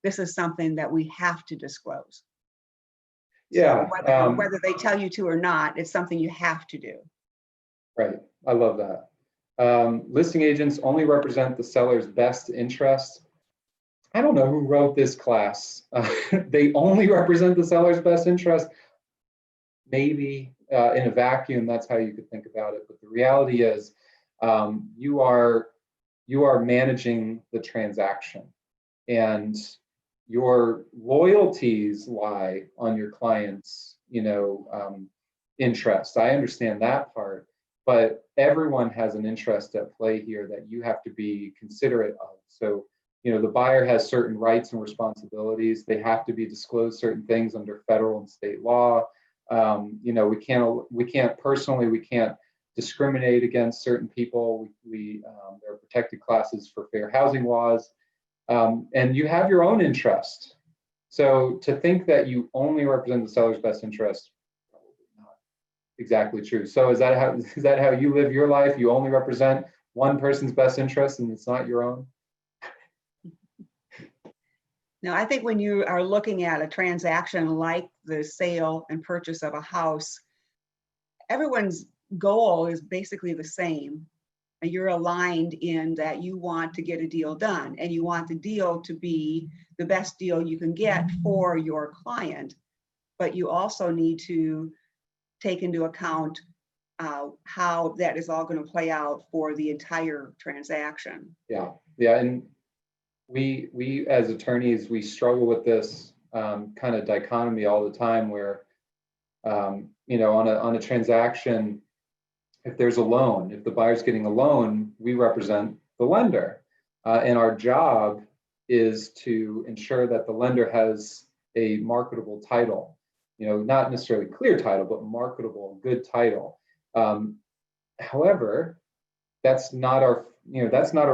this is something that we have to disclose. Yeah. So whether they tell you to or not, it's something you have to do. Right. I love that. Listing agents only represent the seller's best interest. I don't know who wrote this class. They only represent the seller's best interest. Maybe in a vacuum, that's how you could think about it. But the reality is, you are managing the transaction, and your loyalties lie on your client's, interest. I understand that part, but everyone has an interest at play here that you have to be considerate of. So, the buyer has certain rights and responsibilities. They have to be disclosed certain things under federal and state law. We can't discriminate against certain people. There are protected classes for fair housing laws. And you have your own interest. So to think that you only represent the seller's best interest, probably not exactly true. So is that how you live your life? You only represent one person's best interest and it's not your own? No, I think when you are looking at a transaction like the sale and purchase of a house, everyone's goal is basically the same. And you're aligned in that you want to get a deal done and you want the deal to be the best deal you can get for your client. But you also need to take into account how that is all going to play out for the entire transaction. Yeah, and we as attorneys, we struggle with this kind of dichotomy all the time where, on a transaction, if there's a loan, if the buyer's getting a loan, we represent the lender. And our job is to ensure that the lender has a marketable title, not necessarily clear title, but marketable, good title. However, that's not our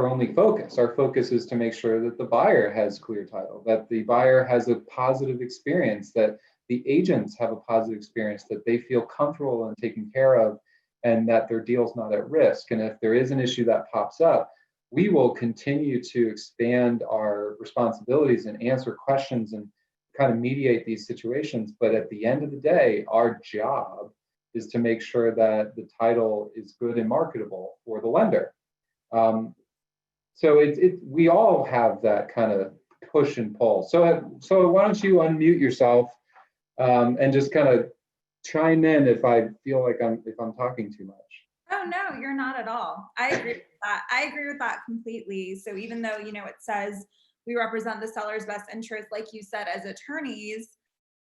only focus. Our focus is to make sure that the buyer has clear title, that the buyer has a positive experience, that the agents have a positive experience, that they feel comfortable and taken care of, and that their deal's not at risk. And if there is an issue that pops up, we will continue to expand our responsibilities and answer questions and kind of mediate these situations. But at the end of the day, our job is to make sure that the title is good and marketable for the lender. So we all have that kind of push and pull. So why don't you unmute yourself and just kind of chime in if I feel like I'm talking too much. Oh no, you're not at all. I agree with that. I agree with that completely. So even though it says we represent the seller's best interest, like you said, as attorneys,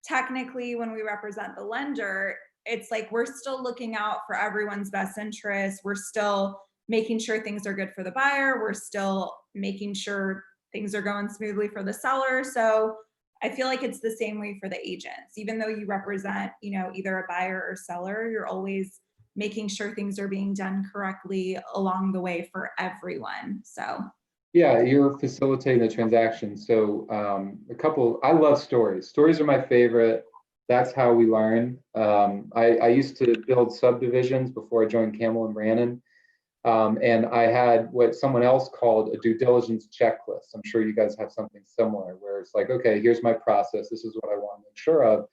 technically when we represent the lender, it's like we're still looking out for everyone's best interest. We're still making sure things are good for the buyer. We're still making sure things are going smoothly for the seller. So I feel like it's the same way for the agents. Even though you represent, either a buyer or seller, you're always making sure things are being done correctly along the way for everyone. So yeah, you're facilitating the transaction. So I love stories. Stories are my favorite. That's how we learn. I used to build subdivisions before I joined Campbell and Brannon. And I had what someone else called a due diligence checklist. I'm sure you guys have something similar where it's like, okay, here's my process. This is what I want to make sure of.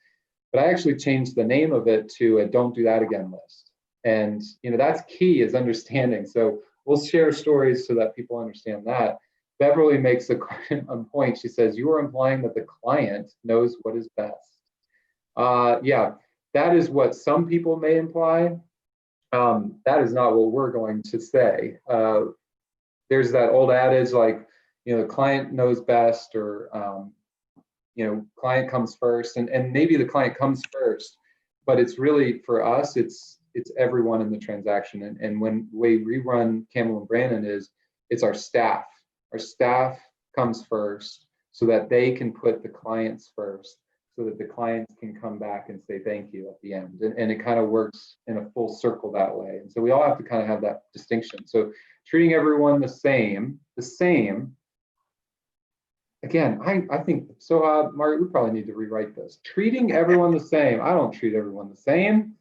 But I actually changed the name of it to a don't do that again list. And that's key, is understanding. So we'll share stories so that people understand that. Beverly makes a point. She says, you are implying that the client knows what is best. Yeah, that is what some people may imply. That is not what we're going to say. There's that old adage like, the client knows best, or, client comes first, and maybe the client comes first, but it's really, for us, it's everyone in the transaction. And when the way we run Campbell and Brannon is, it's our staff. Our staff comes first so that they can put the clients first, so that the clients can come back and say thank you at the end. And it kind of works in a full circle that way. And so we all have to kind of have that distinction. So treating everyone the same, again, I think, so Margaret, we probably need to rewrite this. Treating everyone the same. I don't treat everyone the same.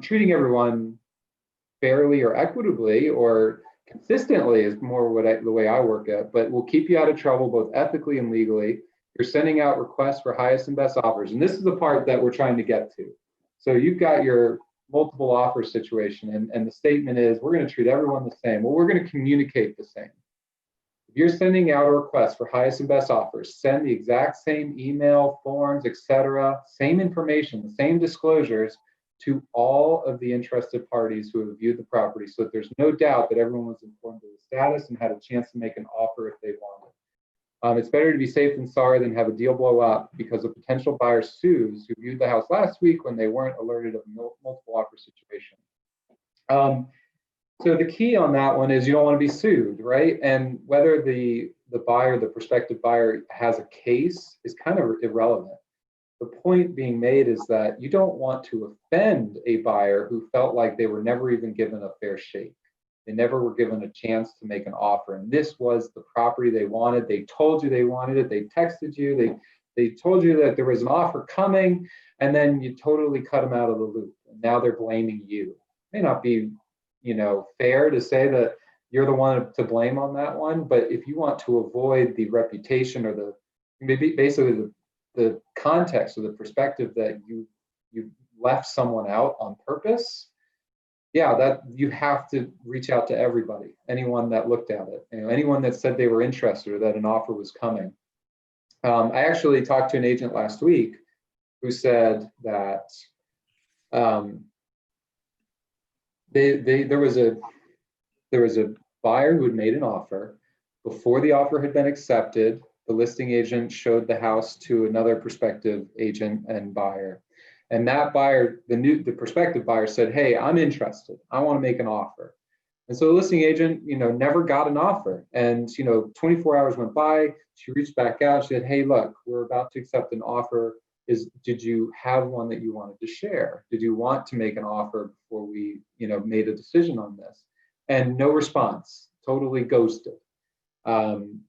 Treating everyone fairly or equitably or consistently is more the way I work at, but we'll keep you out of trouble both ethically and legally. you're sending out requests for highest and best offers. And this is the part that we're trying to get to. So you've got your multiple offer situation, and the statement is, we're going to treat everyone the same. Well, we're going to communicate the same. If you're sending out a request for highest and best offers, send the exact same email, forms, etc., same information, the same disclosures to all of the interested parties who have viewed the property, so that there's no doubt that everyone was informed of the status and had a chance to make an offer if they wanted. It's better to be safe than sorry than have a deal blow up because a potential buyer sues who viewed the house last week when they weren't alerted of a multiple offer situation. So the key on that one is you don't want to be sued, right? And whether the buyer, the prospective buyer, has a case is kind of irrelevant. The point being made is that you don't want to offend a buyer who felt like they were never even given a fair shake. They never were given a chance to make an offer. And this was the property they wanted. They told you they wanted it. They texted you. They told you that there was an offer coming, and then you totally cut them out of the loop. And now they're blaming you. It may not be, fair to say that you're the one to blame on that one, but if you want to avoid the reputation or basically the context or the perspective that you left someone out on purpose, yeah, that you have to reach out to everybody, anyone that looked at it, anyone that said they were interested or that an offer was coming. I actually talked to an agent last week who said that there was a buyer who had made an offer. Before the offer had been accepted, the listing agent showed the house to another prospective agent and buyer. And that buyer, the prospective buyer, said, "Hey, I'm interested. I want to make an offer." And so the listing agent, never got an offer. And 24 hours went by. She reached back out. She said, "Hey, look, we're about to accept an offer. Did you have one that you wanted to share? Did you want to make an offer before we, made a decision on this?" And no response. Totally ghosted. And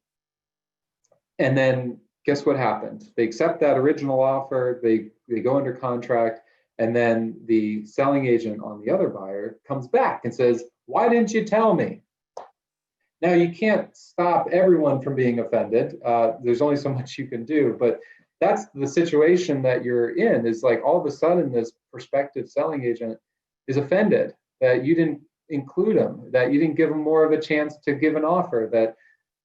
then guess what happened? They accept that original offer, they go under contract, and then the selling agent on the other buyer comes back and says, "Why didn't you tell me?" Now, you can't stop everyone from being offended. There's only so much you can do, but that's the situation that you're in, is like all of a sudden this prospective selling agent is offended that you didn't include them, that you didn't give them more of a chance to give an offer, that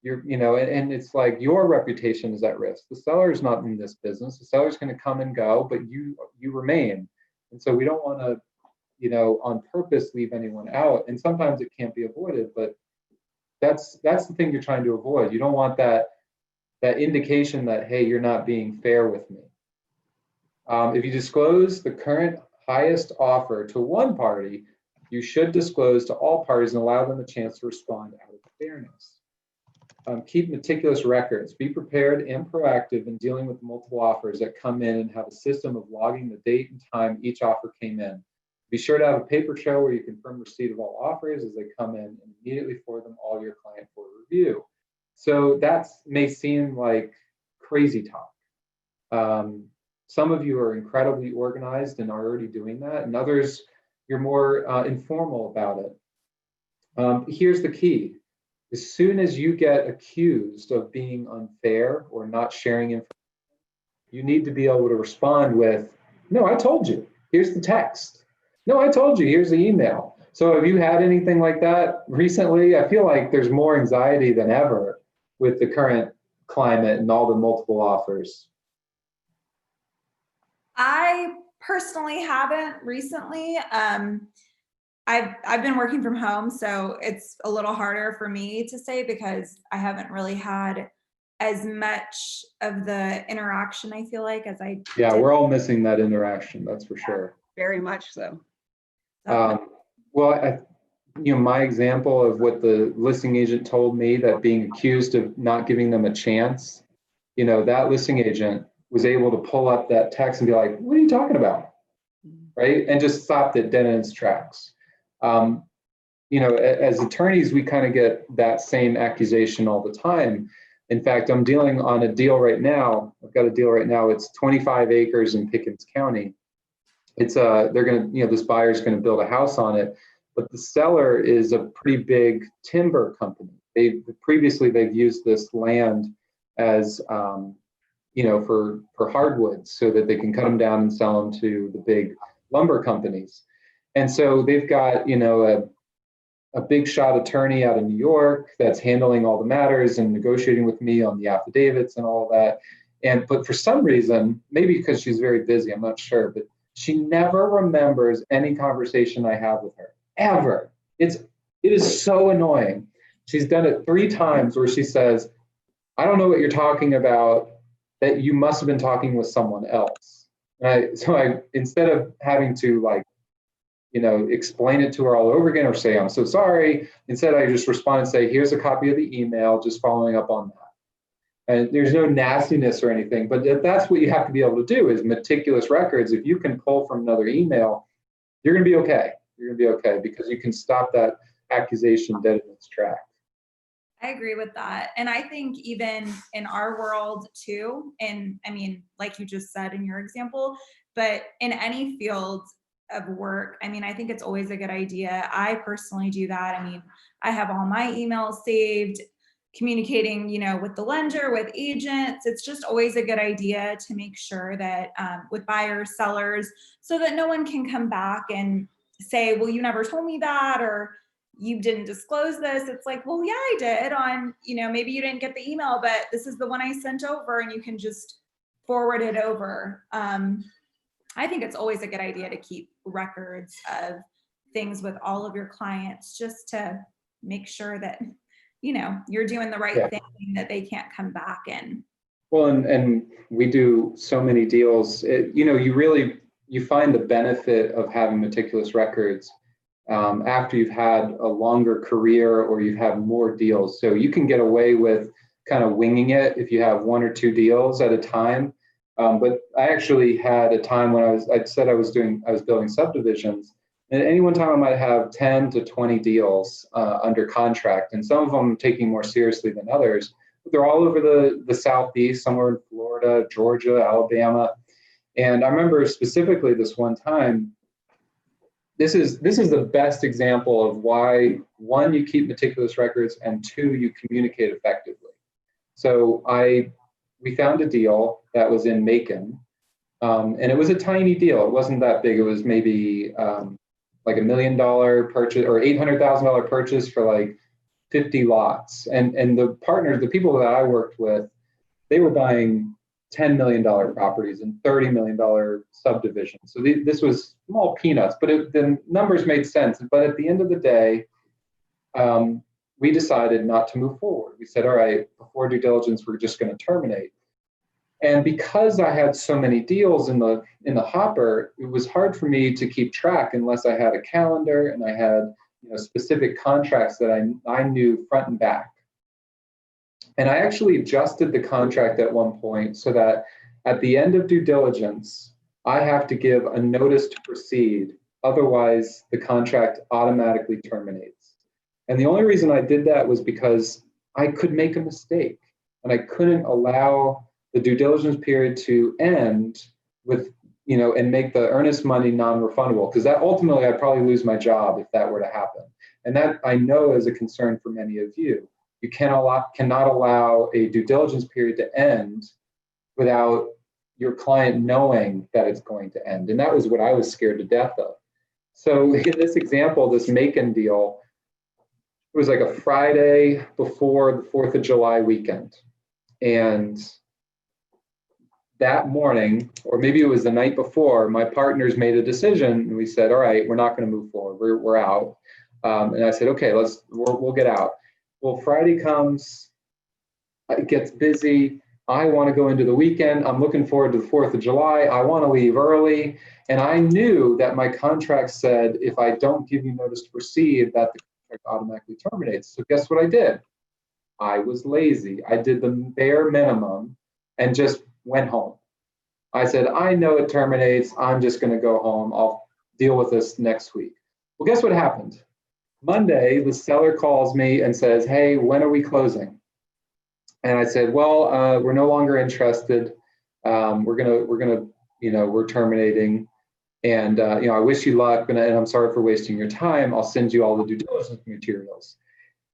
and it's like your reputation is at risk. The seller is not in this business. The seller's going to come and go, but you remain. And so we don't want to, on purpose leave anyone out. And sometimes it can't be avoided, but that's the thing you're trying to avoid. You don't want that indication that, hey, you're not being fair with me. If you disclose the current highest offer to one party, you should disclose to all parties and allow them a chance to respond out of fairness. Keep meticulous records. Be prepared and proactive in dealing with multiple offers that come in, and have a system of logging the date and time each offer came in. Be sure to have a paper trail where you confirm receipt of all offers as they come in, and immediately forward them all to your client for review. So that may seem like crazy talk. Some of you are incredibly organized and are already doing that, and others, you're more informal about it. Here's the key. As soon as you get accused of being unfair or not sharing information, you need to be able to respond with, "No, I told you. Here's the text. No, I told you. Here's the email." So have you had anything like that recently? I feel like there's more anxiety than ever with the current climate and all the multiple offers. I personally haven't recently. I've been working from home, so it's a little harder for me to say because I haven't really had as much of the interaction, I feel like, as I Yeah, did. we're all missing that interaction, that's for sure. Very much so. Well, my example of what the listing agent told me, that being accused of not giving them a chance, that listing agent was able to pull up that text and be like, "What are you talking about?" Right? And just stopped it dead in its tracks. As attorneys, we kind of get that same accusation all the time. In fact, I'm dealing on a deal right now. I've got a deal right now. It's 25 acres in Pickens County. It's this buyer's going to build a house on it, but the seller is a pretty big timber company. They've used this land as for hardwoods so that they can cut them down and sell them to the big lumber companies. And so they've got, a big shot attorney out of New York that's handling all the matters and negotiating with me on the affidavits and all that. But for some reason, maybe because she's very busy, I'm not sure, but she never remembers any conversation I have with her, ever. It is so annoying. She's done it 3 times where she says, I don't know what you're talking about, that you must have been talking with someone else. So I, instead of having to explain it to her all over again or say, I'm so sorry, instead I just respond and say, here's a copy of the email, just following up on that. And there's no nastiness or anything, but that's what you have to be able to do is meticulous records. If you can pull from another email, you're going to be okay. You're going to be okay because you can stop that accusation dead in its tracks. I agree with that. And I think even in our world too, and I mean, like you just said in your example, but in any field of work, I mean, I think it's always a good idea. I personally do that. I mean, I have all my emails saved, communicating, with the lender, with agents. It's just always a good idea to make sure that with buyers, sellers, so that no one can come back and say, well, you never told me that, or you didn't disclose this. It's like, well, yeah, I did on, maybe you didn't get the email, but this is the one I sent over and you can just forward it over. I think it's always a good idea to keep records of things with all of your clients just to make sure that, you're doing the right thing, that they can't come back and. Well, and we do so many deals, you find the benefit of having meticulous records after you've had a longer career or you've had more deals. So you can get away with kind of winging it if you have 1 or 2 deals at a time. But I actually had a time when I said I was building subdivisions, and at any one time I might have 10 to 20 deals under contract, and some of them taking more seriously than others. But they're all over the Southeast, somewhere in Florida, Georgia, Alabama. And I remember specifically this one time. This is the best example of why, 1, you keep meticulous records, and 2, you communicate effectively. So we found a deal that was in Macon, and it was a tiny deal. It wasn't that big. It was maybe like $1 million purchase or $800,000 purchase for like 50 lots. And the partners, the people that I worked with, they were buying $10 million properties and $30 million subdivisions. So this was small peanuts, but the numbers made sense. But at the end of the day, we decided not to move forward. We said, all right, before due diligence, we're just going to terminate. And because I had so many deals in the hopper, it was hard for me to keep track unless I had a calendar and I had specific contracts that I knew front and back. And I actually adjusted the contract at one point so that at the end of due diligence, I have to give a notice to proceed. Otherwise, the contract automatically terminates. And the only reason I did that was because I could make a mistake and I couldn't allow the due diligence period to end with, and make the earnest money non-refundable, because that ultimately I'd probably lose my job if that were to happen. And that I know is a concern for many of you. You cannot allow a due diligence period to end without your client knowing that it's going to end. And that was what I was scared to death of. So in this example, this Macon deal, it was like a Friday before the 4th of July weekend. And that morning, or maybe it was the night before, my partners made a decision and we said, all right, we're not going to move forward. We're out. And I said, okay, we'll get out. Well, Friday comes, it gets busy. I want to go into the weekend. I'm looking forward to the 4th of July. I want to leave early. And I knew that my contract said, if I don't give you notice to proceed, that the contract automatically terminates. So guess what I did? I was lazy. I did the bare minimum and just went home. I said, I know it terminates. I'm just going to go home. I'll deal with this next week. Well, guess what happened? Monday, the seller calls me and says, hey, when are we closing? And I said, well, we're no longer interested. We're terminating. And, I wish you luck, and I'm sorry for wasting your time. I'll send you all the due diligence materials.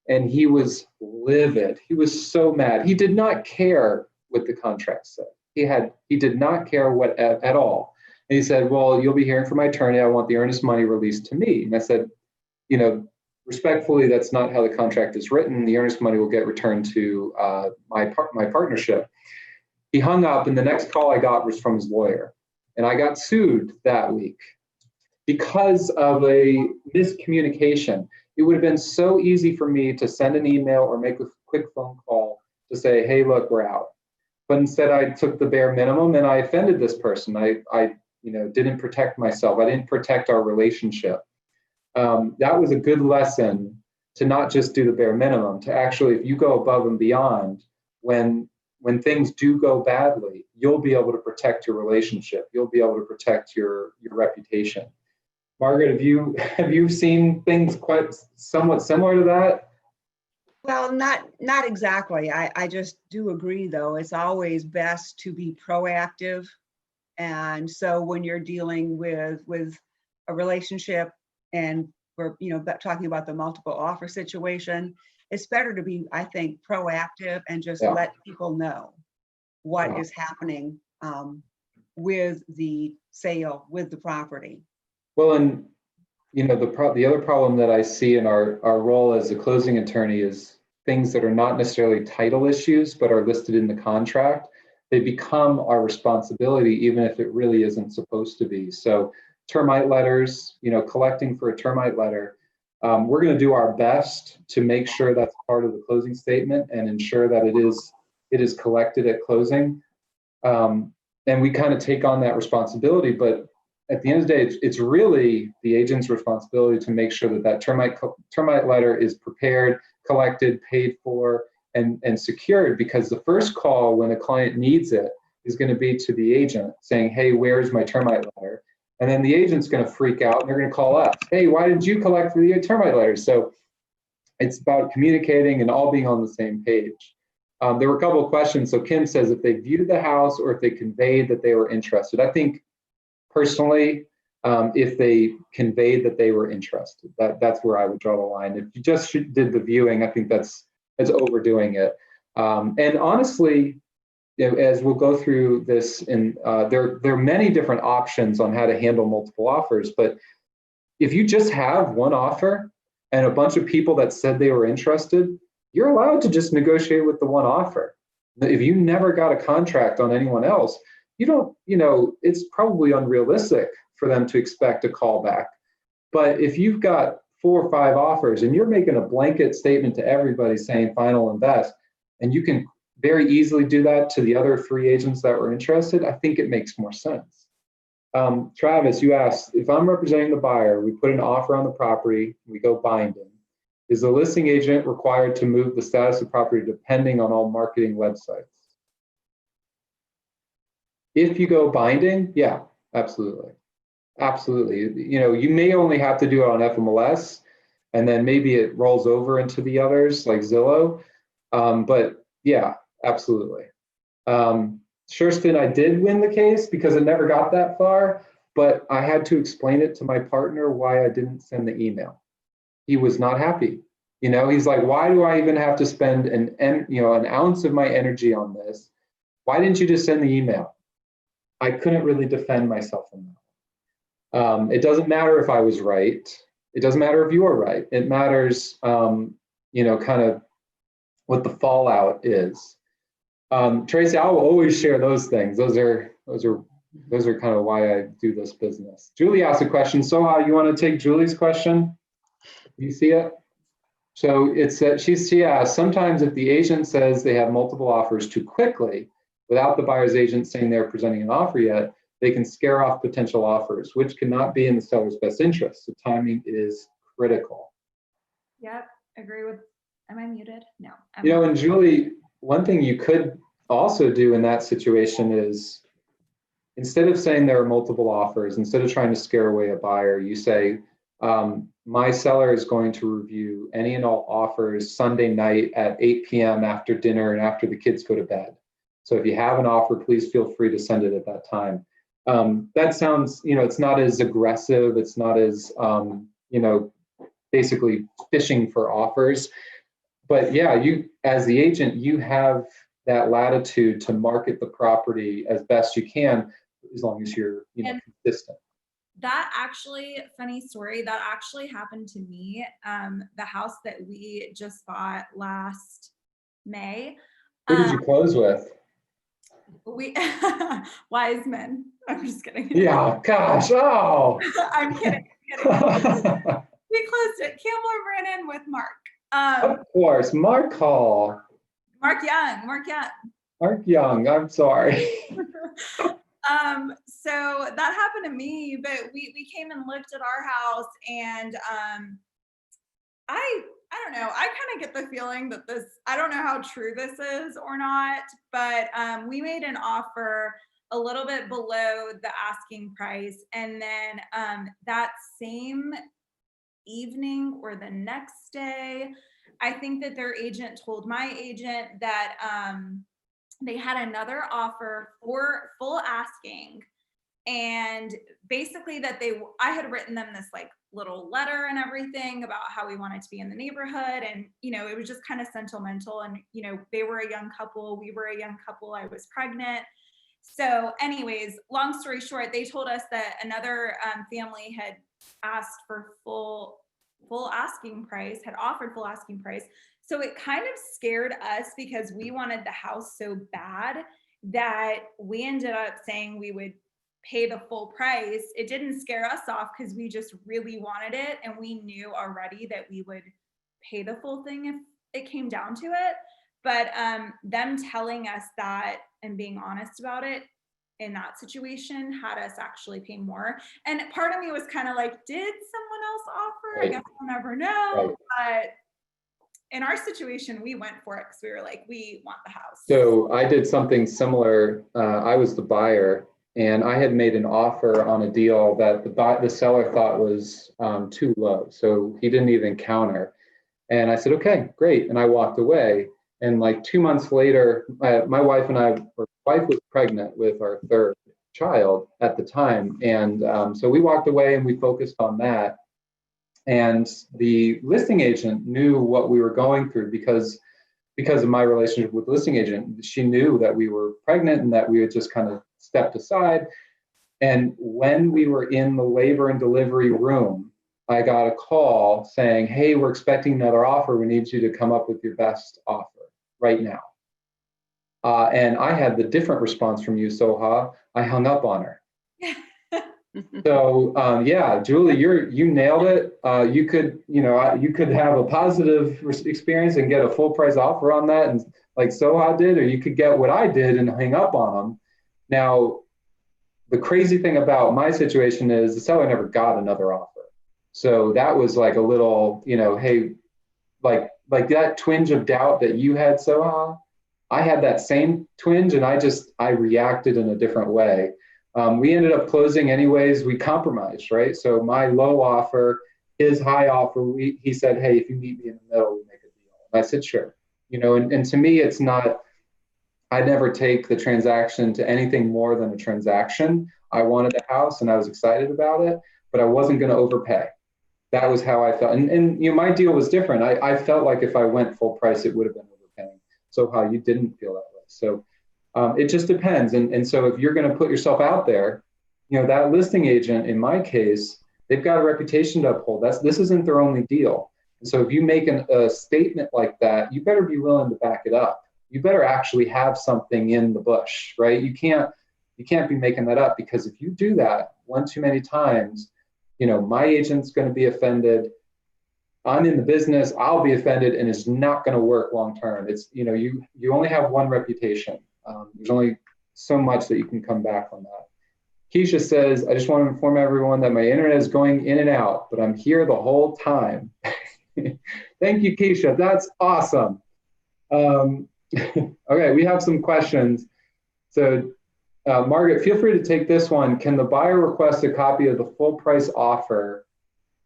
And he was livid. He was so mad. He did not care what the contract said. he did not care what at all. And he said, well, you'll be hearing from my attorney. I want the earnest money released to me. And I said, respectfully, that's not how the contract is written. The earnest money will get returned to my partnership. He hung up, and the next call I got was from his lawyer. And I got sued that week because of a miscommunication. It would have been so easy for me to send an email or make a quick phone call to say, hey, look, we're out. But instead I took the bare minimum and I offended this person. I didn't protect myself. I didn't protect our relationship. That was a good lesson to not just do the bare minimum, to actually, if you go above and beyond, when things do go badly, you'll be able to protect your relationship. You'll be able to protect your reputation. Margaret, have you seen things quite somewhat similar to that? Well, not exactly. I just do agree, though. It's always best to be proactive. And so when you're dealing with a relationship, and we're talking about the multiple offer situation, it's better to be, I think, proactive and just let people know what is happening with the sale, with the property. Well, and the other problem that I see in our role as a closing attorney is things that are not necessarily title issues, but are listed in the contract. They become our responsibility, even if it really isn't supposed to be. So termite letters, collecting for a termite letter, we're going to do our best to make sure that's part of the closing statement and ensure that it is collected at closing. And we kind of take on that responsibility, but at the end of the day, it's really the agent's responsibility to make sure that termite letter is prepared, collected, paid for, and secured, because the first call when a client needs it is going to be to the agent saying, hey, where's my termite letter? And then the agent's going to freak out and they're going to call us. Hey, why didn't you collect for the termite letter? So it's about communicating and all being on the same page. There were a couple of questions. So Kim says if they viewed the house or if they conveyed that they were interested. I think personally, if they conveyed that they were interested, that's where I would draw the line. If you just did the viewing, I think that's overdoing it. And honestly, as we'll go through this, and there are many different options on how to handle multiple offers. But if you just have one offer and a bunch of people that said they were interested, you're allowed to just negotiate with the one offer. If you never got a contract on anyone else, it's probably unrealistic for them to expect a call back. But if you've got 4 or 5 offers and you're making a blanket statement to everybody saying final invest, and you can very easily do that to the other 3 agents that were interested, I think it makes more sense. Travis, you asked, if I'm representing the buyer, we put an offer on the property, we go binding. Is the listing agent required to move the status of property depending on all marketing websites? If you go binding, yeah, absolutely. Absolutely. You may only have to do it on FMLS, and then maybe it rolls over into the others like Zillow. But yeah, absolutely. Schurston, I did win the case because it never got that far, but I had to explain it to my partner why I didn't send the email. He was not happy. He's like, why do I even have to spend an ounce of my energy on this? Why didn't you just send the email? I couldn't really defend myself in that. It doesn't matter if I was right. It doesn't matter if you are right. It matters, kind of what the fallout is. Tracy, I will always share those things. Those are kind of why I do this business. Julie asked a question. Soha, you want to take Julie's question? You see it? So she asked, sometimes if the agent says they have multiple offers too quickly, without the buyer's agent saying they're presenting an offer yet, they can scare off potential offers, which cannot be in the seller's best interest. So timing is critical. Yep, agree with, am I muted? No. And Julie, one thing you could also do in that situation is, instead of saying there are multiple offers, instead of trying to scare away a buyer, you say, my seller is going to review any and all offers Sunday night at 8 p.m. after dinner and after the kids go to bed. So if you have an offer, please feel free to send it at that time. That sounds, it's not as aggressive. It's not as, basically fishing for offers. But yeah, you, as the agent, you have that latitude to market the property as best you can, as long as you're, And consistent. that actually, funny story, that actually happened to me. The house that we just bought last May. Who did you close with? We wise men. I'm just kidding. Yeah, gosh, oh. I'm kidding. We closed it. Campbell and Brandon with Mark. Of course, Mark Hall. Mark Young. Mark Young, I'm sorry. So that happened to me, but we came and looked at our house, and I don't know. I kind of get the feeling that this, I don't know how true this is or not, but we made an offer a little bit below the asking price. And then that same evening or the next day, I think that their agent told my agent that they had another offer for full asking. And basically that I had written them this like little letter and everything about how we wanted to be in the neighborhood. And, it was just kind of sentimental. And, they were a young couple. We were a young couple. I was pregnant. So anyways, long story short, they told us that another family had asked for full asking price, had offered full asking price. So it kind of scared us because we wanted the house so bad that we ended up saying we would pay the full price. It didn't scare us off because we just really wanted it. And we knew already that we would pay the full thing if it came down to it. But them telling us that and being honest about it in that situation had us actually pay more. And part of me was kind of like, did someone else offer? Right. I guess we'll never know. Right. But in our situation, we went for it because we were like, we want the house. So I did something similar. I was the buyer, and I had made an offer on a deal that the seller thought was too low. So he didn't even counter. And I said, okay, great. And I walked away. And like 2 months later, my wife was pregnant with our third child at the time. And so we walked away and we focused on that. And the listing agent knew what we were going through because of my relationship with the listing agent. She knew that we were pregnant and that we had just kind of stepped aside. And when we were in the labor and delivery room, I got a call saying, hey, we're expecting another offer. We need you to come up with your best offer right now. And I had the different response from you, Soha. I hung up on her. So yeah, Julie, you nailed it. You could have a positive experience and get a full price offer on that, and like Soha did, or you could get what I did and hang up on them. Now, the crazy thing about my situation is the seller never got another offer. So that was like a little, hey, like that twinge of doubt that you had, Soha, I had that same twinge, and I reacted in a different way. We ended up closing anyways. We compromised, right? So my low offer, his high offer, he said, hey, if you meet me in the middle, we make a deal. And I said, sure. And to me, it's not, I never take the transaction to anything more than a transaction. I wanted a house and I was excited about it, but I wasn't going to overpay. That was how I felt. And my deal was different. I felt like if I went full price, it would have been overpaying. So how you didn't feel that way. So it just depends. And so if you're going to put yourself out there, that listing agent, in my case, they've got a reputation to uphold. This isn't their only deal. And so if you make a statement like that, you better be willing to back it up. You better actually have something in the bush, right? You can't be making that up, because if you do that one too many times, my agent's going to be offended. I'm in the business, I'll be offended, and it's not going to work long term. It's, you only have one reputation. There's only so much that you can come back from that. Keisha says, I just want to inform everyone that my internet is going in and out, but I'm here the whole time. Thank you, Keisha. That's awesome. Okay, we have some questions. So, Margaret, feel free to take this one. Can the buyer request a copy of the full price offer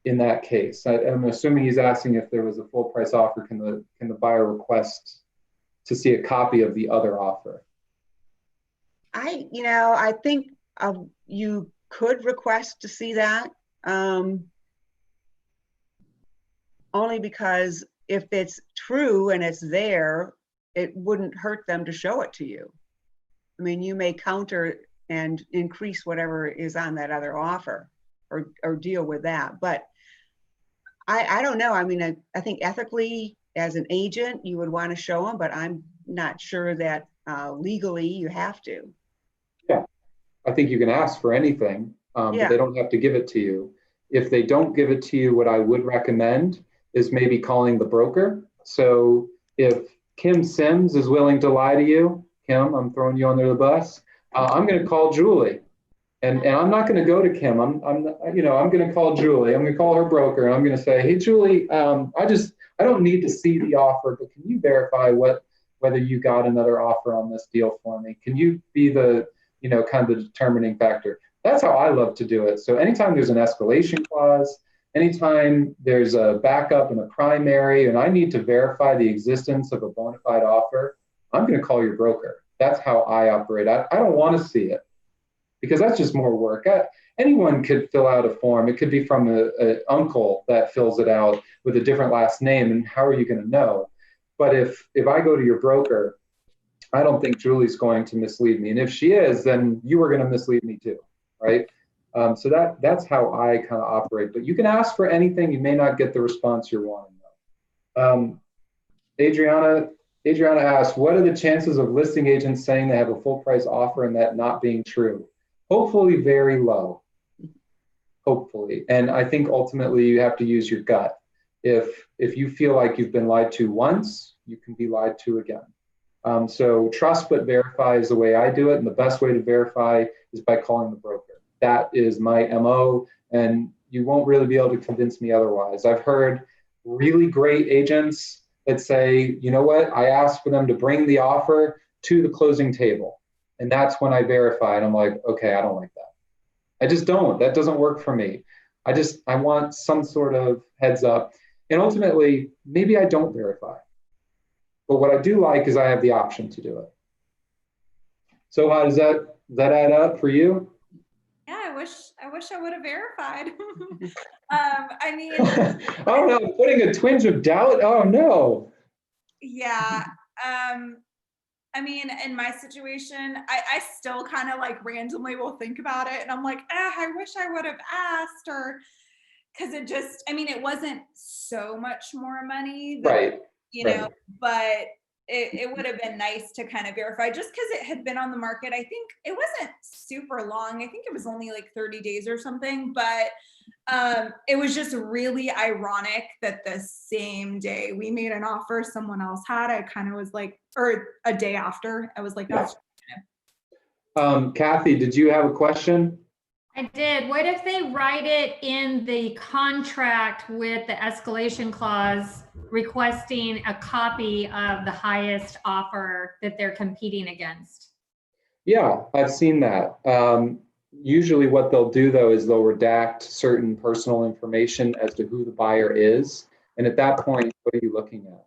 in that case? I'm assuming he's asking if there was a full price offer. Can the buyer request to see a copy of the other offer? I think you could request to see that, only because if it's true and it's there, it wouldn't hurt them to show it to you. I mean, you may counter and increase whatever is on that other offer or deal with that. But I don't know. I mean, I think ethically as an agent, you would want to show them, but I'm not sure that legally you have to. Yeah, I think you can ask for anything, but Yeah. they don't have to give it to you. If they don't give it to you, what I would recommend is maybe calling the broker. So if Kim Sims is willing to lie to you, Kim, I'm throwing you under the bus, I'm going to call Julie. And I'm not going to go to Kim. I'm going to call Julie. I'm going to call her broker, and I'm going to say, hey, Julie, I don't need to see the offer, but can you verify whether you got another offer on this deal for me? Can you be the, kind of the determining factor? That's how I love to do it. So anytime there's an escalation clause, anytime there's a backup and a primary, and I need to verify the existence of a bona fide offer, I'm going to call your broker. That's how I operate. I don't want to see it, because that's just more work. Anyone could fill out a form. It could be from an uncle that fills it out with a different last name, and how are you going to know? But if I go to your broker, I don't think Julie's going to mislead me. And if she is, then you are going to mislead me too, right? So that's how I kind of operate. But you can ask for anything. You may not get the response you're wanting, though. Adriana asks, what are the chances of listing agents saying they have a full price offer and that not being true? Hopefully very low, hopefully. And I think ultimately you have to use your gut. If you feel like you've been lied to once, you can be lied to again. So trust but verify is the way I do it. And the best way to verify is by calling the broker. That is my MO, and you won't really be able to convince me otherwise. I've heard really great agents that say, you know what, I asked for them to bring the offer to the closing table. And that's when I verify, and I'm like, okay, I don't like that. I just don't. That doesn't work for me. I want some sort of heads up. And ultimately, maybe I don't verify. But what I do like is I have the option to do it. So how does that add up for you? Yeah, I wish I would have verified. I mean, I don't know, putting a twinge of doubt. Oh no. yeah. I mean, in my situation, I still kind of like randomly will think about it, and I'm like, I wish I would have asked, or because it wasn't so much more money, Right. but it would have been nice to kind of verify, just because it had been on the market. I think it wasn't super long. I think it was only like 30 days or something, but it was just really ironic that the same day we made an offer someone else had. I kind of was like, or a day after, I was like, that's Kathy, did you have a question? I did. What if they write it in the contract with the escalation clause requesting a copy of the highest offer that they're competing against? Yeah, I've seen that. Usually what they'll do, though, is they'll redact certain personal information as to who the buyer is. And at that point, what are you looking at?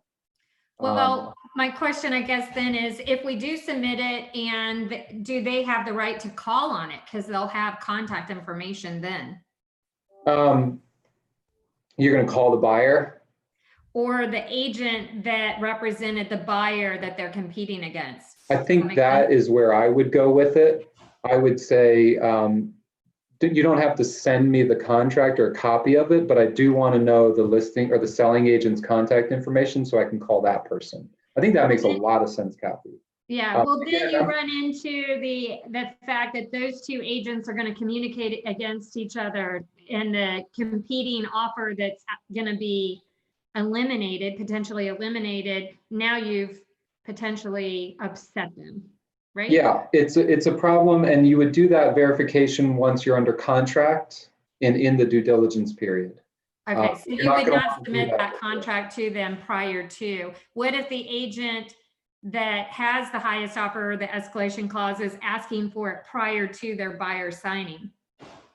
Well, my question, I guess, then is, if we do submit it, and do they have the right to call on it? Because they'll have contact information then. You're going to call the buyer? Or the agent that represented the buyer that they're competing against. I think that is where I would go with it. I would say, you don't have to send me the contract or a copy of it, but I do want to know the listing or the selling agent's contact information so I can call that person. I think that makes a lot of sense, Kathy. Yeah, well, then you run into the fact that those two agents are going to communicate against each other, and the competing offer that's going to be potentially eliminated. Now you've potentially upset them, right? Yeah, it's a problem, and you would do that verification once you're under contract and in the due diligence period. Okay, so you would not submit that contract to them prior to. What if the agent that has the highest offer, the escalation clause, is asking for it prior to their buyer signing?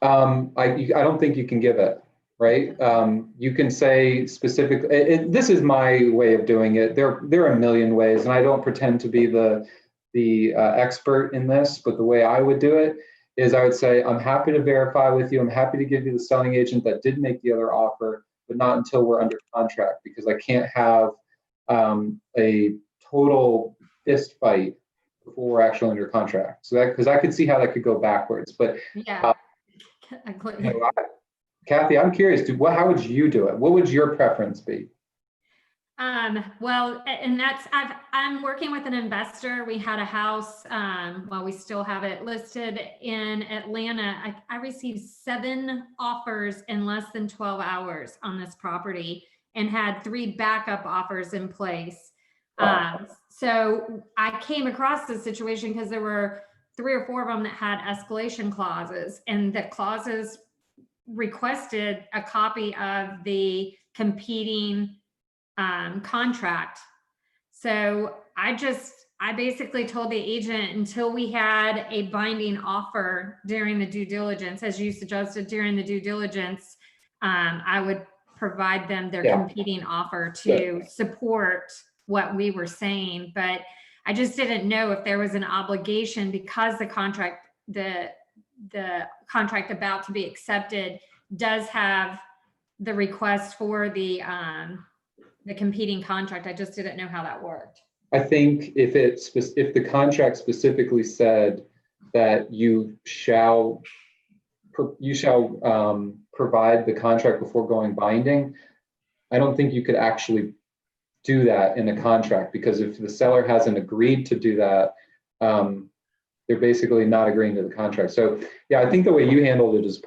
I don't think you can give it, right? You can say specifically, this is my way of doing it. There are a million ways, and I don't pretend to be the expert in this, but the way I would do it is I would say, I'm happy to verify with you. I'm happy to give you the selling agent that did make the other offer, but not until we're under contract, because I can't have a total fist fight before we're actually under contract. So that, because I could see how that could go backwards. But Yeah. you know, Kathy, I'm curious, how would you do it? What would your preference be? Well, and I'm working with an investor. We had a house, well, we still have it listed in Atlanta. I received 7 offers in less than 12 hours on this property and had 3 backup offers in place. Wow. So I came across this situation because there were 3 or 4 of them that had escalation clauses, and the clauses requested a copy of the competing contract. So I basically told the agent, until we had a binding offer during the due diligence, as you suggested during the due diligence, I would provide them their competing offer to support what we were saying. But I just didn't know if there was an obligation, because the contract about to be accepted does have the request for the competing contract. I just didn't know how that worked. I think if the contract specifically said that you shall provide the contract before going binding, I don't think you could actually do that in a contract, because if the seller hasn't agreed to do that, they're basically not agreeing to the contract. So yeah, I think the way you handled it is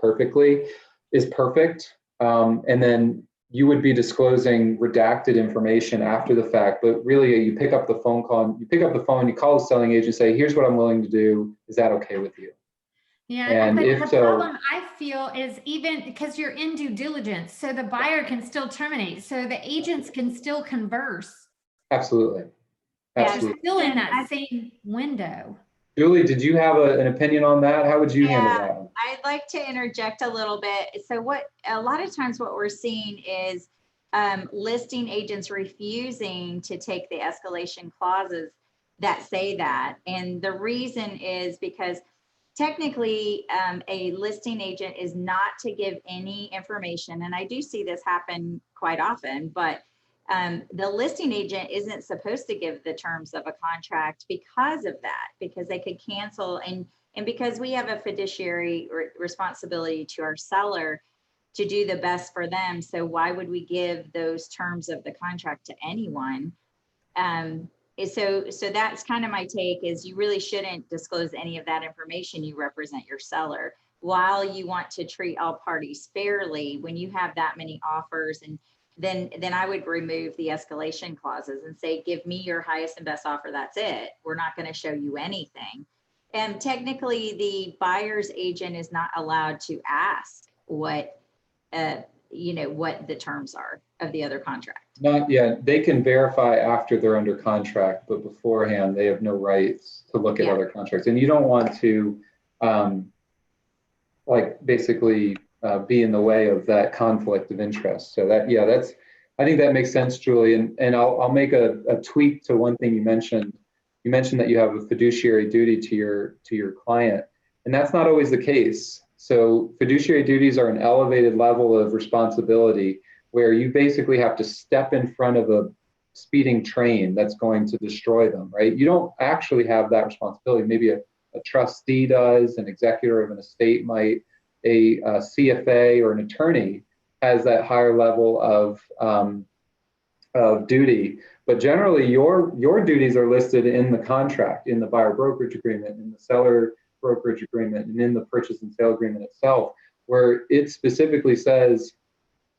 perfect. And then you would be disclosing redacted information after the fact, but really you pick up the phone, you call the selling agent, say, here's what I'm willing to do. Is that okay with you? Yeah, and but if the so, problem I feel is, even because you're in due diligence, so the buyer can still terminate, so the agents can still converse. Absolutely. Absolutely. Still in that same window. Julie, did you have an opinion on that? How would you handle that one? I'd like to interject a little bit. So a lot of times what we're seeing is listing agents refusing to take the escalation clauses that say that. And the reason is because technically a listing agent is not to give any information. And I do see this happen quite often, but the listing agent isn't supposed to give the terms of a contract because of that, because they could cancel, and because we have a fiduciary responsibility to our seller to do the best for them. So why would we give those terms of the contract to anyone? So that's kind of my take, is you really shouldn't disclose any of that information. You represent your seller. While you want to treat all parties fairly, when you have that many offers, and then I would remove the escalation clauses and say, give me your highest and best offer. That's it. We're not going to show you anything. And technically the buyer's agent is not allowed to ask what the terms are of the other contract. Not yet. They can verify after they're under contract, but beforehand they have no rights to look at other contracts. And you don't want to basically be in the way of that conflict of interest. So I think that makes sense, Julie. And I'll make a tweak to one thing you mentioned. You mentioned that you have a fiduciary duty to your client, and that's not always the case. So fiduciary duties are an elevated level of responsibility where you basically have to step in front of a speeding train that's going to destroy them, right? You don't actually have that responsibility. Maybe a trustee does, an executor of an estate might, a CFA or an attorney has that higher level of duty. But generally, your duties are listed in the contract, in the buyer brokerage agreement, in the seller brokerage agreement, and in the purchase and sale agreement itself, where it specifically says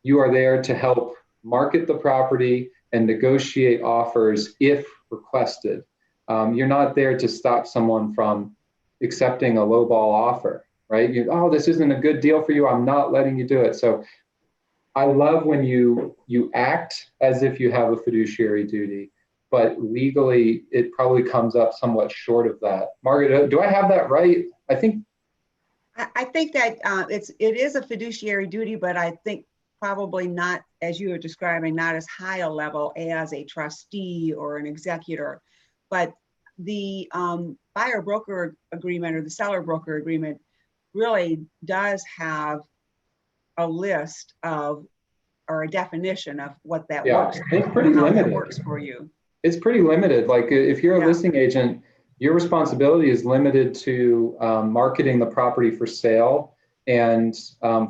you are there to help market the property and negotiate offers if requested. You're not there to stop someone from accepting a lowball offer, right? This isn't a good deal for you, I'm not letting you do it. So I love when you act as if you have a fiduciary duty, but legally it probably comes up somewhat short of that. Margaret, do I have that right? I think that it is a fiduciary duty, but I think probably not, as you were describing, not as high a level as a trustee or an executor. But the buyer broker agreement or the seller broker agreement really does have a list of, or a definition of what that works, it's pretty how limited. that works for you. It's pretty limited. Like if you're a Yeah. listing agent, your responsibility is limited to marketing the property for sale and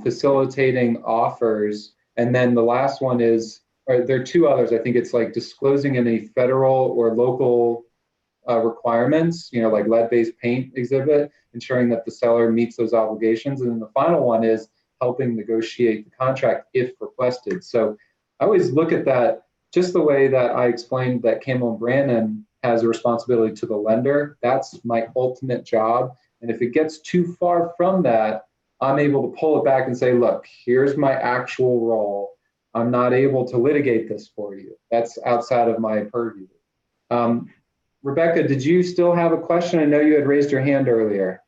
facilitating offers. And then the last one is, or there are two others. I think it's like disclosing any federal or local requirements, like lead-based paint exhibit, ensuring that the seller meets those obligations. And then the final one is helping negotiate the contract if requested. So I always look at that just the way that I explained that Campbell and Brannon has a responsibility to the lender. That's my ultimate job. And if it gets too far from that, I'm able to pull it back and say, look, here's my actual role. I'm not able to litigate this for you. That's outside of my purview. Rebecca, did you still have a question? I know you had raised your hand earlier.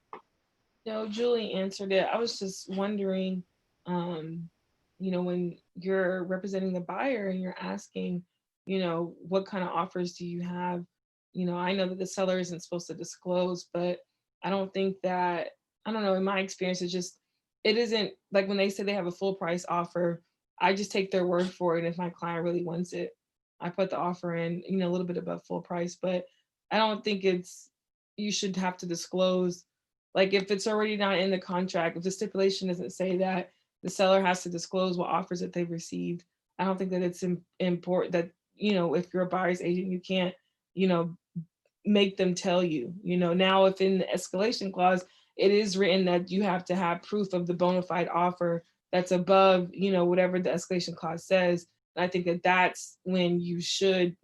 No, Julie answered it. I was just wondering, when you're representing the buyer and you're asking, what kind of offers do you have? I know that the seller isn't supposed to disclose, but I don't think that, I don't know, in my experience, it isn't like when they say they have a full price offer, I just take their word for it. And if my client really wants it, I put the offer in, a little bit above full price, but I don't think you should have to disclose. Like if it's already not in the contract, if the stipulation doesn't say that the seller has to disclose what offers that they've received, I don't think that it's important that, if you're a buyer's agent, you can't, make them tell you, now if in the escalation clause, it is written that you have to have proof of the bona fide offer that's above, whatever the escalation clause says. And I think that that's when you should,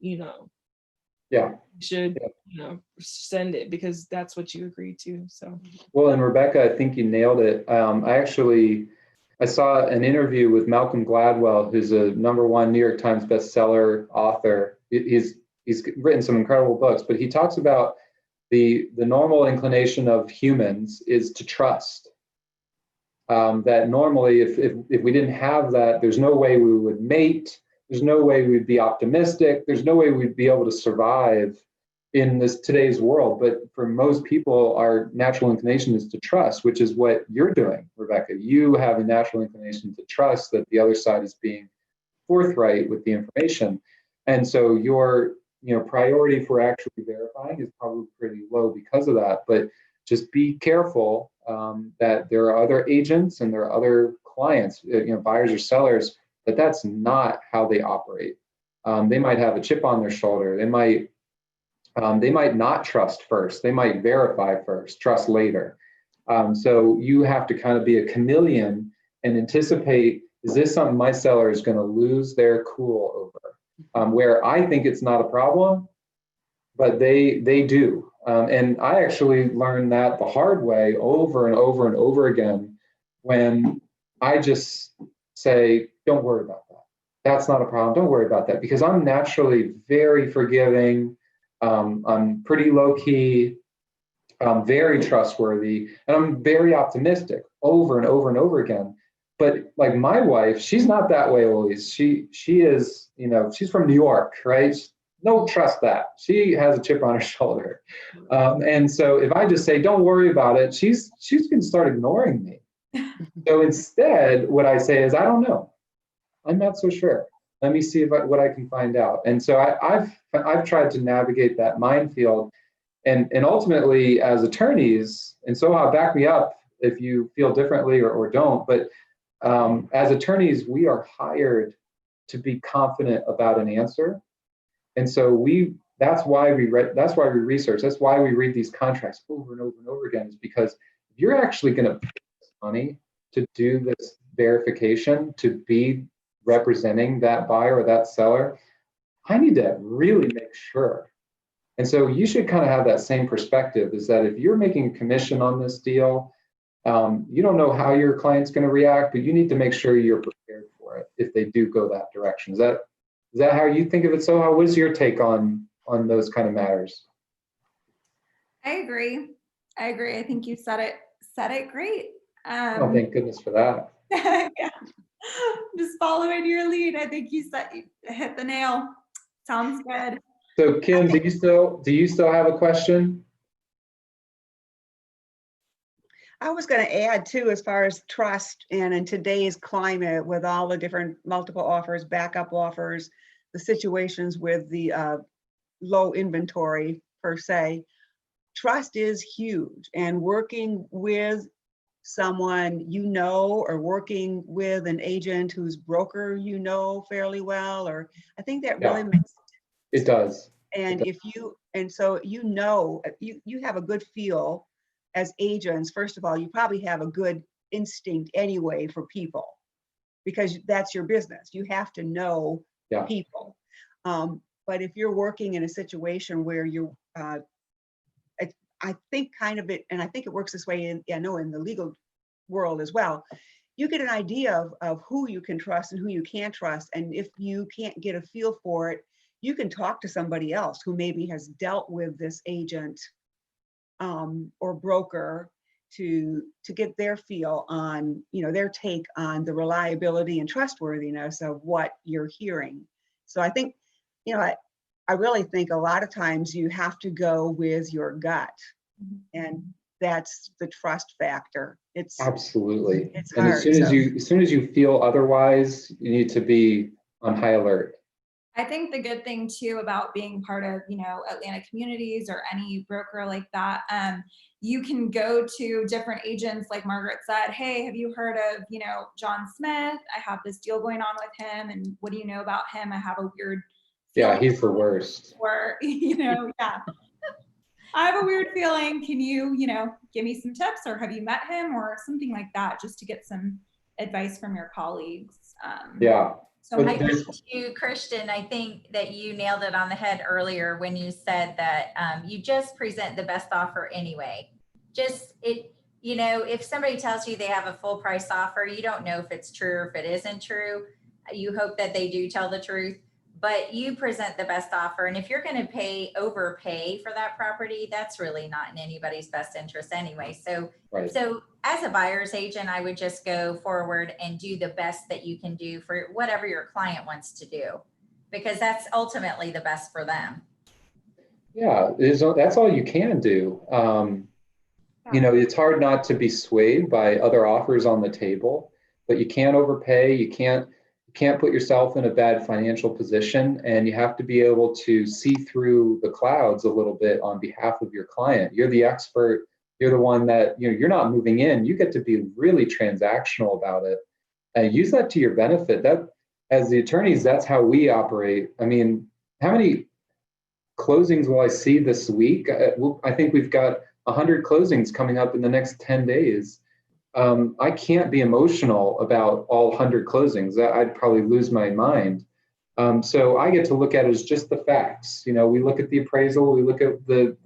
send it because that's what you agreed to. So, well, and Rebecca, I think you nailed it. I saw an interview with Malcolm Gladwell, who's a #1 New York Times bestseller author. He's written some incredible books, but he talks about the normal inclination of humans is to trust. That normally, if we didn't have that, there's no way we would mate. There's no way we'd be optimistic. There's no way we'd be able to survive in today's world. But for most people, our natural inclination is to trust, which is what you're doing, Rebecca. You have a natural inclination to trust that the other side is being forthright with the information. And so your priority for actually verifying is probably pretty low because of that. But just be careful that there are other agents and there are other clients, buyers or sellers, that's not how they operate. They might have a chip on their shoulder. They might not trust first. They might verify first, trust later. So you have to kind of be a chameleon and anticipate, is this something my seller is going to lose their cool over? Where I think it's not a problem, but they do. And I actually learned that the hard way over and over and over again when I just say, don't worry about that. That's not a problem. Don't worry about that. Because I'm naturally very forgiving. I'm pretty low key. I'm very trustworthy. And I'm very optimistic over and over and over again. But like my wife, she's not that way always. She is, she's from New York, right? No, trust that. She has a chip on her shoulder. And so if I just say, don't worry about it, she's going to start ignoring me. So instead, what I say is, I don't know. I'm not so sure. Let me see what I can find out. And so I've tried to navigate that minefield. And ultimately, as attorneys, and Soha, back me up if you feel differently or don't, but as attorneys, we are hired to be confident about an answer. And so that's why we research. That's why we read these contracts over and over and over again, is because if you're actually going to pay money to do this verification, to be representing that buyer or that seller, I need to really make sure. And so you should kind of have that same perspective, is that if you're making a commission on this deal, you don't know how your client's going to react, but you need to make sure you're prepared for it if they do go that direction. Is that how you think of it? So what is your take on those kind of matters? I agree. I think you said it great. Oh, thank goodness for that. Yeah. Just following your lead. I think you hit the nail. Sounds good. So Kim, do you still have a question? I was going to add too, as far as trust, and in today's climate with all the different multiple offers, backup offers, the situations with the low inventory per se, trust is huge. And working with someone you know, or working with an agent whose broker you know fairly well, or I think that really Yeah. makes, It does. and if you, and so you know, you have a good feel as agents. First of all, you probably have a good instinct anyway for people, because that's your business. You have to know Yeah. people. But if you're working in a situation where you're, I think kind of it, and I think it works this way in, I know in the legal world as well, you get an idea of who you can trust and who you can't trust. And if you can't get a feel for it, you can talk to somebody else who maybe has dealt with this agent or broker to get their feel on, you know, their take on the reliability and trustworthiness of what you're hearing. So I think, you know, I really think a lot of times you have to go with your gut, and that's the trust factor. It's Absolutely. it's And hard. as soon as you feel otherwise, you need to be on high alert. I think the good thing too about being part of, you know, Atlanta Communities or any broker like that, you can go to different agents, like Margaret said, hey, have you heard of, you know, John Smith? I have this deal going on with him, and what do you know about him? I have a weird Yeah, feeling he's the worst. or, you know, yeah. I have a weird feeling. Can you, you know, give me some tips, or have you met him, or something like that, just to get some advice from your colleagues. Yeah. So But I there's- think you, Christian, I think that you nailed it on the head earlier when you said that you just present the best offer anyway. Just it, you know, if somebody tells you they have a full price offer, you don't know if it's true or if it isn't true. You hope that they do tell the truth, but you present the best offer. And if you're going to overpay for that property, that's really not in anybody's best interest anyway. So, right. so as a buyer's agent, I would just go forward and do the best that you can do for whatever your client wants to do, because that's ultimately the best for them. Yeah, that's all you can do. You know, it's hard not to be swayed by other offers on the table, but you can't overpay. You can't put yourself in a bad financial position, and you have to be able to see through the clouds a little bit on behalf of your client. You're the expert. You're the one that, you know, you're not moving in. You get to be really transactional about it and use that to your benefit. That, as the attorneys, that's how we operate. I mean, how many closings will I see this week? I think we've got 100 closings coming up in the next 10 days. I can't be emotional about all 100 closings. I'd probably lose my mind. So I get to look at it as just the facts. You know, we look at the appraisal, we look at the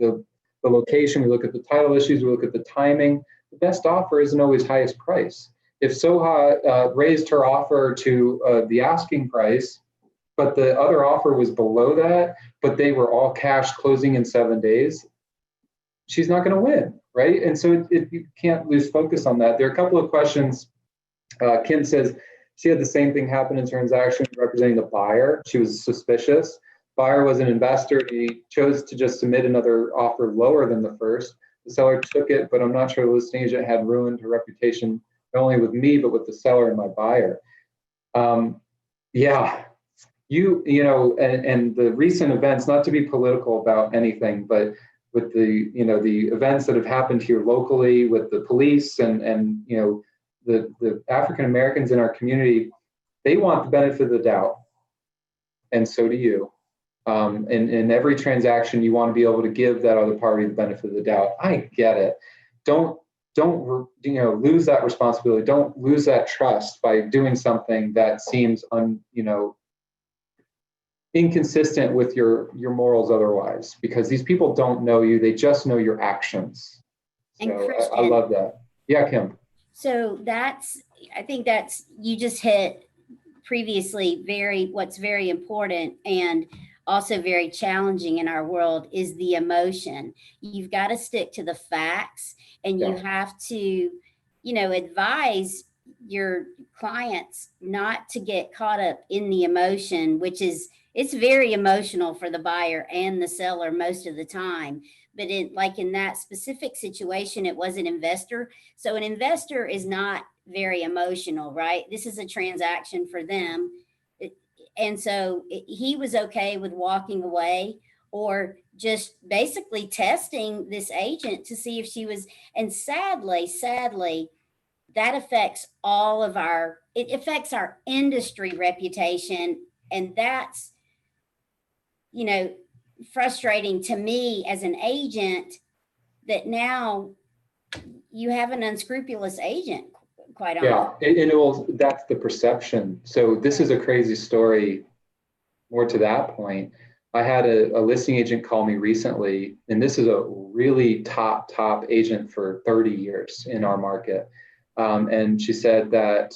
location, we look at the title issues, we look at the timing. The best offer isn't always highest price. If Soha raised her offer to the asking price, but the other offer was below that, but they were all cash closing in 7 days, she's not going to win, right? And so you can't lose focus on that. There are a couple of questions. Kim says she had the same thing happen in transaction representing the buyer. She was suspicious. Buyer was an investor. He chose to just submit another offer lower than the first. The seller took it, but I'm not sure the listing agent had ruined her reputation, not only with me, but with the seller and my buyer. Yeah, you know, and the recent events, not to be political about anything, but with the, you know, the events that have happened here locally with the police and you know, the African Americans in our community, they want the benefit of the doubt, and so do you. In every transaction, you want to be able to give that other party the benefit of the doubt. I get it. Don't you know, lose that responsibility. Don't lose that trust by doing something that seems you know, inconsistent with your morals otherwise, because these people don't know you, they just know your actions. And So I Christian, love that. Yeah, Kim. so I think you just hit previously what's very important and also very challenging in our world is the emotion. You've got to stick to the facts, and you have to, you know, advise your clients not to get caught up in the emotion, which is, it's very emotional for the buyer and the seller most of the time. But like in that specific situation, it was an investor. So an investor is not very emotional, right? This is a transaction for them. And so he was okay with walking away, or just basically testing this agent to see if she was, and sadly, that affects all of it affects our industry reputation. And that's, frustrating to me as an agent, that now you have an unscrupulous agent, quite honestly. Yeah, that's the perception. So this is a crazy story. More to that point, I had a listing agent call me recently, and this is a really top agent for 30 years in our market. And she said that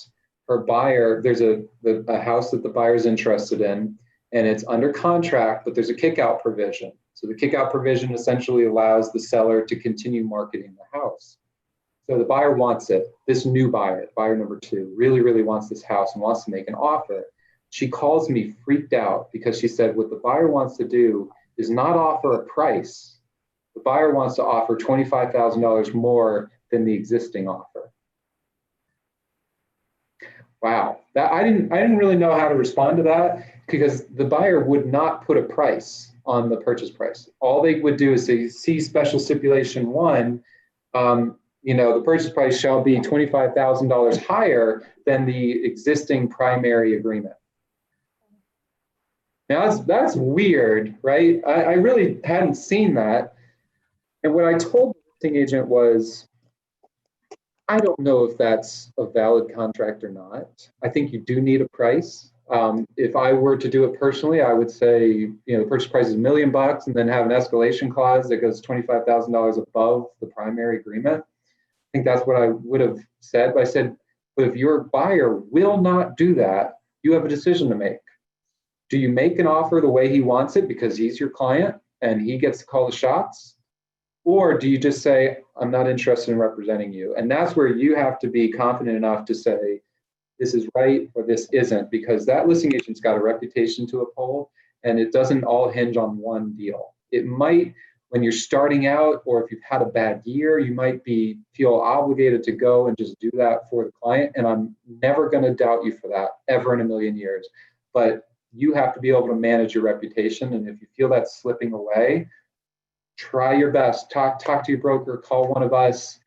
her buyer, there's a house that the buyer's interested in, and it's under contract, but there's a kick-out provision. So the kick-out provision essentially allows the seller to continue marketing the house. So the buyer wants it. This new buyer number 2, really wants this house and wants to make an offer. She calls me freaked out because she said what the buyer wants to do is not offer a price. The buyer wants to offer $25,000 more than the existing offer. Wow, that I didn't really know how to respond to that, because the buyer would not put a price on the purchase price. All they would do is say, see special stipulation 1, the purchase price shall be $25,000 higher than the existing primary agreement. Now that's weird, right? I really hadn't seen that. And what I told the listing agent was, I don't know if that's a valid contract or not. I think you do need a price. If I were to do it personally, I would say, the purchase price is $1 million and then have an escalation clause that goes $25,000 above the primary agreement. I think that's what I would have said. But I said, but if your buyer will not do that, you have a decision to make. Do you make an offer the way he wants it because he's your client and he gets to call the shots? Or do you just say, I'm not interested in representing you? And that's where you have to be confident enough to say, this is right or this isn't, because that listing agent's got a reputation to uphold, and it doesn't all hinge on one deal. It might, when you're starting out, or if you've had a bad year, you might feel obligated to go and just do that for the client. And I'm never going to doubt you for that, ever in a million years. But you have to be able to manage your reputation. And if you feel that's slipping away, try your best. Talk to your broker, call one of us,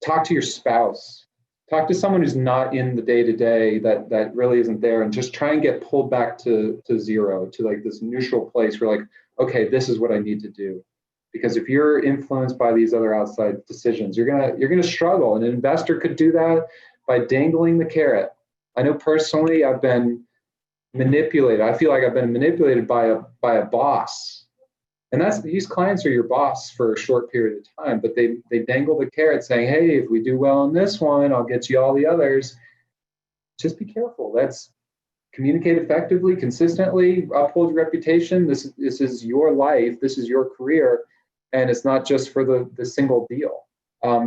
talk to your spouse, talk to someone who's not in the day-to-day, that really isn't there, and just try and get pulled back to zero, to like this neutral place where like, okay, this is what I need to do. Because if you're influenced by these other outside decisions, you're gonna struggle. And an investor could do that by dangling the carrot. I know personally I've been manipulated. I feel like I've been manipulated by a boss. And these clients are your boss for a short period of time, but they dangle the carrot saying, hey, if we do well on this one, I'll get you all the others. Just be careful. That's communicate effectively, consistently, uphold your reputation. This is your life. This is your career. And it's not just for the single deal.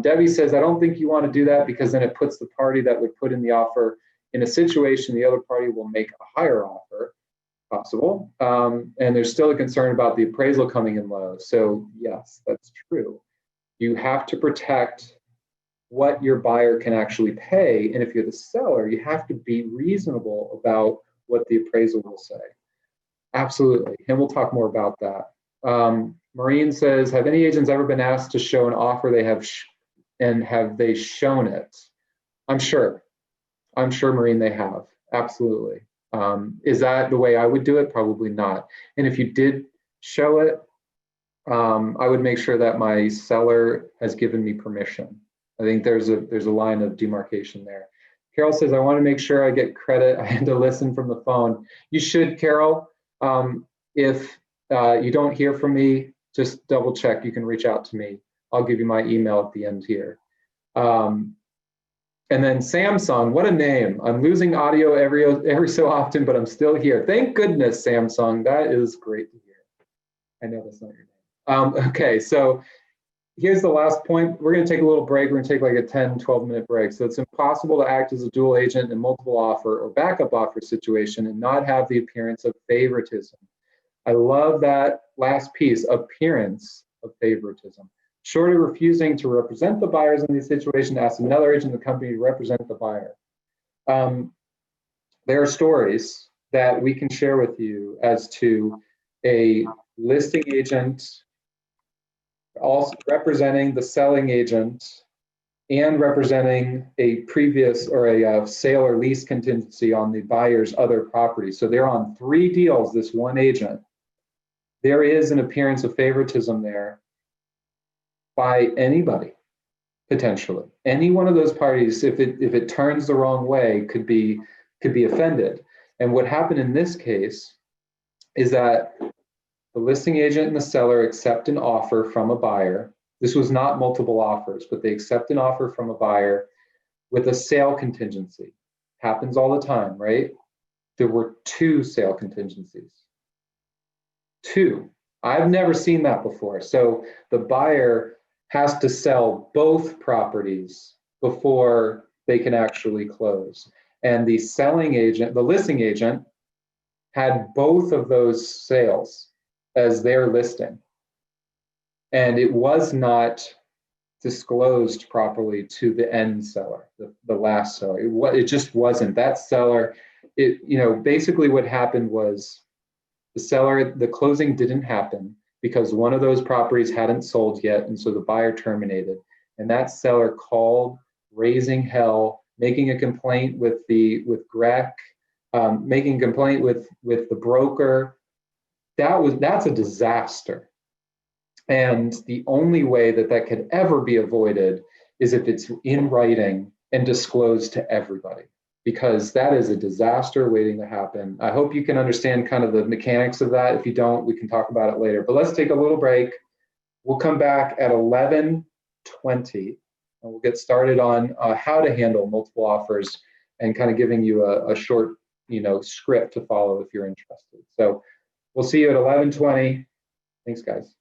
Debbie says, I don't think you want to do that, because then it puts the party that would put in the offer in a situation the other party will make a higher offer. Possible. And there's still a concern about the appraisal coming in low. So yes, that's true. You have to protect what your buyer can actually pay. And if you're the seller, you have to be reasonable about what the appraisal will say. Absolutely. And we'll talk more about that. Maureen says, have any agents ever been asked to show an offer they have and have they shown it? I'm sure, Maureen, they have. Absolutely. Is that the way I would do it? Probably not. And if you did show it, I would make sure that my seller has given me permission. I think there's a line of demarcation there. Carol says, I want to make sure I get credit. I had to listen from the phone. You should, Carol. If you don't hear from me, just double check. You can reach out to me. I'll give you my email at the end here. And then Samsung, what a name. I'm losing audio every so often, but I'm still here. Thank goodness, Samsung. That is great to hear. I know that's not your name. Okay, so here's the last point. We're going to take a little break. We're going to take like a 10, 12-minute break. So it's impossible to act as a dual agent in multiple offer or backup offer situation and not have the appearance of favoritism. I love that last piece, appearance of favoritism. Short of refusing to represent the buyers in these situations, ask another agent in the company to represent the buyer. There are stories that we can share with you as to a listing agent, also representing the selling agent, and representing a previous or a sale or lease contingency on the buyer's other property. So they're on 3 deals, this one agent. There is an appearance of favoritism there by anybody, potentially. Any one of those parties, if it turns the wrong way, could be offended. And what happened in this case is that the listing agent and the seller accept an offer from a buyer. This was not multiple offers, but they accept an offer from a buyer with a sale contingency. Happens all the time, right? There were 2 sale contingencies. 2. I've never seen that before. So the buyer has to sell both properties before they can actually close. And the selling agent, the listing agent, had both of those sales as their listing. And it was not disclosed properly to the end seller, the last seller. It just wasn't. That seller, basically what happened was the closing didn't happen because one of those properties hadn't sold yet, and so the buyer terminated. And that seller called, raising hell, making a complaint with GREC, making a complaint with the broker. That's a disaster. And the only way that could ever be avoided is if it's in writing and disclosed to everybody, because that is a disaster waiting to happen. I hope you can understand kind of the mechanics of that. If you don't, we can talk about it later. But let's take a little break. We'll come back at 11:20, and we'll get started on how to handle multiple offers and kind of giving you a short, script to follow if you're interested. So we'll see you at 11:20. Thanks, guys.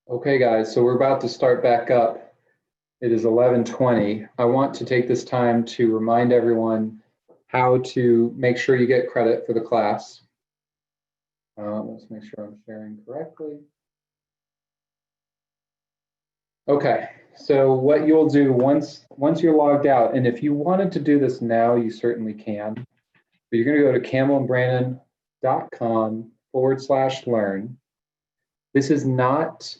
Okay, guys, so we're about to start back up. It is 11:20. I want to take this time to remind everyone how to make sure you get credit for the class. Let's make sure I'm sharing correctly. Okay, so what you'll do once you're logged out, and if you wanted to do this now, you certainly can. But you're going to go to camelandbrandon.com/learn. This is not,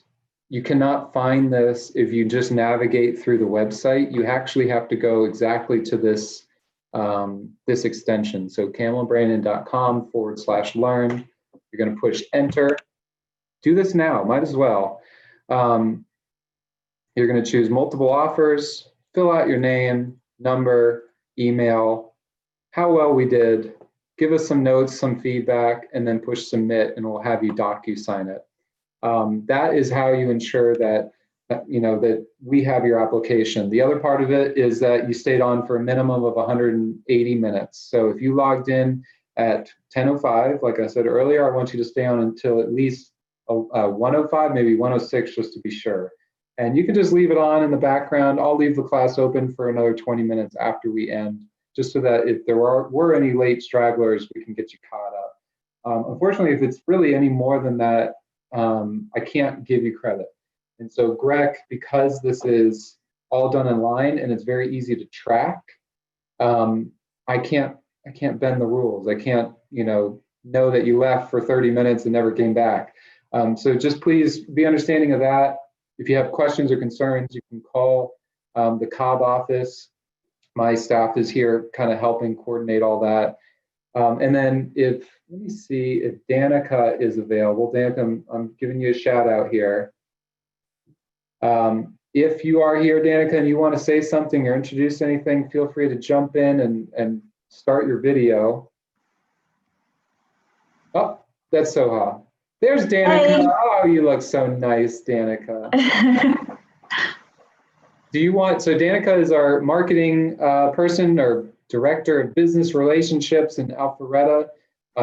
you cannot find this if you just navigate through the website. You actually have to go exactly to this, this extension. So camelandbrandon.com/learn. You're going to push enter. Do this now, might as well. You're going to choose multiple offers, fill out your name, number, email, how well we did, give us some notes, some feedback, and then push submit, and we'll have you DocuSign it. That is how you ensure that, that we have your application. The other part of it is that you stayed on for a minimum of 180 minutes. So if you logged in at 10:05, like I said earlier, I want you to stay on until at least 1:05, maybe 1:06, just to be sure. And you can just leave it on in the background. I'll leave the class open for another 20 minutes after we end, just so that if there were any late stragglers, we can get you caught up. Unfortunately, if it's really any more than that, I can't give you credit. And so Greg, because this is all done online and it's very easy to track, I can't bend the rules. I can't, know that you left for 30 minutes and never came back. So just please be understanding of that. If you have questions or concerns, you can call the Cobb office. My staff is here kind of helping coordinate all that. And then let me see if Danica is available. Danica, I'm giving you a shout out here. If you are here, Danica, and you want to say something or introduce anything, feel free to jump in and start your video. Oh, that's Soha. There's Danica. Hey. Oh, you look so nice, Danica. Do you want, so Danica is our marketing person or director of business relationships in Alpharetta.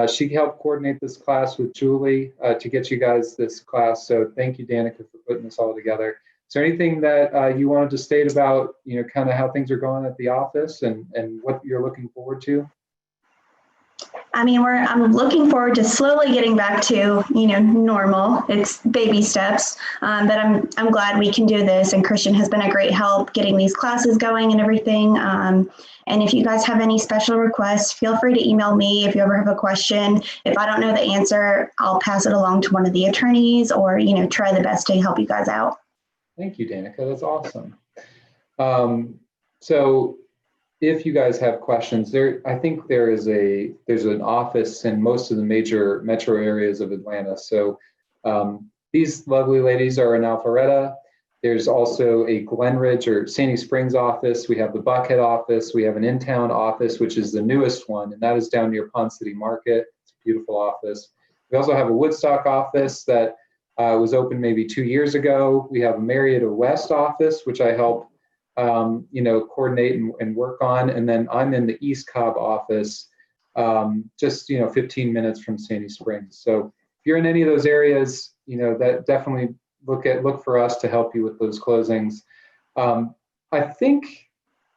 She helped coordinate this class with Julie to get you guys this class. So thank you, Danica, for putting this all together. Is there anything that you wanted to state about, kind of how things are going at the office and what you're looking forward to? I mean, I'm looking forward to slowly getting back to, normal. It's baby steps, but I'm glad we can do this. And Christian has been a great help getting these classes going and everything. And if you guys have any special requests, feel free to email me if you ever have a question. If I don't know the answer, I'll pass it along to one of the attorneys or, try the best to help you guys out. Thank you, Danica. That's awesome. So if you guys have questions, I think there's an office in most of the major metro areas of Atlanta. So these lovely ladies are in Alpharetta. There's also a Glenridge or Sandy Springs office. We have the Buckhead office. We have an in-town office, which is the newest one, and that is down near Pond City Market. It's a beautiful office. We also have a Woodstock office that was opened maybe 2 years ago. We have a Marietta West office, which I help coordinate and work on. And then I'm in the East Cobb office, just, 15 minutes from Sandy Springs. So if you're in any of those areas, that definitely look for us to help you with those closings. I think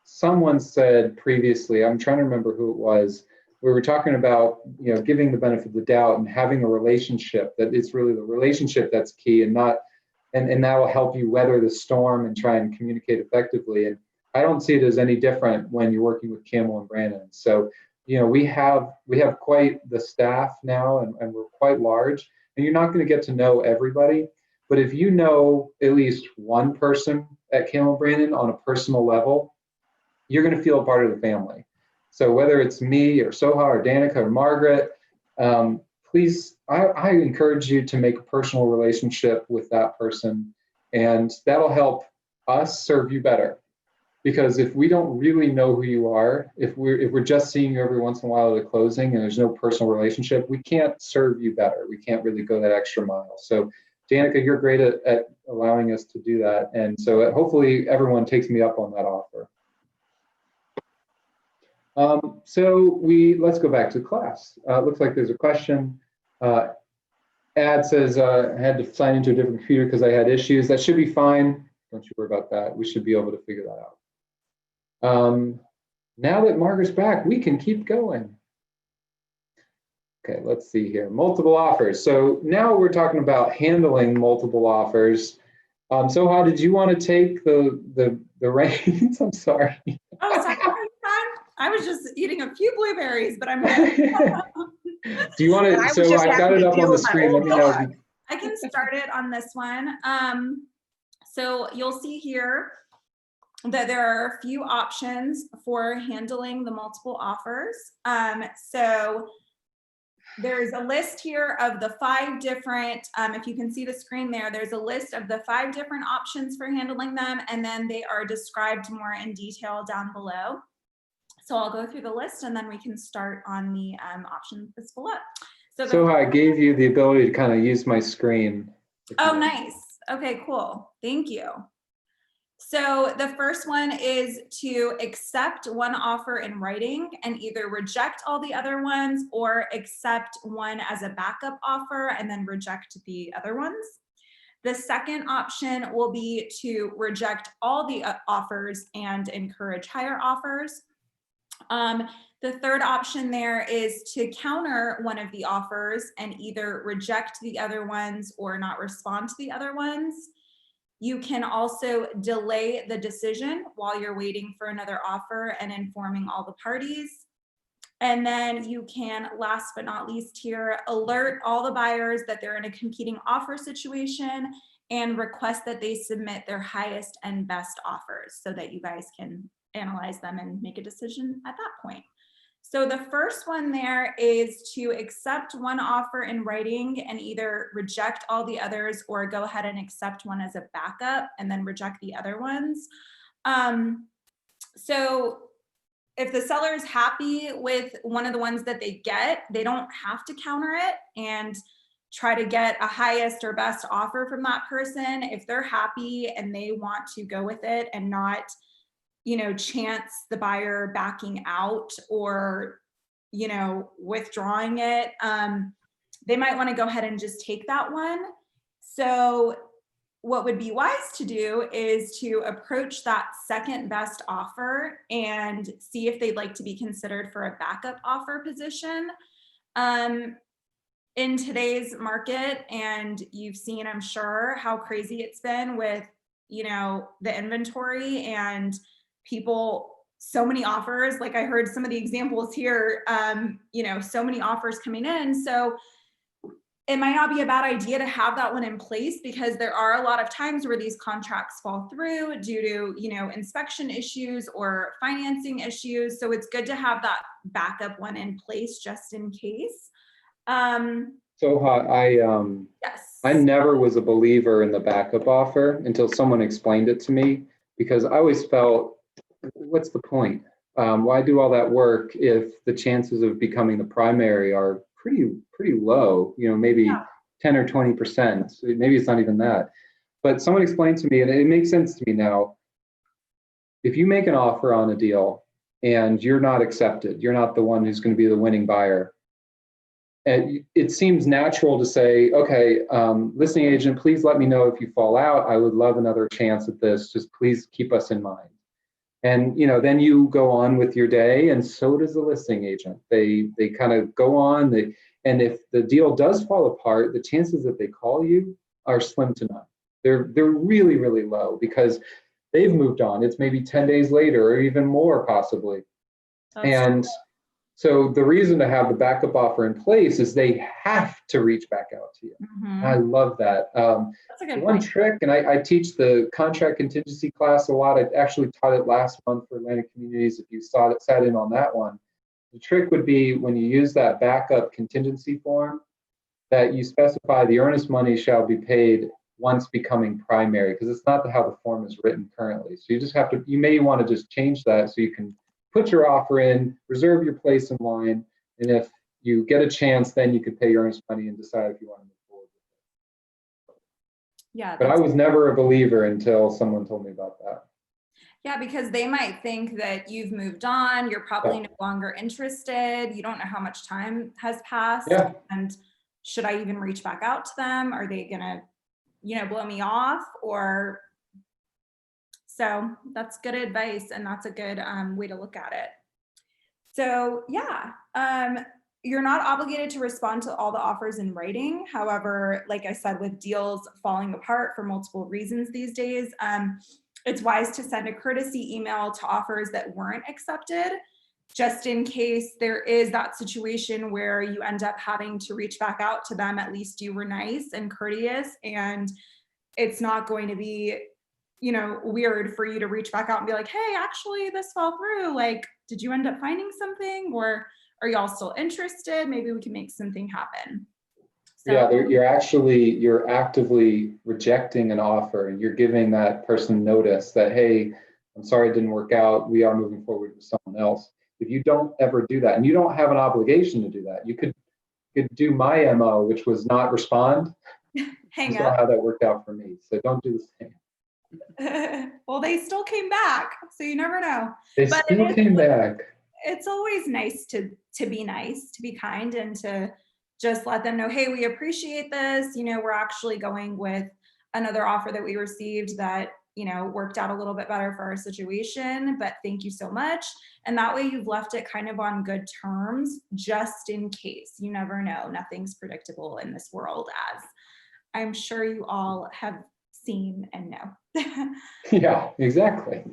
someone said previously, I'm trying to remember who it was, we were talking about, giving the benefit of the doubt and having a relationship, that it's really the relationship that's key and not, and that will help you weather the storm and try and communicate effectively. And I don't see it as any different when you're working with Camel and Brandon. So, we have quite the staff now and we're quite large, and you're not going to get to know everybody. But if you know at least one person at Camel and Brandon on a personal level, you're going to feel a part of the family. So whether it's me or Soha or Danica or Margaret, please, I encourage you to make a personal relationship with that person, and that'll help us serve you better. Because if we don't really know who you are, if we're just seeing you every once in a while at a closing and there's no personal relationship, we can't serve you better. We can't really go that extra mile. So Danica, you're great at allowing us to do that. And so hopefully everyone takes me up on that offer. So let's go back to class. It looks like there's a question. ad says I had to sign into a different computer because I had issues. That should be fine. Don't you worry about that. We should be able to figure that out. Now that Margaret's back, we can keep going. Okay, let's see here. Multiple offers. So now we're talking about handling multiple offers. So how did you want to take the reins? I'm sorry. Oh, sorry. I was just eating a few blueberries, but I'm good. Do you want I to? was So just I've got having it to up deal on the with my screen. Let old me know. dog. I can start it on this one. So you'll see here that there are a few options for handling the multiple offers. So there's a list here of the 5 different, if you can see the screen there, there's a list of the 5 different options for handling them, and then they are described more in detail down below. So I'll go through the list and then we can start on the option that's below. So I gave you the ability to kind of use my screen. Oh, nice. Okay, cool. Thank you. So the first one is to accept one offer in writing and either reject all the other ones or accept one as a backup offer and then reject the other ones. The second option will be to reject all the offers and encourage higher offers. The third option there is to counter one of the offers and either reject the other ones or not respond to the other ones. You can also delay the decision while you're waiting for another offer and informing all the parties. And then you can, last but not least here, alert all the buyers that they're in a competing offer situation and request that they submit their highest and best offers so that you guys can analyze them and make a decision at that point. So the first one there is to accept one offer in writing and either reject all the others or go ahead and accept one as a backup and then reject the other ones. So if the seller is happy with one of the ones that they get, they don't have to counter it and try to get a highest or best offer from that person. If they're happy and they want to go with it and not, you know, chance the buyer backing out or, you know, withdrawing it, they might want to go ahead and just take that one. So what would be wise to do is to approach that second best offer and see if they'd like to be considered for a backup offer position. In today's market, and you've seen, I'm sure, how crazy it's been with, you know, the inventory and people, so many offers. Like I heard some of the examples here, you know, so many offers coming in. So it might not be a bad idea to have that one in place because there are a lot of times where these contracts fall through due to, you know, inspection issues or financing issues. So it's good to have that backup one in place just in case. So Yes. I never was a believer in the backup offer until someone explained it to me, because I always felt, what's the point? Why do all that work if the chances of becoming the primary are pretty low, you know, maybe 10 or 20%. Maybe it's not even that. But someone explained to me, and it makes sense to me now, if you make an offer on a deal and you're not accepted, you're not the one who's going to be the winning buyer, and it seems natural to say, okay, listing agent, please let me know if you fall out. I would love another chance at this. Just please keep us in mind. And you know, then you go on with your day, and so does the listing agent. They kind of go on. And if the deal does fall apart, the chances that they call you are slim to none. They're really, really low because they've moved on. It's maybe 10 days later or even more possibly. And so the reason to have the backup offer in place is they have to reach back out to you. Mm-hmm. I love that. That's a good one point. trick, and I teach the contract contingency class a lot. I actually taught it last month for Atlantic Communities. If you sat in on that one, the trick would be when you use that backup contingency form, that you specify the earnest money shall be paid once becoming primary, because it's not how the form is written currently. So you just have to, you may want to just change that so you can put your offer in, reserve your place in line, and if you get a chance, then you could pay your earnest money and decide if you want to move forward with it. Yeah. But I was never a believer until someone told me about that. Yeah, because they might think that you've moved on, you're probably no longer interested, you don't know how much time has passed, Yeah. and should I even reach back out to them? Are they gonna, blow me off? Or so that's good advice, and that's a good way to look at it. So yeah, you're not obligated to respond to all the offers in writing. However, like I said, with deals falling apart for multiple reasons these days, it's wise to send a courtesy email to offers that weren't accepted, just in case there is that situation where you end up having to reach back out to them. At least you were nice and courteous, and it's not going to be, weird for you to reach back out and be like, hey, actually this fell through. Like, did you end up finding something, or are y'all still interested? Maybe we can make something happen. So, Yeah, you're actively rejecting an offer, and you're giving that person notice that, hey, I'm sorry it didn't work out. We are moving forward with someone else. If you don't ever do that, and you don't have an obligation to do that, you could do my MO, which was not respond. hang You saw up. how that worked out for me. So don't do the same. Well, they still came back, so you never know. They But still came back. It's always nice to be nice, to be kind, and to just let them know, hey, we appreciate this. We're actually going with another offer that we received that, worked out a little bit better for our situation, but thank you so much. And that way you've left it kind of on good terms, just in case. You never know. Nothing's predictable in this world, as I'm sure you all have seen and know. Yeah, exactly.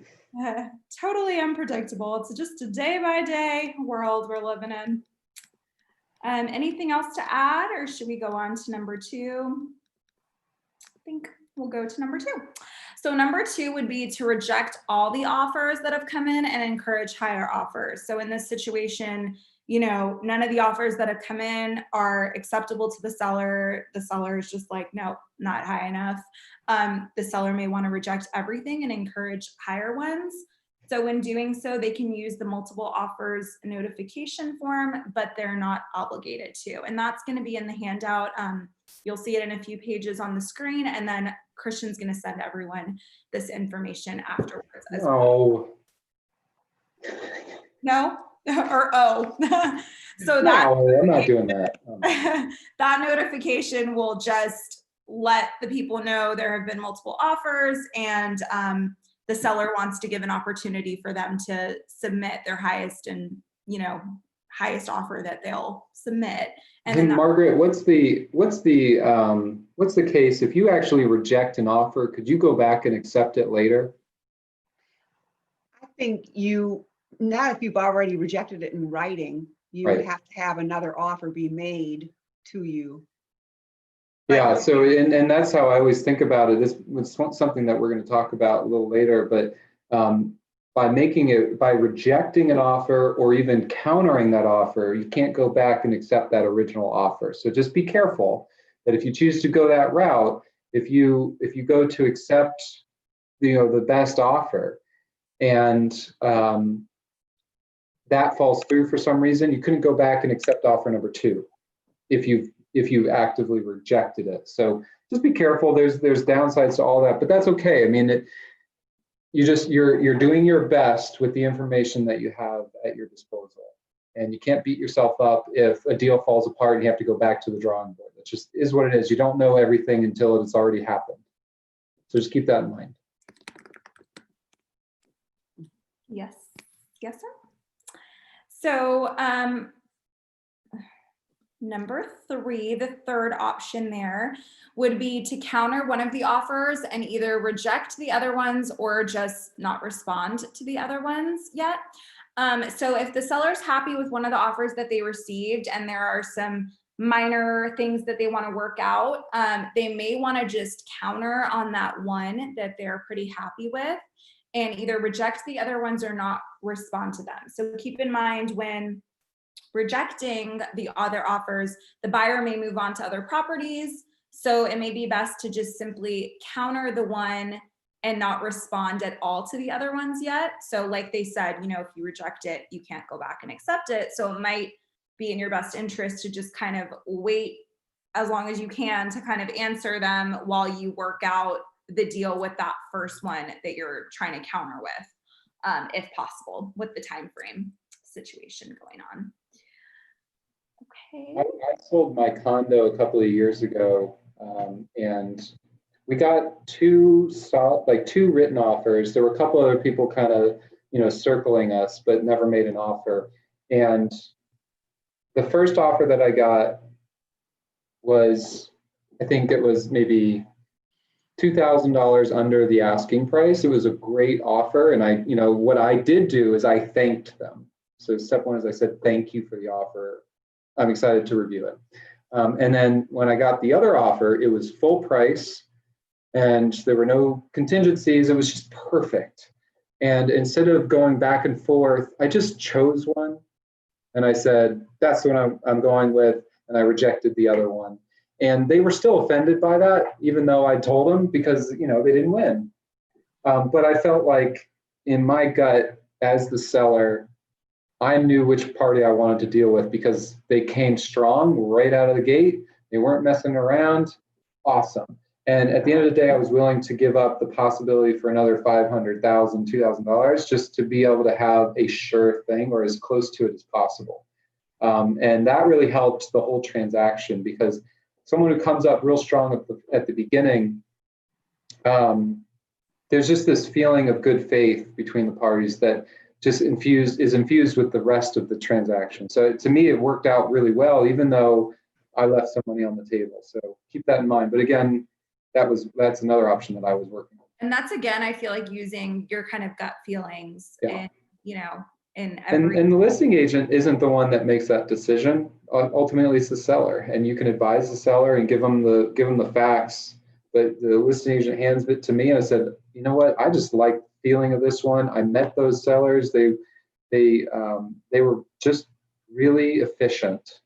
Totally unpredictable. It's just a day by day world we're living in. Anything else to add, or should we go on to number 2? I think we'll go to number 2. So number 2 would be to reject all the offers that have come in and encourage higher offers. So in this situation, none of the offers that have come in are acceptable to the seller. The seller is just like, no, not high enough. The seller may want to reject everything and encourage higher ones. So when doing so, they can use the multiple offers notification form, but they're not obligated to. And that's going to be in the handout. You'll see it in a few pages on the screen, and then Christian's going to send everyone this information afterwards as well. No? Or oh. So that No, I'm not doing that. that notification will just let the people know there have been multiple offers, and the seller wants to give an opportunity for them to submit their highest offer that they'll submit. And Hey, then Margaret, what's the case if you actually reject an offer? Could you go back and accept it later? I think not if you've already rejected it in writing, you Right. have to have another offer be made to you. Yeah, so and that's how I always think about it. This was something that we're going to talk about a little later, but by rejecting an offer or even countering that offer, you can't go back and accept that original offer. So just be careful that if you choose to go that route, if you go to accept the best offer, and that falls through for some reason, you couldn't go back and accept offer number 2 if you actively rejected it. So just be careful. There's downsides to all that, but that's okay. I mean, you're doing your best with the information that you have at your disposal, and you can't beat yourself up if a deal falls apart and you have to go back to the drawing board. It just is what it is. You don't know everything until it's already happened. So just keep that in mind. yes, sir. So number 3, the third option there would be to counter one of the offers and either reject the other ones or just not respond to the other ones yet. So if the seller's happy with one of the offers that they received and there are some minor things that they want to work out, they may want to just counter on that one that they're pretty happy with and either reject the other ones or not respond to them. So keep in mind, when rejecting the other offers, the buyer may move on to other properties. So it may be best to just simply counter the one and not respond at all to the other ones yet. So like they said, if you reject it, you can't go back and accept it. So it might be in your best interest to just kind of wait as long as you can to kind of answer them while you work out the deal with that first one that you're trying to counter with, if possible, with the time frame situation going on. Okay. Okay. I sold my condo a couple of years ago, and we got two written offers. There were a couple other people kind of, circling us, but never made an offer. And the first offer that I got was, I think it was maybe $2,000 under the asking price. It was a great offer. And what I did do is I thanked them. So step one is I said, thank you for the offer. I'm excited to review it. And then when I got the other offer, it was full price and there were no contingencies. It was just perfect. And instead of going back and forth, I just chose one. And I said, that's the one I'm going with. And I rejected the other one. And they were still offended by that, even though I told them, because, they didn't win. But I felt like in my gut as the seller, I knew which party I wanted to deal with because they came strong right out of the gate. They weren't messing around. Awesome. And at the end of the day, I was willing to give up the possibility for another $500, $2,000 just to be able to have a sure thing or as close to it as possible. And that really helped the whole transaction because someone who comes up real strong at the beginning, there's just this feeling of good faith between the parties that just is infused with the rest of the transaction. So to me, it worked out really well, even though I left some money on the table. So keep that in mind. But again, that's another option that I was working on. And that's, again, I feel like using your kind of gut feelings Yeah. and, And the listing agent isn't the one that makes that decision. Ultimately, it's the seller, and you can advise the seller and give them the facts. But the listing agent hands it to me, and I said, you know what? I just like the feeling of this one. I met those sellers. They were just really efficient.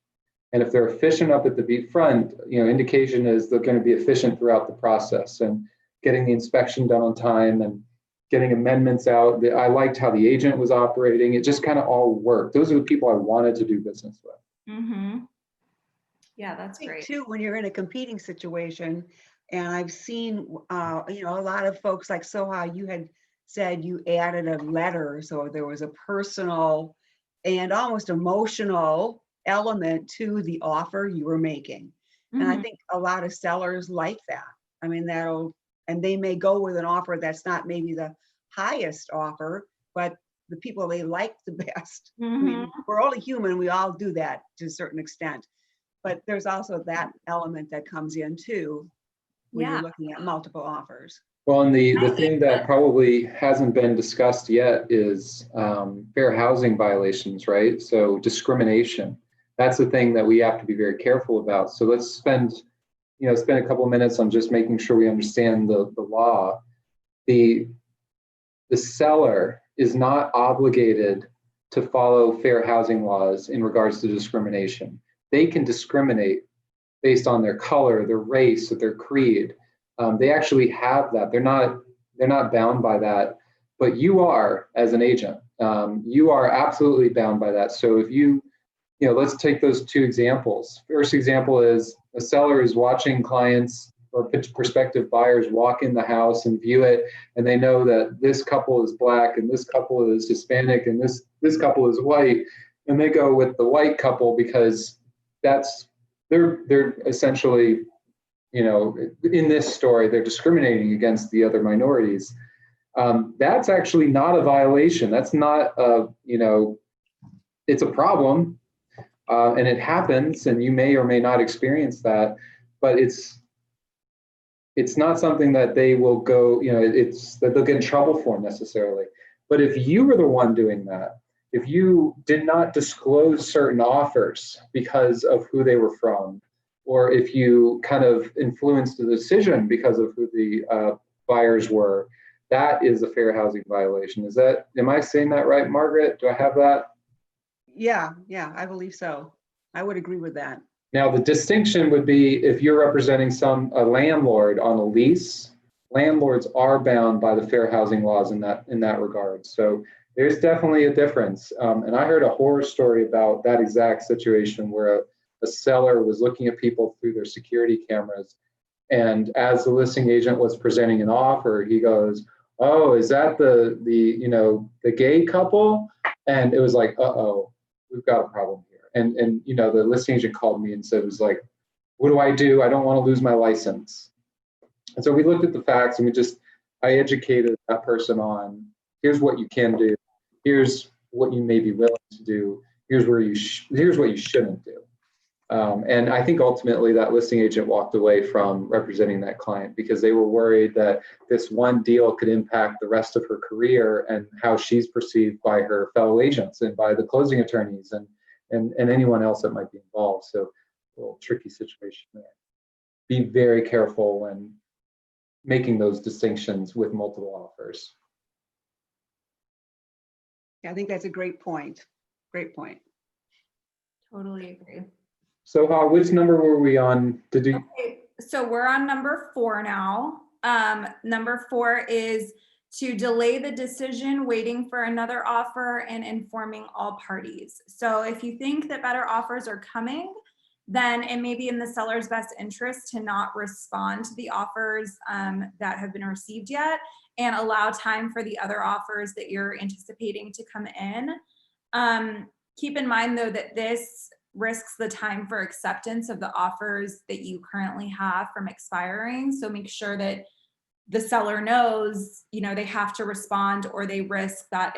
And if they're efficient up at the front, indication is they're going to be efficient throughout the process and getting the inspection done on time and getting amendments out. I liked how the agent was operating. It just kind of all worked. Those are the people I wanted to do business with. Mm-hmm. Yeah, that's I think great. too, when you're in a competing situation, and I've seen, a lot of folks like Soha, you had said you added a letter, so there was a personal and almost emotional element to the offer you were making. And I Mhm. think a lot of sellers like that. I mean, and they may go with an offer that's not maybe the highest offer, but the people they like the best. I mean, Mhm. we're only human, we all do that to a certain extent. But there's also that element that comes in too, when Yeah. you're looking at multiple offers. Well, and the thing that probably hasn't been discussed yet is fair housing violations, right? So discrimination. That's the thing that we have to be very careful about. So let's spend a couple of minutes on just making sure we understand the law. The seller is not obligated to follow fair housing laws in regards to discrimination. They can discriminate based on their color, their race, or their creed. They actually have that. They're not bound by that, but you are as an agent. You are absolutely bound by that. So if let's take those two examples. First example is a seller is watching clients or prospective buyers walk in the house and view it, and they know that this couple is Black and this couple is Hispanic and this couple is white, and they go with the white couple because they're essentially, in this story, they're discriminating against the other minorities. That's actually not a violation. That's not it's a problem. And it happens, and you may or may not experience that, but it's not something that they will go, it's that they'll get in trouble for necessarily. But if you were the one doing that, if you did not disclose certain offers because of who they were from, or if you kind of influenced the decision because of who the buyers were, that is a fair housing violation. Am I saying that right, Margaret? Do I have that? Yeah, I believe so. I would agree with that. Now, the distinction would be if you're representing a landlord on a lease, landlords are bound by the fair housing laws in that regard. So there's definitely a difference. And I heard a horror story about that exact situation where a seller was looking at people through their security cameras. And as the listing agent was presenting an offer, he goes, "Oh, is that the gay couple?" And it was like, uh-oh, we've got a problem here. And you know, the listing agent called me and said, it was like, what do I do? I don't want to lose my license. And so we looked at the facts and I educated that person on, here's what you can do. Here's what you may be willing to do. Here's what you shouldn't do. And I think ultimately that listing agent walked away from representing that client because they were worried that this one deal could impact the rest of her career and how she's perceived by her fellow agents and by the closing attorneys and anyone else that might be involved. So a little tricky situation there. Be very careful when making those distinctions with multiple offers. I think that's a great point. Great point. Totally agree. So which number were we on? Okay, so we're on number 4 now. Number 4 is to delay the decision, waiting for another offer and informing all parties. So if you think that better offers are coming, then it may be in the seller's best interest to not respond to the offers that have been received yet and allow time for the other offers that you're anticipating to come in. Keep in mind though that this risks the time for acceptance of the offers that you currently have from expiring. So make sure that the seller knows, you know, they have to respond or they risk that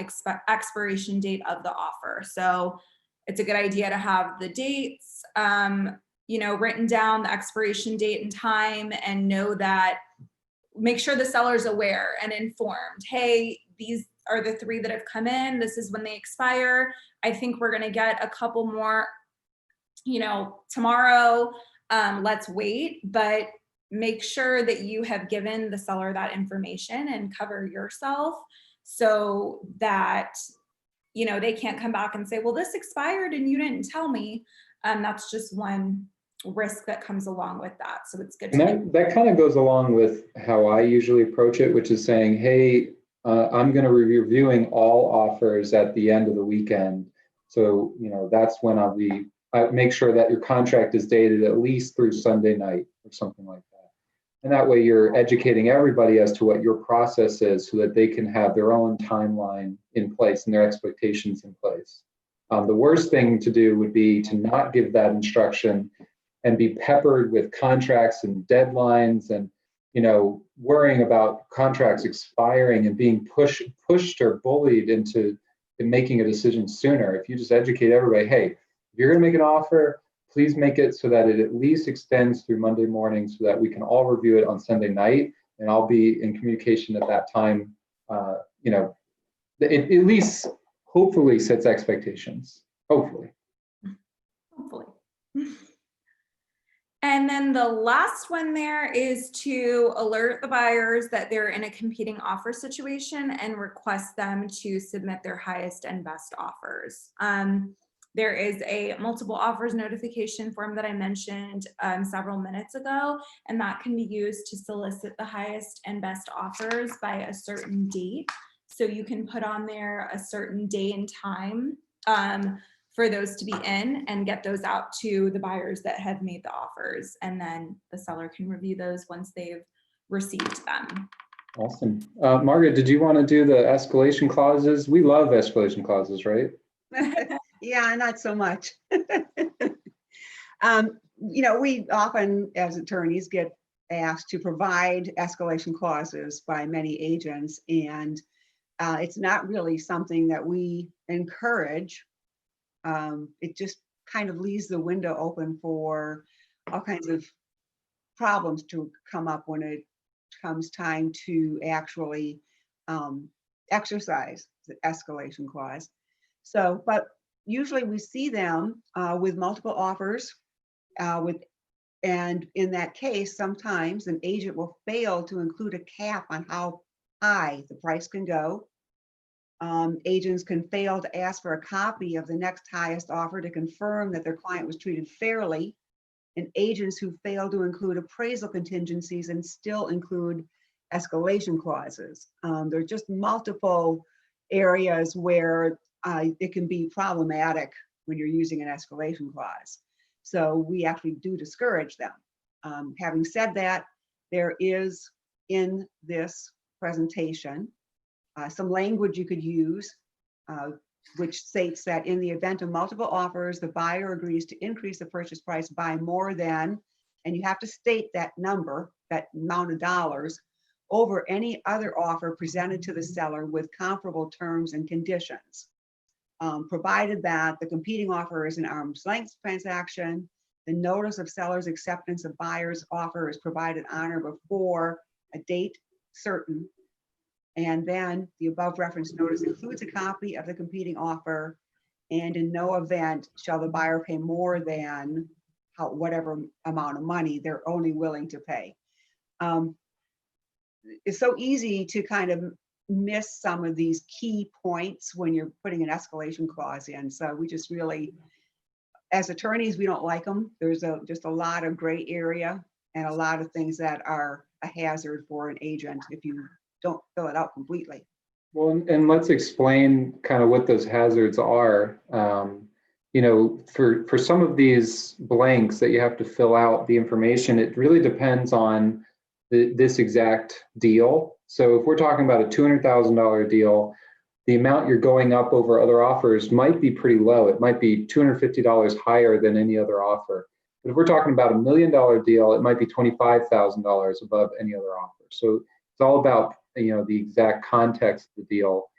expiration date of the offer. So it's a good idea to have the dates, you know, written down, the expiration date and time, and know that, make sure the seller's aware and informed. Hey, these are the 3 that have come in. This is when they expire. I think we're going to get a couple more, you know, tomorrow. Let's wait, but make sure that you have given the seller that information and cover yourself so that, you know, they can't come back and say, well, this expired and you didn't tell me. That's just one risk that comes along with that. So it's good. And that kind of goes along with how I usually approach it, which is saying, hey, I'm going to be reviewing all offers at the end of the weekend. So, you know, that's when I make sure that your contract is dated at least through Sunday night or something like that. And that way you're educating everybody as to what your process is so that they can have their own timeline in place and their expectations in place. The worst thing to do would be to not give that instruction and be peppered with contracts and deadlines and, you know, worrying about contracts expiring and being pushed or bullied into making a decision sooner. If you just educate everybody, hey, if you're going to make an offer, please make it so that it at least extends through Monday morning so that we can all review it on Sunday night, and I'll be in communication at that time. You know, it at least hopefully sets expectations. Hopefully. And then the last one there is to alert the buyers that they're in a competing offer situation and request them to submit their highest and best offers. There is a multiple offers notification form that I mentioned several minutes ago, and that can be used to solicit the highest and best offers by a certain date. So you can put on there a certain day and time for those to be in and get those out to the buyers that have made the offers. And then the seller can review those once they've received them. Awesome. Margaret, did you want to do the escalation clauses? We love escalation clauses, right? Yeah, not so much. You know, we often, as attorneys, get asked to provide escalation clauses by many agents, and it's not really something that we encourage. It just kind of leaves the window open for all kinds of problems to come up when it comes time to actually exercise the escalation clause. So, but usually we see them with multiple offers and in that case, sometimes an agent will fail to include a cap on how high the price can go. Agents can fail to ask for a copy of the next highest offer to confirm that their client was treated fairly. And agents who fail to include appraisal contingencies and still include escalation clauses. There are just multiple areas where it can be problematic when you're using an escalation clause. So we actually do discourage them. Having said that, there is in this presentation some language you could use which states that in the event of multiple offers, the buyer agrees to increase the purchase price by more than, and you have to state that number, that amount of dollars, over any other offer presented to the seller with comparable terms and conditions. Provided that the competing offer is an arm's length transaction, the notice of seller's acceptance of buyer's offer is provided on or before a date certain. And then the above referenced notice includes a copy of the competing offer, and in no event shall the buyer pay more than whatever amount of money they're only willing to pay. It's so easy to kind of miss some of these key points when you're putting an escalation clause in. So we just really, as attorneys, we don't like them. There's just a lot of gray area and a lot of things that are a hazard for an agent if you don't fill it out completely. Well, and let's explain kind of what those hazards are. You know, for some of these blanks that you have to fill out the information, it really depends on this exact deal. So if we're talking about a $200,000 deal, the amount you're going up over other offers might be pretty low. It might be $250 higher than any other offer. But if we're talking about $1 million deal, it might be $25,000 above any other offer. So it's all about, you know, the exact context of the deal.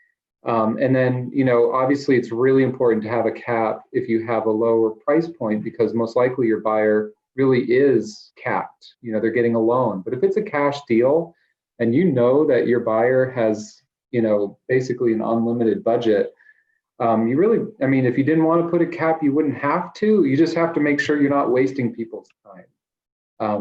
And then, you know, obviously it's really important to have a cap if you have a lower price point, because most likely your buyer really is capped. You know, they're getting a loan. But if it's a cash deal and you know that your buyer has, you know, basically an unlimited budget, you really, I mean, if you didn't want to put a cap, you wouldn't have to. You just have to make sure you're not wasting people's time,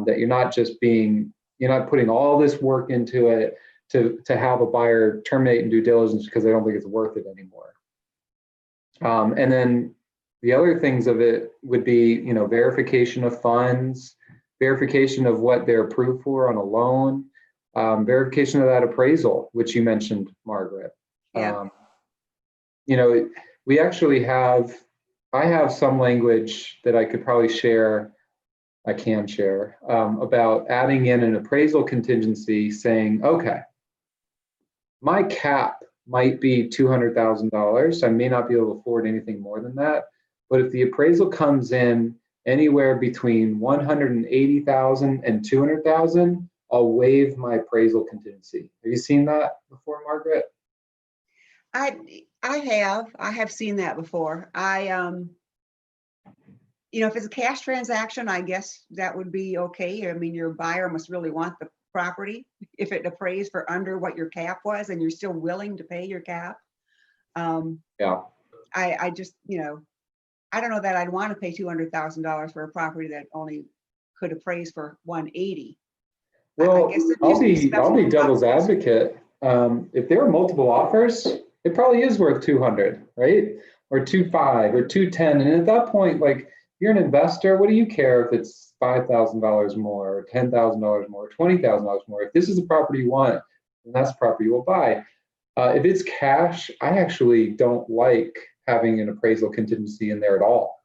that you're not just being, you're not putting all this work into it to have a buyer terminate in due diligence because they don't think it's worth it anymore. And then the other things of it would be, you know, verification of funds, verification of what they're approved for on a loan, verification of that appraisal, which you mentioned, Margaret. Yeah. You know, we actually have, I have some language that I could probably share, I can share, about adding in an appraisal contingency saying, okay, my cap might be $200,000. I may not be able to afford anything more than that. But if the appraisal comes in anywhere between 180,000 and 200,000, I'll waive my appraisal contingency. Have you seen that before, Margaret? I have seen that before. You know, if it's a cash transaction, I guess that would be okay. I mean, your buyer must really want the property. If it appraised for under what your cap was and you're still willing to pay your cap. Yeah. I just, you know, I don't know that I'd want to pay $200,000 for a property that only could appraise for 180. Well, I guess I'll be devil's advocate. If there are multiple offers, it probably is worth 200, right? Or 2.5 or 2.10. And at that point, like, you're an investor, what do you care if it's $5,000 more or $10,000 more or $20,000 more? If this is the property you want, then that's the property you will buy. If it's cash, I actually don't like having an appraisal contingency in there at all,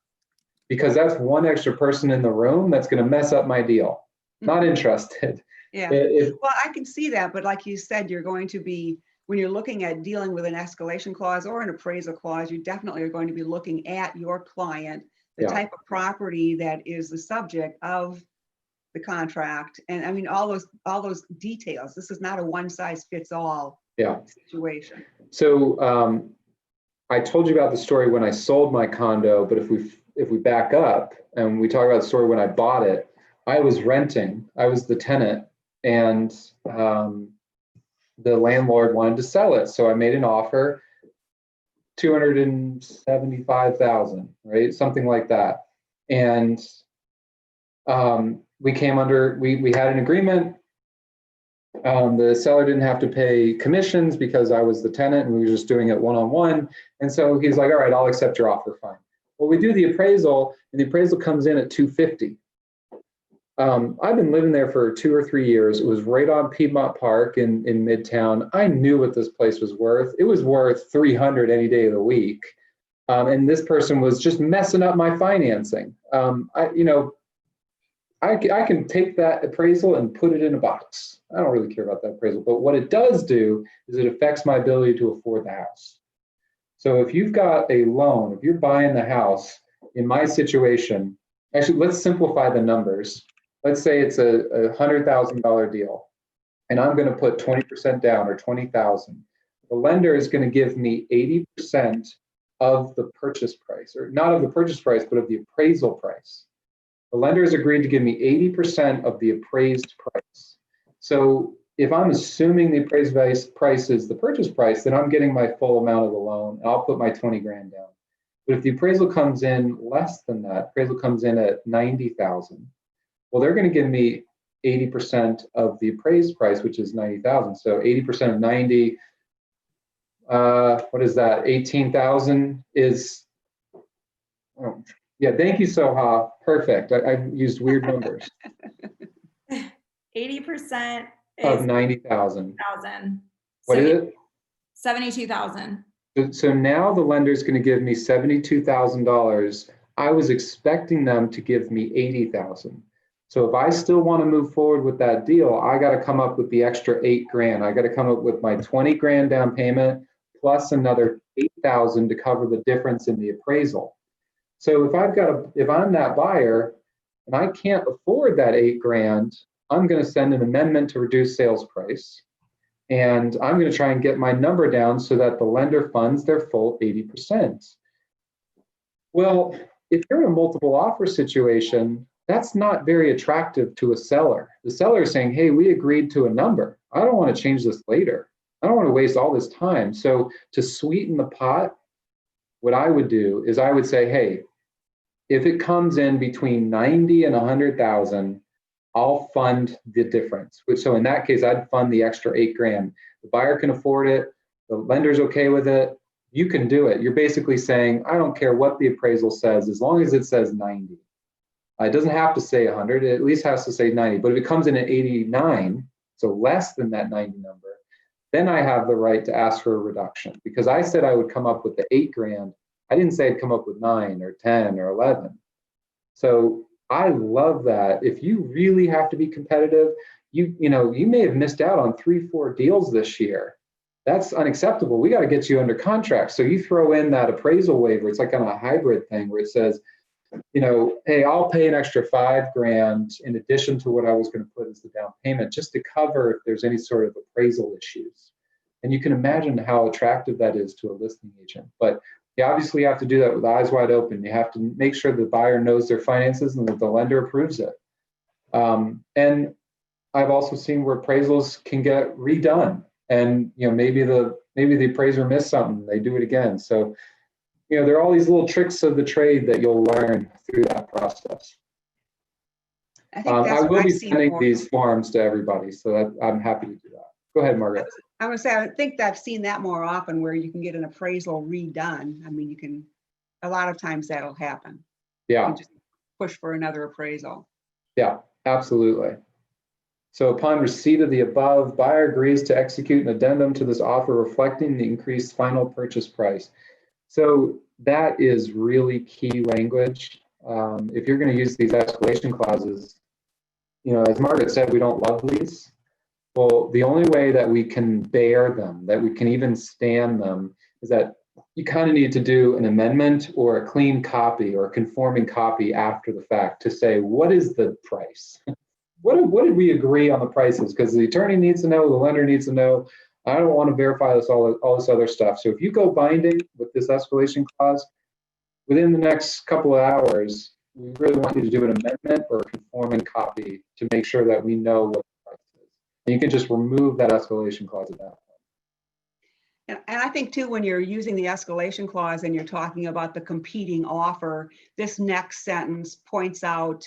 because that's one extra person in the room that's going to mess up my deal. Not interested. Yeah. Well, I can see that, but like you said, you're going to be, when you're looking at dealing with an escalation clause or an appraisal clause, you definitely are going to be looking at your client, the type of property that is the subject of the contract. And I mean, all those details. This is not a one size fits all situation. So I told you about the story when I sold my condo, but if we back up and we talk about the story when I bought it, I was renting, I was the tenant, and the landlord wanted to sell it. So I made an offer, $275,000, right? Something like that. And we came under, we had an agreement. The seller didn't have to pay commissions because I was the tenant and we were just doing it one-on-one. And so he's like, all right, I'll accept your offer, fine. Well, we do the appraisal and the appraisal comes in at $250,000. I've been living there for 2 or 3 years. It was right on Piedmont Park in Midtown. I knew what this place was worth. It was worth $300,000 any day of the week. And this person was just messing up my financing. I can take that appraisal and put it in a box. I don't really care about that appraisal, but what it does do is it affects my ability to afford the house. So if you've got a loan, if you're buying the house, in my situation, actually, let's simplify the numbers. Let's say it's a $100,000 deal, and I'm going to put 20% down, or 20,000. The lender is going to give me 80% of the purchase price, or not of the purchase price, but of the appraisal price. The lender has agreed to give me 80% of the appraised price. So if I'm assuming the appraised price is the purchase price, then I'm getting my full amount of the loan, and I'll put my 20 grand down. But if the appraisal comes in less than that, appraisal comes in at 90,000, well, they're going to give me 80% of the appraised price, which is 90,000. So 80% of 90, what is that? 18,000 is, oh, yeah, thank you, Soha. Perfect. I used weird numbers. 80% Of is 90,000. 1,000. What is it? 72,000. So now the lender is going to give me $72,000. I was expecting them to give me 80,000. So if I still want to move forward with that deal, I got to come up with the extra 8 grand. I got to come up with my 20 grand down payment plus another 8,000 to cover the difference in the appraisal. So if I'm that buyer and I can't afford that 8 grand, I'm going to send an amendment to reduce sales price. And I'm going to try and get my number down so that the lender funds their full 80%. Well, if you're in a multiple offer situation, that's not very attractive to a seller. The seller is saying, hey, we agreed to a number. I don't want to change this later. I don't want to waste all this time. So to sweeten the pot, what I would do is I would say, hey, if it comes in between 90 and 100,000, I'll fund the difference. So in that case, I'd fund the extra 8 grand. The buyer can afford it. The lender's okay with it. You can do it. You're basically saying, I don't care what the appraisal says, as long as it says 90. It doesn't have to say 100. It at least has to say 90. But if it comes in at 89, so less than that 90 number, then I have the right to ask for a reduction, because I said I would come up with the 8 grand. I didn't say I'd come up with 9 or 10 or 11. So I love that. If you really have to be competitive, you may have missed out on 3-4 deals this year. That's unacceptable. We got to get you under contract. So you throw in that appraisal waiver. It's like kind of a hybrid thing where it says, hey, I'll pay an extra 5 grand in addition to what I was going to put as the down payment, just to cover if there's any sort of appraisal issues. And you can imagine how attractive that is to a listing agent. But you obviously have to do that with eyes wide open. You have to make sure the buyer knows their finances and that the lender approves it. And I've also seen where appraisals can get redone, and maybe the appraiser missed something, they do it again. So there are all these little tricks of the trade that you'll learn through that process. I think that's I what will I be see sending more. these forms to everybody, so I'm happy to do that. Go ahead, Margaret. I would say, I think I've seen that more often, where you can get an appraisal redone. I mean, a lot of times that'll happen. Yeah. You just push for another appraisal. Yeah, absolutely. So upon receipt of the above, buyer agrees to execute an addendum to this offer reflecting the increased final purchase price. So that is really key language. If you're going to use these escalation clauses, as Margaret said, we don't love these. Well, the only way that we can bear them, that we can even stand them, is that you kind of need to do an amendment or a clean copy or a conforming copy after the fact to say, what is the price? What did we agree on the prices? Because the attorney needs to know, the lender needs to know. I don't want to verify this, all this other stuff. So if you go binding with this escalation clause, within the next couple of hours, we really want you to do an amendment or a conforming copy to make sure that we know what the price is. And you can just remove that escalation clause at that point. And I think too, when you're using the escalation clause and you're talking about the competing offer, this next sentence points out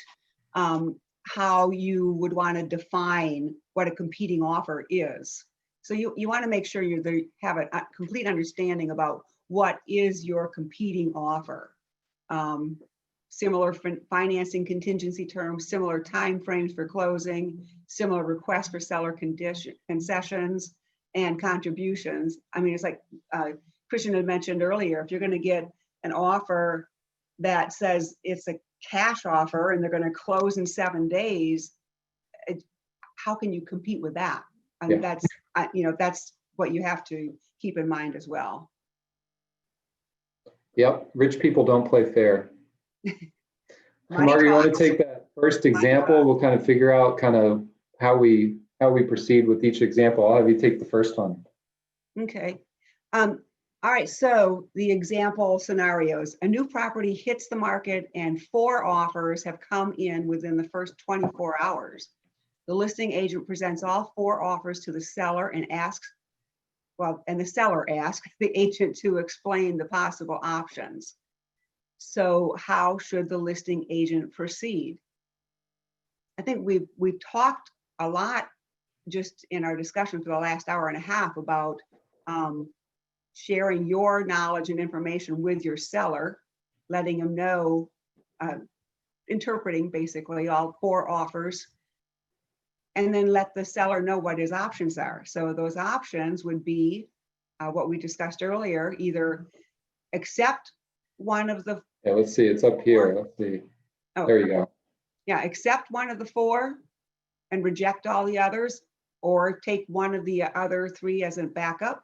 how you would want to define what a competing offer is. So you want to make sure you have a complete understanding about what is your competing offer. Similar financing contingency terms, similar timeframes for closing, similar requests for seller concessions and contributions. I mean, it's like Christian had mentioned earlier, if you're going to get an offer that says it's a cash offer and they're going to close in 7 days, how can you compete with that? I mean, that's what you have to keep in mind as well. Yep, rich people don't play fair. Money Margaret, you want talks. to take that first example? We'll kind of figure out kind of how we proceed with each example. I'll have you take the first one. Okay. All right, so the example scenarios. A new property hits the market and 4 offers have come in within the first 24 hours. The listing agent presents all 4 offers to the seller and asks, and the seller asks the agent to explain the possible options. So how should the listing agent proceed? I think we've talked a lot just in our discussion for the last hour and a half about sharing your knowledge and information with your seller, letting them know, interpreting basically all 4 offers, and then let the seller know what his options are. So those options would be what we discussed earlier, either accept one of the, Yeah, let's see, it's up here. Let's see. oh, There you go. yeah, accept one of the 4 and reject all the others, or take one of the other 3 as a backup.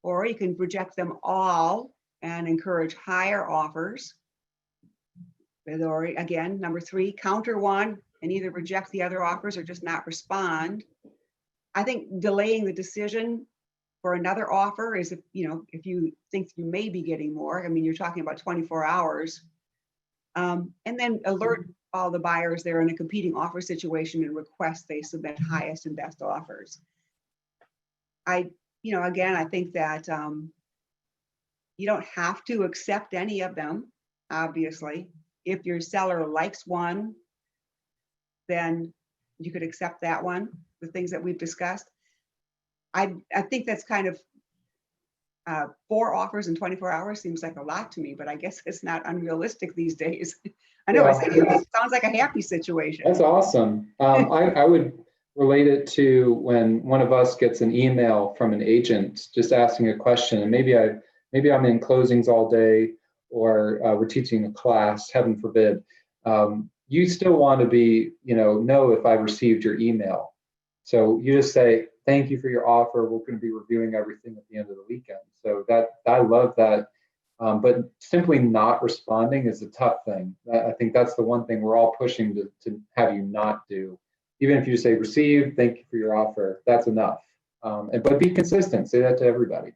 Or you can reject them all and encourage higher offers. Or again, number 3, counter one and either reject the other offers or just not respond. I think delaying the decision for another offer is if you think you may be getting more. I mean, you're talking about 24 hours. And then alert all the buyers they're in a competing offer situation and request they submit highest and best offers. Again, I think that you don't have to accept any of them, obviously. If your seller likes one, then you could accept that one, the things that we've discussed. I think that's kind of 4 offers in 24 hours seems like a lot to me, but I guess it's not unrealistic these days. I know it sounds like a happy situation. That's awesome. I would relate it to when one of us gets an email from an agent just asking a question, and maybe I'm in closings all day, or we're teaching a class, heaven forbid. You still want to be, know if I've received your email. So you just say, thank you for your offer. We're going to be reviewing everything at the end of the weekend. So that I love that. But simply not responding is a tough thing. I think that's the one thing we're all pushing to have you not do. Even if you say receive, thank you for your offer, that's enough. But be consistent, say that to everybody.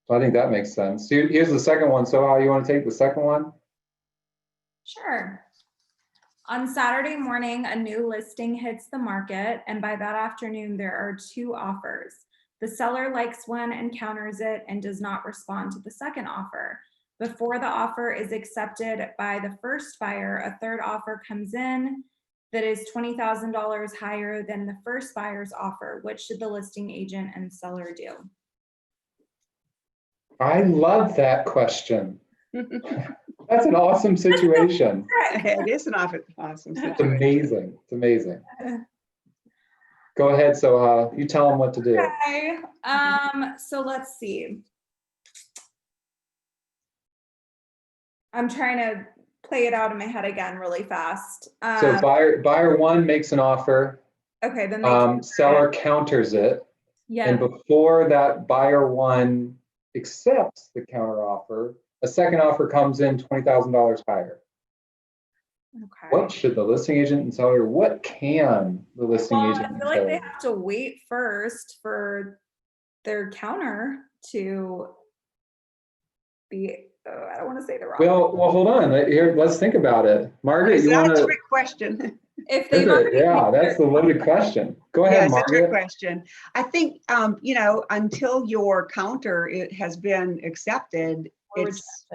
So I think that makes sense. Here's the second one. So how you want to take the second one? Sure. On Saturday morning, a new listing hits the market, and by that afternoon, there are 2 offers. The seller likes one and counters it and does not respond to the second offer. Before the offer is accepted by the first buyer, a 3rd offer comes in that is $20,000 higher than the first buyer's offer. What should the listing agent and seller do? I love that question. That's an awesome situation. It is an awesome situation. It's amazing. It's amazing. Go ahead. So you tell them what to do. Okay. So let's see. I'm trying to play it out in my head again really fast. So buyer 1 makes an offer. Okay. Then seller counters it. Yeah. And before that buyer 1 accepts the counter offer, a second offer comes in $20,000 higher. Okay. What should the listing agent and seller, what can the listing agent I and feel like seller they have to wait first for their counter to be, I don't want to say the wrong. Well, hold on. Here, let's think about it. Margaret, you want That's a to? trick question. If they That's the loaded question. Go ahead, It's a trick Margaret. question. I think, until your counter has been accepted,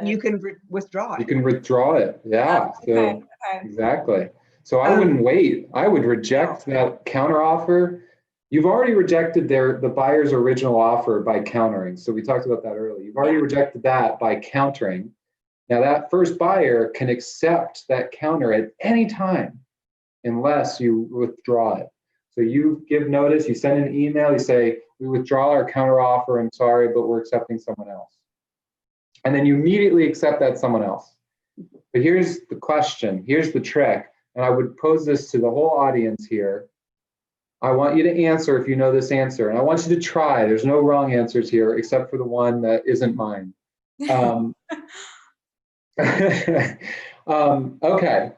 you can withdraw it. You can withdraw it. Yeah. Okay. Exactly. So I wouldn't wait. I would reject that counter offer. You've already rejected the buyer's original offer by countering. So we talked about that earlier. You've already rejected that by countering. Now that first buyer can accept that counter at any time unless you withdraw it. So you give notice, you send an email, you say, we withdraw our counter offer, I'm sorry, but we're accepting someone else. And then you immediately accept that someone else. But here's the question, here's the trick, and I would pose this to the whole audience here. I want you to answer if you know this answer, and I want you to try. There's no wrong answers here except for the one that isn't mine. Um, okay.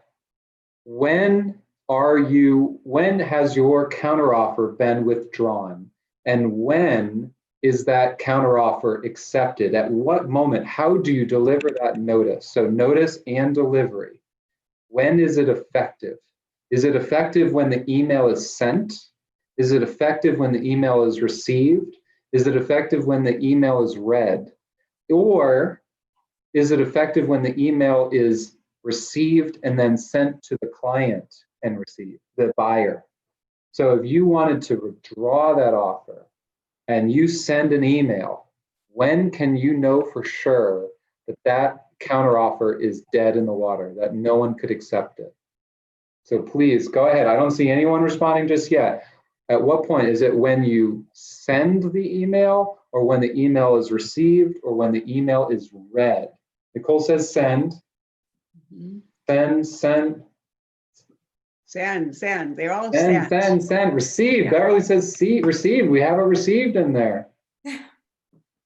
When has your counteroffer been withdrawn? And when is that counteroffer accepted? At what moment? How do you deliver that notice? So notice and delivery. When is it effective? Is it effective when the email is sent? Is it effective when the email is received? Is it effective when the email is read? Or is it effective when the email is received and then sent to the client and received, the buyer? So if you wanted to withdraw that offer and you send an email, when can you know for sure that that counteroffer is dead in the water, that no one could accept it? So please go ahead. I don't see anyone responding just yet. At what point? Is it when you send the email, or when the email is received, or when the email is read? Nicole says send. Send. Send. They're all Send. Received. Yeah. Beverly says see, received. We have a received in there.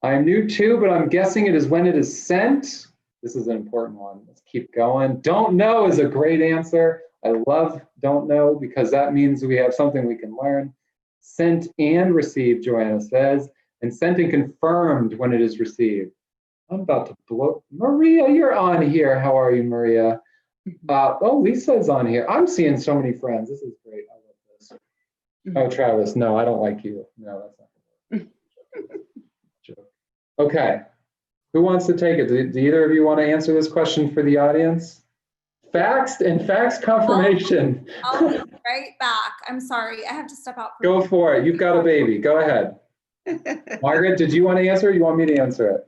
I'm new too, but I'm guessing it is when it is sent. This is an important one. Let's keep going. Don't know is a great answer. I love don't know because that means we have something we can learn. Sent and received, Joanna says, and sent and confirmed when it is received. I'm about to blow. Maria, you're on here. How are you, Maria? Oh, Lisa's on here. I'm seeing so many friends. This is great. I love this. Oh, Travis, no, I don't like you. No, that's not good. Joke. Okay. Who wants to take it? Do either of you want to answer this question for the audience? Facts and facts confirmation. I'll be right back. I'm sorry. I have to step out. Go for it. You've got a baby. Go ahead. Margaret, did you want to answer? Or you want me to answer it?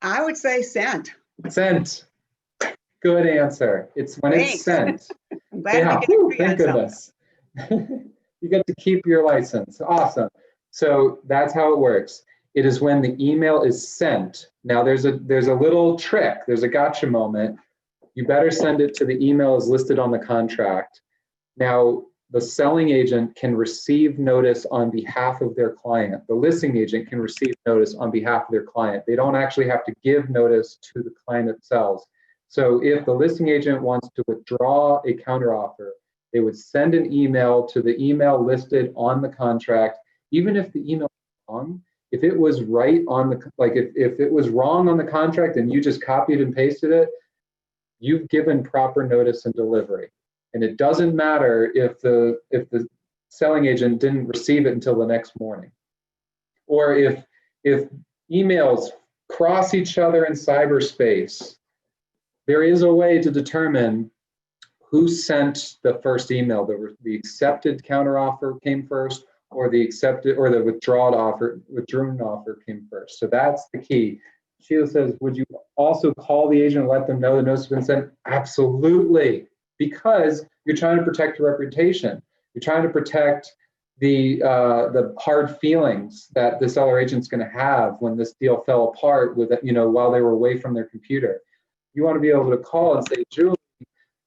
I would say sent. Sent. Good answer. It's when it's sent. I'm glad we can Thank agree on goodness. You get to keep your license. Awesome. So that's how it works. It is when the email is sent. Now there's a little trick. There's a gotcha moment. You better send it to the email as listed on the contract. Now, the selling agent can receive notice on behalf of their client. The listing agent can receive notice on behalf of their client. They don't actually have to give notice to the client themselves. So if the listing agent wants to withdraw a counteroffer, they would send an email to the email listed on the contract, even if the email is wrong. If it was right on the, like if it was wrong on the contract and you just copied and pasted it, you've given proper notice and delivery. And it doesn't matter if the selling agent didn't receive it until the next morning. Or if emails cross each other in cyberspace, there is a way to determine who sent the first email. The accepted counteroffer came first, or the accepted or the withdrawn offer came first. So that's the key. Sheila says, would you also call the agent and let them know the notice has been sent? Absolutely, because you're trying to protect your reputation. You're trying to protect the hard feelings that the seller agent's going to have when this deal fell apart with, while they were away from their computer. You want to be able to call and say, Julie,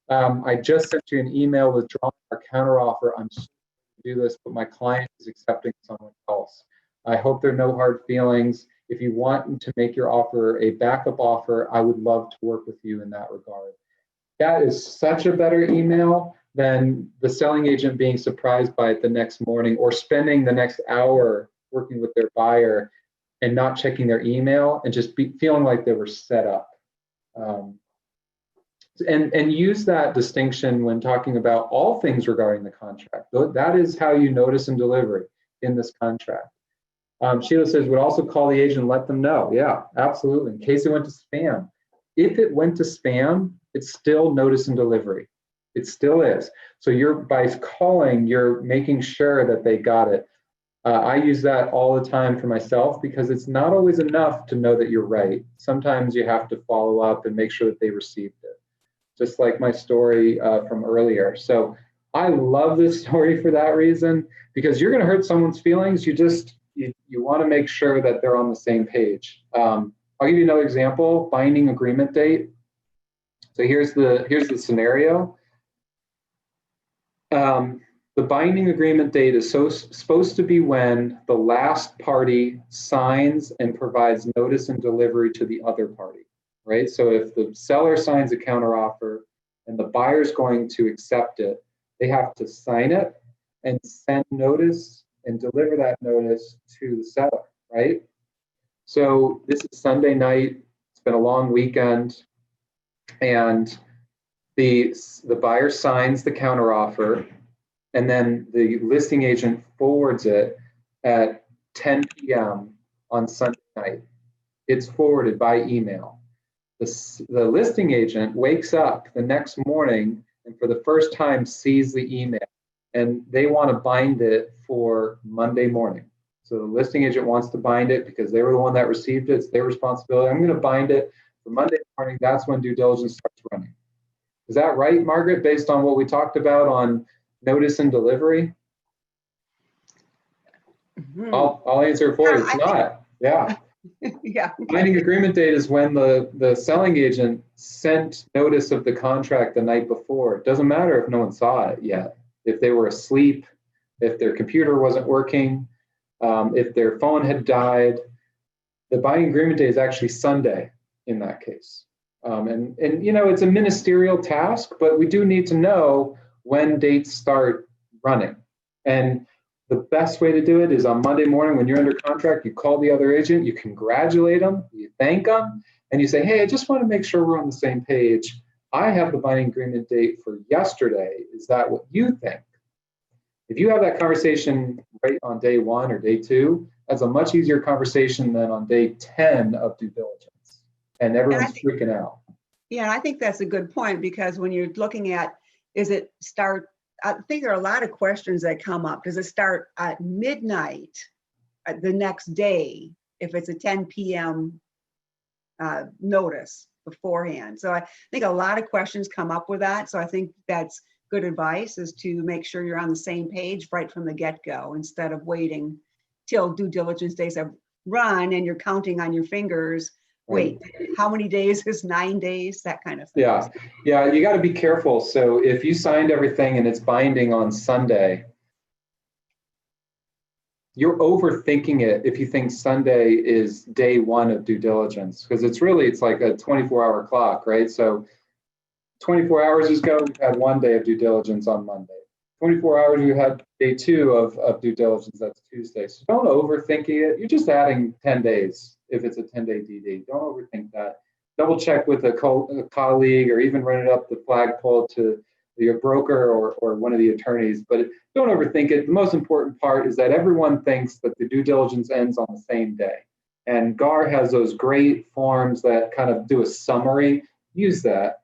I just sent you an email withdrawing our counteroffer. I'm sorry to do this, but my client is accepting someone else. I hope there are no hard feelings. If you want to make your offer a backup offer, I would love to work with you in that regard. That is such a better email than the selling agent being surprised by it the next morning or spending the next hour working with their buyer and not checking their email and just feeling like they were set up. And use that distinction when talking about all things regarding the contract. That is how you notice and deliver in this contract. Sheila says, would also call the agent and let them know. Yeah, absolutely. In case it went to spam. If it went to spam, it's still notice and delivery. It still is. So by calling, you're making sure that they got it. I use that all the time for myself because it's not always enough to know that you're right. Sometimes you have to follow up and make sure that they received it. Just like my story from earlier. So I love this story for that reason, because you're going to hurt someone's feelings. You want to make sure that they're on the same page. I'll give you another example, binding agreement date. So here's the scenario. The the binding agreement date is supposed to be when the last party signs and provides notice and delivery to the other party, right? So if the seller signs a counteroffer and the buyer's going to accept it, they have to sign it and send notice and deliver that notice to the seller, right? So this is Sunday night. It's been a long weekend, and the buyer signs the counteroffer, and then the listing agent forwards it at 10 p.m. on Sunday night. It's forwarded by email. The listing agent wakes up the next morning and for the first time sees the email, and they want to bind it for Monday morning. So the listing agent wants to bind it because they were the one that received it. It's their responsibility. I'm going to bind it for Monday morning. That's when due diligence starts running. Is that right, Margaret, based on what we talked about on notice and delivery? I'll answer it for you. It's not. Yeah. Yeah. Binding agreement date is when the selling agent sent notice of the contract the night before. It doesn't matter if no one saw it yet. If they were asleep, if their computer wasn't working, if their phone had died, the binding agreement date is actually Sunday in that case. And you know, it's a ministerial task, but we do need to know when dates start running. And the best way to do it is on Monday morning when you're under contract, you call the other agent, you congratulate them, you thank them, and you say, hey, I just want to make sure we're on the same page. I have the binding agreement date for yesterday. Is that what you think? If you have that conversation right on day 1 or day 2, that's a much easier conversation than on day 10 of due diligence. And everyone's freaking out. Yeah, I think that's a good point, because when you're looking at, is it start, I think there are a lot of questions that come up. Does it start at midnight the next day if it's a 10 p.m. Notice beforehand? So I think a lot of questions come up with that. So I think that's good advice, is to make sure you're on the same page right from the get-go, instead of waiting till due diligence days have run and you're counting on your fingers. Wait, how many days is 9 days? That kind of thing. Yeah, you got to be careful. So if you signed everything and it's binding on Sunday, you're overthinking it if you think Sunday is day 1 of due diligence, because it's like a 24-hour clock, right? So 24 hours ago, we've had 1 day of due diligence on Monday. 24 hours, we had day 2 of due diligence, that's Tuesday. So don't overthink it. You're just adding 10 days if it's a 10-day DD. Don't overthink that. Double check with a colleague, or even run it up the flagpole to your broker or one of the attorneys, but don't overthink it. The most important part is that everyone thinks that the due diligence ends on the same day. And GAR has those great forms that kind of do a summary. Use that,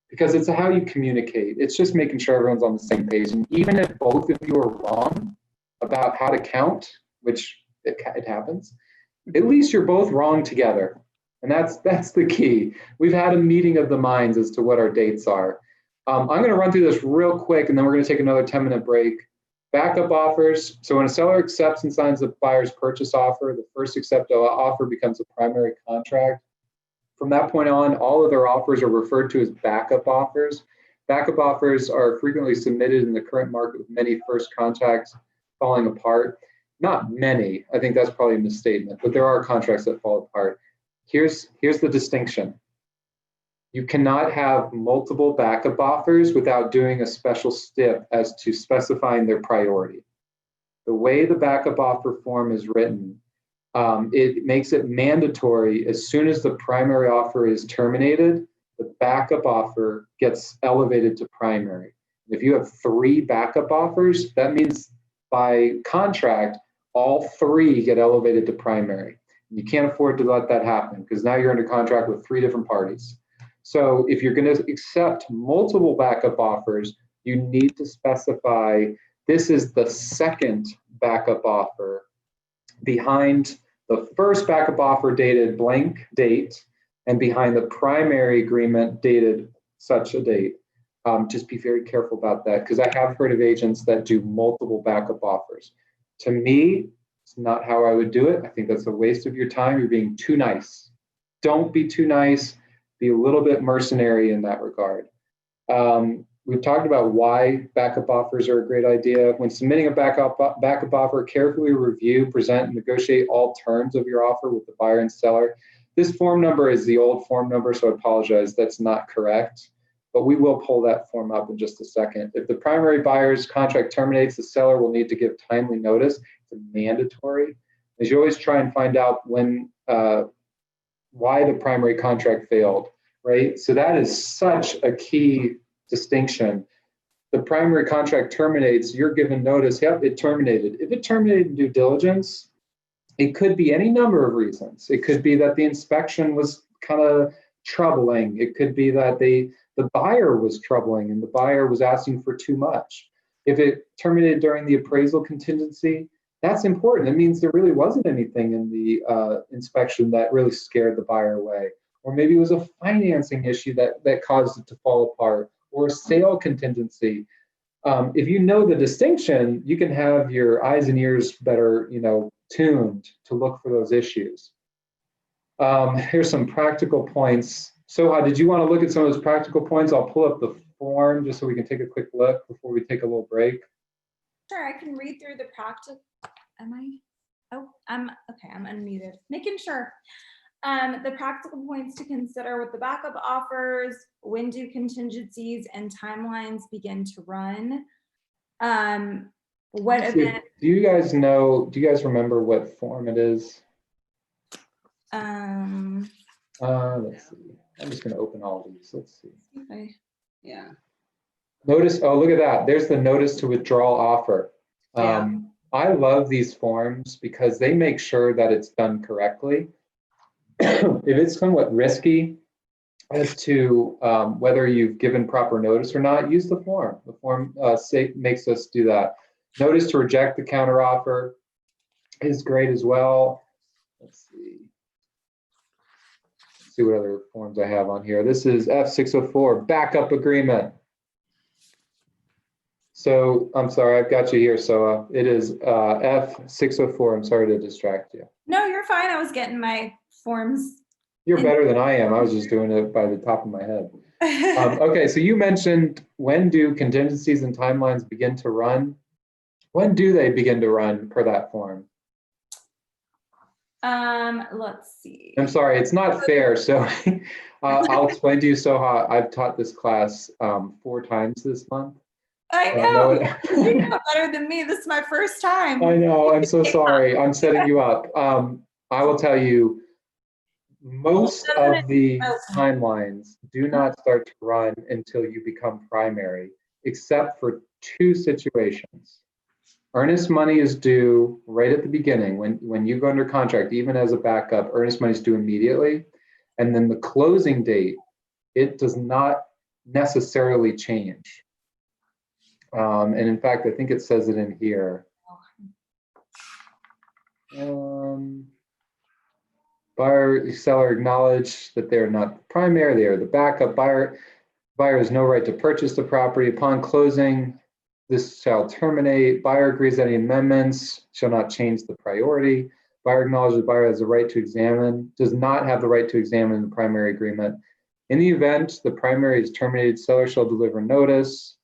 because it's how you communicate. It's just making sure everyone's on the same page. And even if both of you are wrong about how to count, which it happens, at least you're both wrong together. And that's the key. We've had a meeting of the minds as to what our dates are. I'm going to run through this real quick, and then we're going to take another 10-minute break. Backup offers. So when a seller accepts and signs the buyer's purchase offer, the first accepted offer becomes a primary contract. From that point on, all of their offers are referred to as backup offers. Backup offers are frequently submitted in the current market, with many first contracts falling apart. Not many, I think that's probably a misstatement, but there are contracts that fall apart. Here's the distinction. You cannot have multiple backup offers without doing a special step as to specifying their priority. The way the backup offer form is written, it makes it mandatory as soon as the primary offer is terminated, the backup offer gets elevated to primary. If you have 3 backup offers, that means by contract, all 3 get elevated to primary. You can't afford to let that happen, because now you're under contract with 3 different parties. So if you're going to accept multiple backup offers, you need to specify this is the second backup offer behind the first backup offer dated blank date, and behind the primary agreement dated such a date. Just be very careful about that, because I have heard of agents that do multiple backup offers. To me, it's not how I would do it. I think that's a waste of your time. You're being too nice. Don't be too nice. Be a little bit mercenary in that regard. we've talked about why backup offers are a great idea. When submitting a backup offer, carefully review, present, and negotiate all terms of your offer with the buyer and seller. This form number is the old form number, so I apologize, that's not correct. But we will pull that form up in just a second. If the primary buyer's contract terminates, the seller will need to give timely notice. It's mandatory. As you always try and find out when, why the primary contract failed, right? So that is such a key distinction. The primary contract terminates, you're given notice, yep, it terminated. If it terminated in due diligence, it could be any number of reasons. It could be that the inspection was kind of troubling. It could be that the buyer was troubling and the buyer was asking for too much. If it terminated during the appraisal contingency, that's important. It means there really wasn't anything in the inspection that really scared the buyer away. Or maybe it was a financing issue that caused it to fall apart, or a sale contingency. If you know the distinction, you can have your eyes and ears better, tuned to look for those issues. Here's some practical points. Soha, did you want to look at some of those practical points? I'll pull up the form just so we can take a quick look before we take a little break. Sure, I can read through the practice. Am I? Oh, I'm okay. I'm unmuted. Making sure. The practical points to consider with the backup offers: when do contingencies and timelines begin to run? What event? Do you guys know? Do you guys remember what form it is? Let's see. I'm just going to open all of these. Let's see. Okay. Yeah. Notice. Oh, look at that. There's the notice to withdrawal offer. Yeah. I love these forms because they make sure that it's done correctly. If it's somewhat risky as to whether you've given proper notice or not, use the form. The form makes us do that. Notice to reject the counteroffer is great as well. Let's see. Let's see what other forms I have on here. This is F604, backup agreement. So I'm sorry, I've got you here. So it is F604. I'm sorry to distract you. No, you're fine. I was getting my forms. You're better than I am. I was just doing it by the top of my head. Okay, so you mentioned, when do contingencies and timelines begin to run? When do they begin to run per that form? Let's see. I'm sorry, it's not fair. So I'll explain to you, Soha. I've taught this class 4 times this month. I know. You know better than me. This is my first time. I know. I'm so sorry. I'm setting you up. I will tell you, most of the timelines do not start to run until you become primary, except for 2 situations. Earnest money is due right at the beginning. When you go under contract, even as a backup, earnest money is due immediately. And then the closing date, it does not necessarily change. And in fact, I think it says it in here. Buyer, seller acknowledge that they're not the primary, they are the backup. Buyer has no right to purchase the property. Upon closing, this shall terminate. Buyer agrees that any amendments shall not change the priority. Buyer acknowledges the buyer has the right to examine, does not have the right to examine the primary agreement. In the event the primary is terminated, seller shall deliver notice.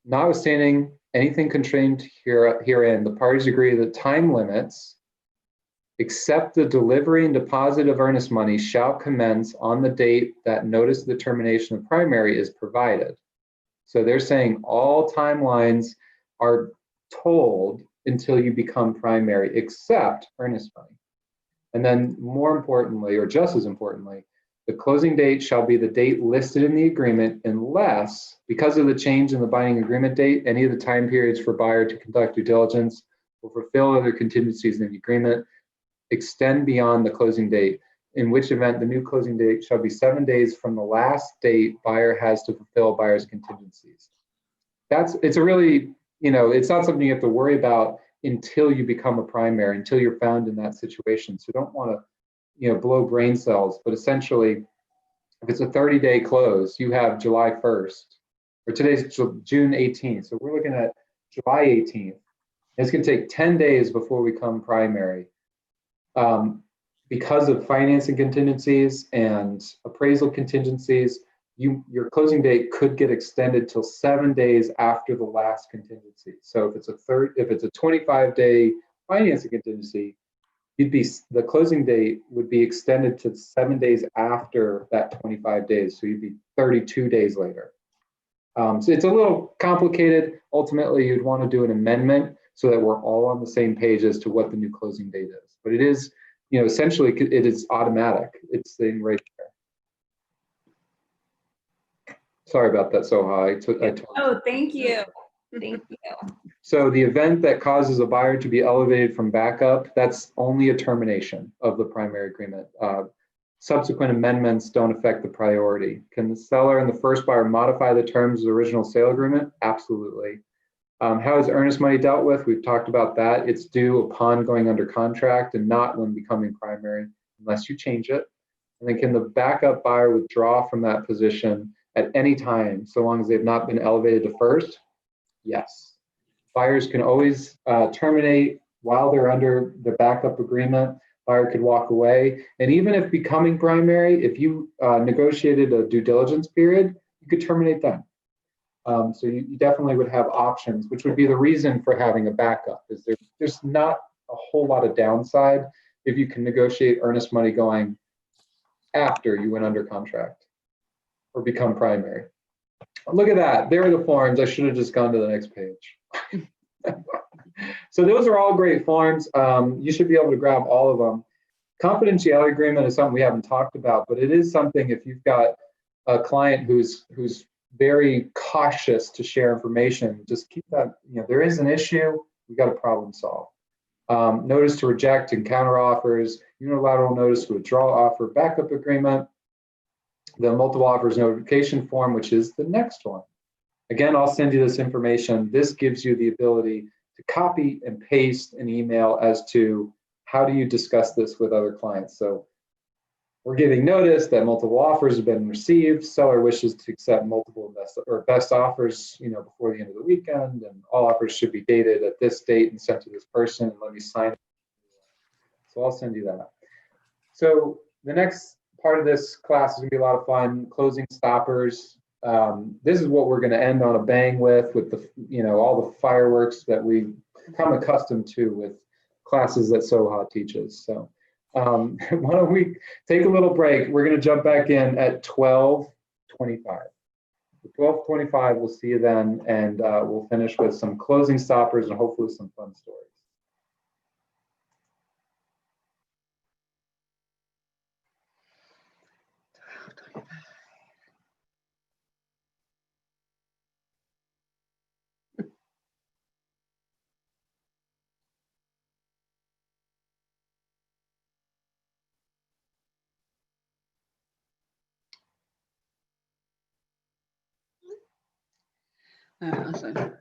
Notwithstanding anything contained herein, the parties agree that time limits, except the delivery and deposit of earnest money, shall commence on the date that notice of the termination of primary is provided. So they're saying all timelines are told until you become primary, except earnest money. And then more importantly, or just as importantly, the closing date shall be the date listed in the agreement unless, because of the change in the binding agreement date, any of the time periods for buyer to conduct due diligence or fulfill other contingencies in the agreement extend beyond the closing date, in which event the new closing date shall be 7 days from the last date buyer has to fulfill buyer's contingencies. It's a really, it's not something you have to worry about until you become a primary, until you're found in that situation. So don't want to blow brain cells, but essentially, if it's a 30-day close, you have July 1st, or today's June 18th. So we're looking at July 18th. It's going to take 10 days before we become primary. Because of financing contingencies and appraisal contingencies, your closing date could get extended till 7 days after the last contingency. So if it's a 25-day financing contingency, the closing date would be extended to 7 days after that 25 days. So you'd be 32 days later. So it's a little complicated. Ultimately, you'd want to do an amendment so that we're all on the same page as to what the new closing date is. But it is, essentially it is automatic. It's sitting right there. Sorry about that, Soha. Oh, thank you. Thank you. So the event that causes a buyer to be elevated from backup, that's only a termination of the primary agreement. Subsequent amendments don't affect the priority. Can the seller and the first buyer modify the terms of the original sale agreement? Absolutely. How is earnest money dealt with? We've talked about that. It's due upon going under contract and not when becoming primary, unless you change it. And then can the backup buyer withdraw from that position at any time, so long as they've not been elevated to first? Yes. Buyers can always terminate while they're under the backup agreement. Buyer could walk away. And even if becoming primary, if you negotiated a due diligence period, you could terminate then. So you definitely would have options, which would be the reason for having a backup. Is there's not a whole lot of downside if you can negotiate earnest money going after you went under contract or become primary. Look at that. There are the forms. I should have just gone to the next page. So those are all great forms. You should be able to grab all of them. Confidentiality agreement is something we haven't talked about, but it is something if you've got a client who's very cautious to share information, just keep that, there is an issue, we got a problem solved. Notice to reject and counter offers, unilateral notice to withdraw offer, backup agreement, the multiple offers notification form, which is the next one. Again, I'll send you this information. This gives you the ability to copy and paste an email as to how do you discuss this with other clients. So we're giving notice that multiple offers have been received. Seller wishes to accept multiple best offers, before the end of the weekend, and all offers should be dated at this date and sent to this person. And let me sign it. So I'll send you that. So the next part of this class is gonna be a lot of fun. Closing stoppers. This is what we're going to end on a bang with the, all the fireworks that we become accustomed to with classes that Soha teaches. So why don't we take a little break? We're going to jump back in at 12:25. 12:25, we'll see you then, and we'll finish with some closing stoppers and hopefully some fun stories. Awesome.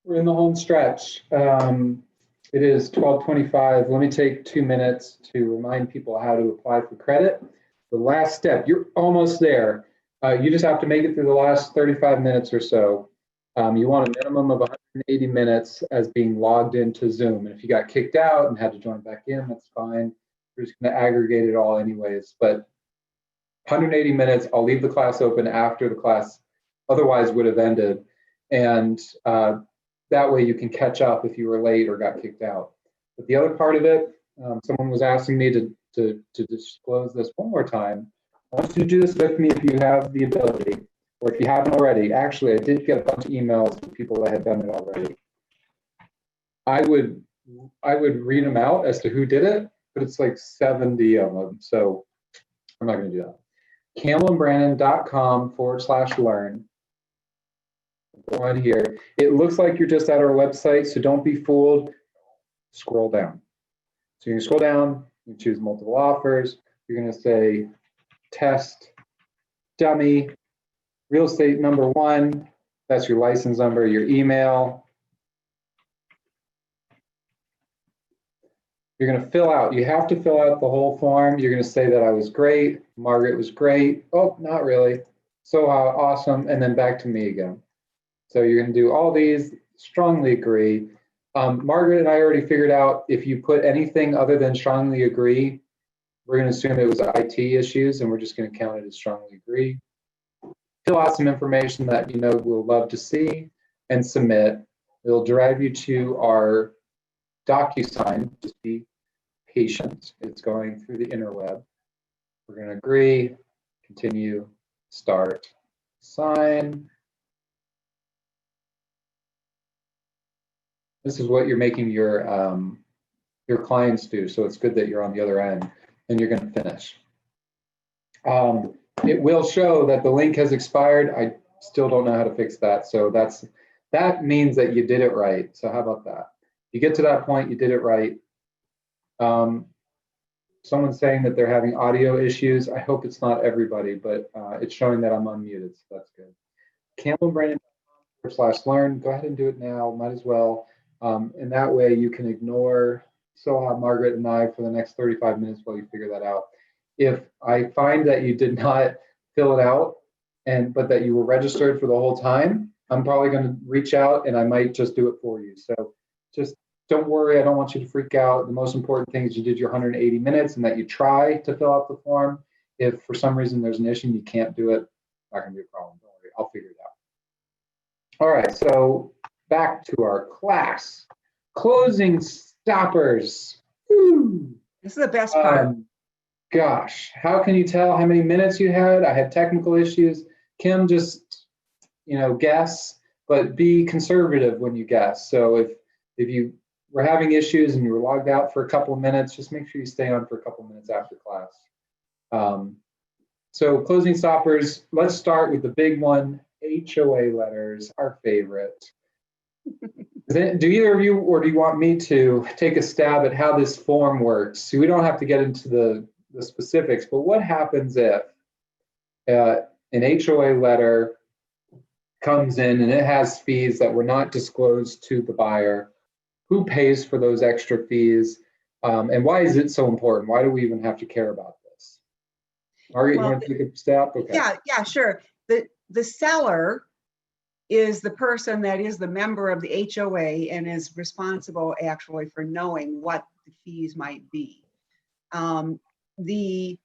We're in the home stretch. It is 12:25. Let me take 2 minutes to remind people how to apply for credit. The last step, you're almost there. You just have to make it through the last 35 minutes or so. You want a minimum of 180 minutes as being logged into Zoom. And if you got kicked out and had to join back in, that's fine. We're just going to aggregate it all anyways. But 180 minutes, I'll leave the class open after the class otherwise would have ended. And that way you can catch up if you were late or got kicked out. But the other part of it, someone was asking me to disclose this one more time. I want you to do this with me if you have the ability, or if you haven't already. Actually, I did get a bunch of emails from people that had done it already. I would read them out as to who did it, but it's like 70 of them. So I'm not going to do that. CampbellandBrandon.com/learn. Go on here. It looks like you're just at our website, so don't be fooled. Scroll down. So you're going to scroll down, you choose multiple offers. You're going to say test dummy, real estate number 1. That's your license number, your email. You're going to fill out. You have to fill out the whole form. You're going to say that I was great. Margaret was great. Oh, not really. So awesome. And then back to me again. So you're going to do all these. Strongly agree. Margaret and I already figured out if you put anything other than strongly agree, we're going to assume it was IT issues, and we're just going to count it as strongly agree. Fill out some information that you know we'll love to see and submit. It'll drive you to our DocuSign. Just be patient. It's going through the interweb. We're going to agree, continue, start, sign. This is what you're making your clients do, so it's good that you're on the other end, and you're going to finish. It will show that the link has expired. I still don't know how to fix that, so that means that you did it right. So how about that? You get to that point, you did it right. Someone's saying that they're having audio issues. I hope it's not everybody, but it's showing that I'm unmuted, so that's good. CampbellandBrandon.com/learn. Go ahead and do it now. Might as well. And that way you can ignore Soha, Margaret, and I for the next 35 minutes while you figure that out. If I find that you did not fill it out, but that you were registered for the whole time, I'm probably going to reach out and I might just do it for you. So just don't worry. I don't want you to freak out. The most important thing is you did your 180 minutes and that you try to fill out the form. If for some reason there's an issue and you can't do it, not going to be a problem. Don't worry. I'll figure it out. All right. So back to our class. Closing stoppers. Woo. This is the best part. Gosh, how can you tell how many minutes you had? I had technical issues. Kim, just, guess, but be conservative when you guess. So if you were having issues and you were logged out for a couple of minutes, just make sure you stay on for a couple of minutes after class. So closing stoppers, let's start with the big one, HOA letters, our favorite. Do either of you, or do you want me to take a stab at how this form works? So we don't have to get into the specifics, but what happens if an HOA letter comes in and it has fees that were not disclosed to the buyer? Who pays for those extra fees? And why is it so important? Why do we even have to care about this? Margaret, you want to take a stab? Okay. Yeah, sure. The seller is the person that is the member of the HOA and is responsible actually for knowing what the fees might be. The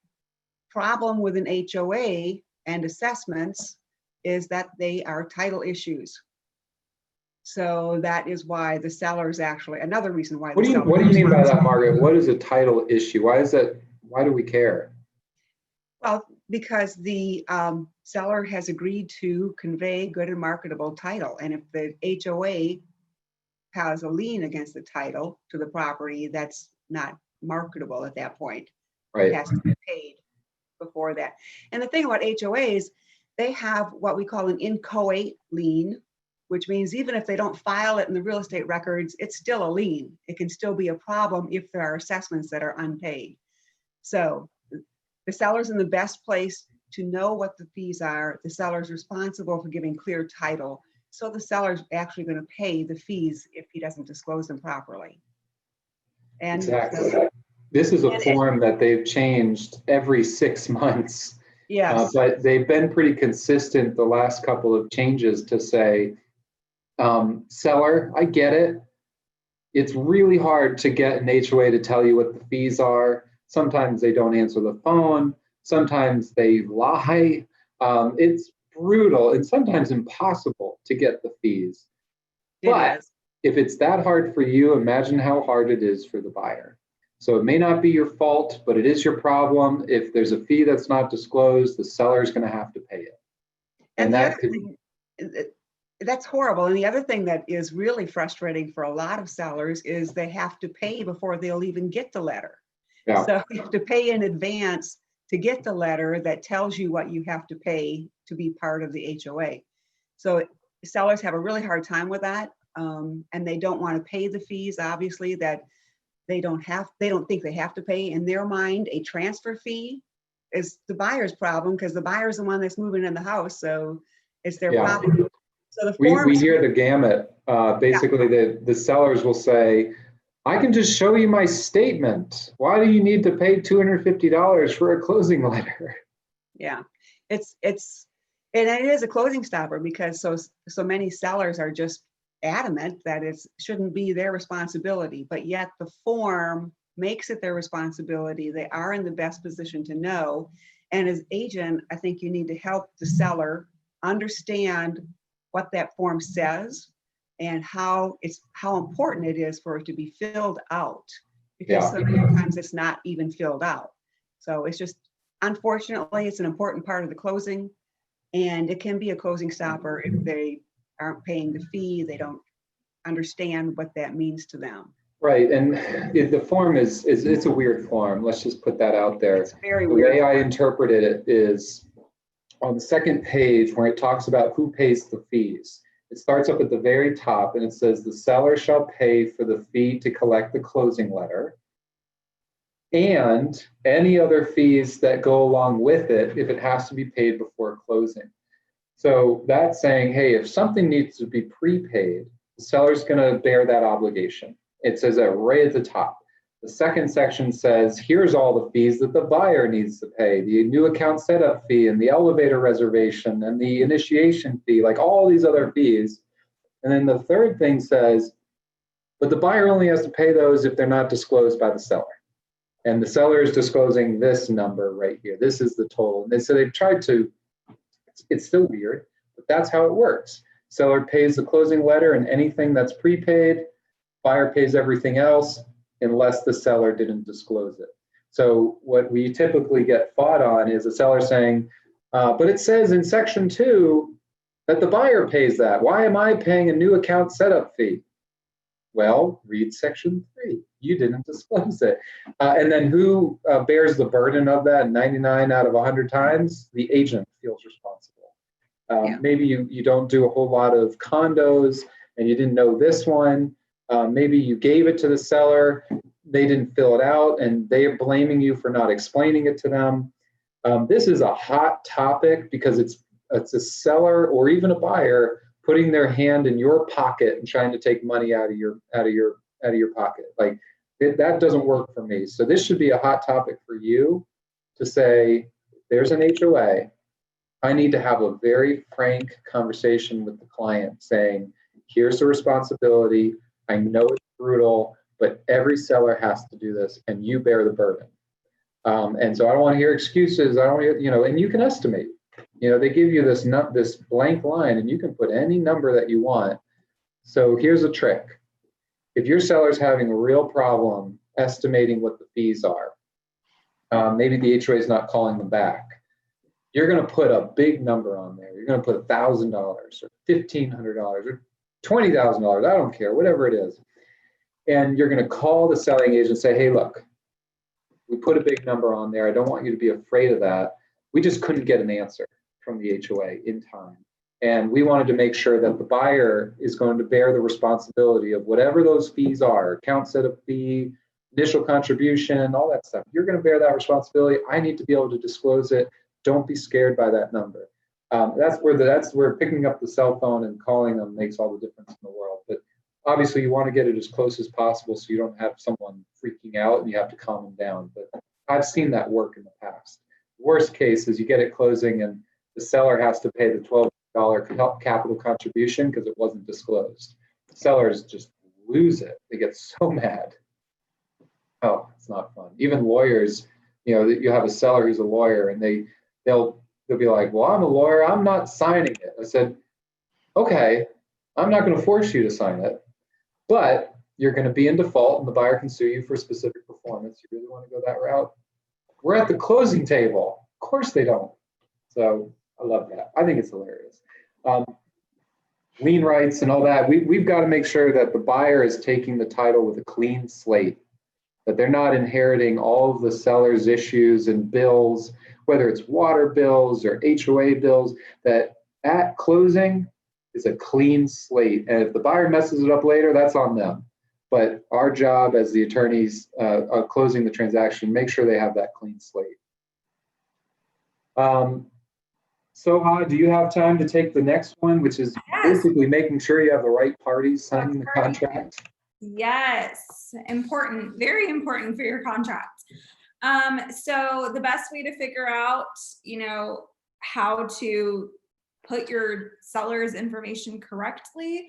problem with an HOA and assessments is that they are title issues. So that is why the seller is actually another reason why. What do you mean by that, Margaret? What is a title issue? Why do we care? Well, because the seller has agreed to convey good and marketable title. And if the HOA has a lien against the title to the property, that's not marketable at that point. Right. It has to be paid before that. And the thing about HOAs, they have what we call an inchoate lien, which means even if they don't file it in the real estate records, it's still a lien. It can still be a problem if there are assessments that are unpaid. So the seller's in the best place to know what the fees are. The seller's responsible for giving clear title so the seller's actually going to pay the fees if he doesn't disclose them properly. And Exactly. This is a form that they've changed every 6 months. yes, But they've been pretty consistent the last couple of changes to say, seller, I get it. It's really hard to get an HOA to tell you what the fees are. Sometimes they don't answer the phone. Sometimes they lie. It's brutal and sometimes impossible to get the fees. it But is. if it's that hard for you, imagine how hard it is for the buyer. So it may not be your fault, but it is your problem. If there's a fee that's not disclosed, the seller is going to have to pay it. And the that other could, thing, that's horrible. And the other thing that is really frustrating for a lot of sellers is they have to pay before they'll even get the letter. yeah, So you have to pay in advance to get the letter that tells you what you have to pay to be part of the HOA. So sellers have a really hard time with that. And they don't want to pay the fees, obviously, that they don't think they have to pay. In their mind, a transfer fee is the buyer's problem because the buyer's the one that's moving in the house. So it's their yeah. problem. So the We forms, hear the gamut. Basically, the sellers will say, I can just show you my statement. Why do you need to pay $250 for a closing letter? yeah, and it is a closing stopper because so many sellers are just adamant that it shouldn't be their responsibility, but yet the form makes it their responsibility. They are in the best position to know. And as agent, I think you need to help the seller understand what that form says and how important it is for it to be filled out, because so many times it's not even filled out. So it's just, unfortunately, it's an important part of the closing, and it can be a closing stopper if they aren't paying the fee, they don't understand what that means to them. Right, and the form is it's a weird form. Let's just put that out there. It's very The weird. way I interpreted it is on the second page where it talks about who pays the fees. It starts up at the very top and it says the seller shall pay for the fee to collect the closing letter and any other fees that go along with it if it has to be paid before closing. So that's saying, hey, if something needs to be prepaid, the seller's going to bear that obligation. It says that right at the top. The second section says, here's all the fees that the buyer needs to pay, the new account setup fee and the elevator reservation and the initiation fee, like all these other fees. And then the third thing says, but the buyer only has to pay those if they're not disclosed by the seller. And the seller is disclosing this number right here. This is the total. And so they've tried to, it's still weird, but that's how it works. Seller pays the closing letter and anything that's prepaid, buyer pays everything else unless the seller didn't disclose it. So what we typically get fought on is a seller saying, but it says in section 2 that the buyer pays that. Why am I paying a new account setup fee? Well, read section 3. You didn't disclose it. And then who bears the burden of that 99 out of 100 times? The agent feels responsible. Maybe you don't do a whole lot of condos and you didn't know this one. Maybe you gave it to the seller, they didn't fill it out, and they're blaming you for not explaining it to them. This is a hot topic because it's a seller or even a buyer putting their hand in your pocket and trying to take money out of your pocket. Like that doesn't work for me. So this should be a hot topic for you to say, there's an HOA. I need to have a very frank conversation with the client saying, here's the responsibility. I know it's brutal, but every seller has to do this and you bear the burden. And so I don't want to hear excuses. I don't hear, and you can estimate. They give you this blank line and you can put any number that you want. So here's a trick. If your seller's having a real problem estimating what the fees are, maybe the HOA is not calling them back, you're going to put a big number on there. You're going to put $1,000 or $1,500 or $20,000. I don't care, whatever it is. And you're going to call the selling agent and say, hey, look, we put a big number on there. I don't want you to be afraid of that. We just couldn't get an answer from the HOA in time. And we wanted to make sure that the buyer is going to bear the responsibility of whatever those fees are, account setup fee, initial contribution, all that stuff. You're going to bear that responsibility. I need to be able to disclose it. Don't be scared by that number. That's where picking up the cell phone and calling them makes all the difference in the world. But obviously you want to get it as close as possible so you don't have someone freaking out and you have to calm them down. But I've seen that work in the past. Worst case is you get it closing and the seller has to pay the $12 capital contribution because it wasn't disclosed. Sellers just lose it. They get so mad. Oh, it's not fun. Even lawyers, you have a seller who's a lawyer and they'll be like, well, I'm a lawyer, I'm not signing it. I said, okay, I'm not going to force you to sign it, but you're going to be in default and the buyer can sue you for specific performance. You really want to go that route? We're at the closing table. Of course they don't. So I love that. I think it's hilarious. Lien rights and all that. We've got to make sure that the buyer is taking the title with a clean slate, that they're not inheriting all of the seller's issues and bills, whether it's water bills or HOA bills, that at closing is a clean slate. And if the buyer messes it up later, that's on them. But our job as the attorneys closing the transaction, make sure they have that clean slate. Soha, do you have time to take the next one, which is basically making sure you have the right parties signing the contract? Yes, important, very important for your contract. So the best way to figure out, how to put your seller's information correctly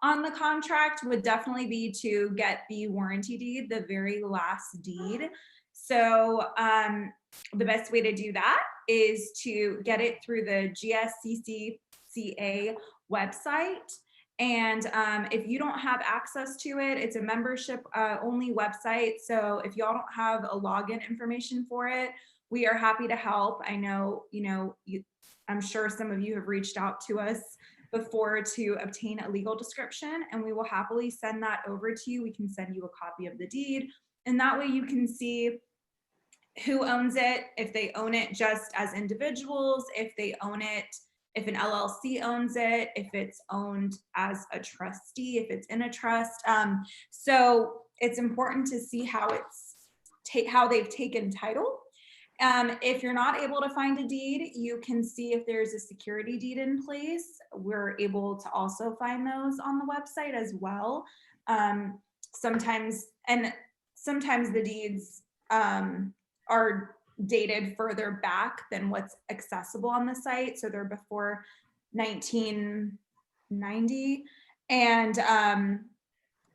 on the contract would definitely be to get the warranty deed, the very last deed. So the best way to do that is to get it through the GSCCA website. And if you don't have access to it, it's a membership only website. So if y'all don't have a login information for it, we are happy to help. I know, I'm sure some of you have reached out to us before to obtain a legal description, and we will happily send that over to you. We can send you a copy of the deed, and that way you can see who owns it, if they own it just as individuals, if they own it, if an LLC owns it, if it's owned as a trustee, if it's in a trust. So it's important to see how they've taken title. If you're not able to find a deed, you can see if there's a security deed in place. We're able to also find those on the website as well. Sometimes the deeds are dated further back than what's accessible on the site. So they're before 1990. And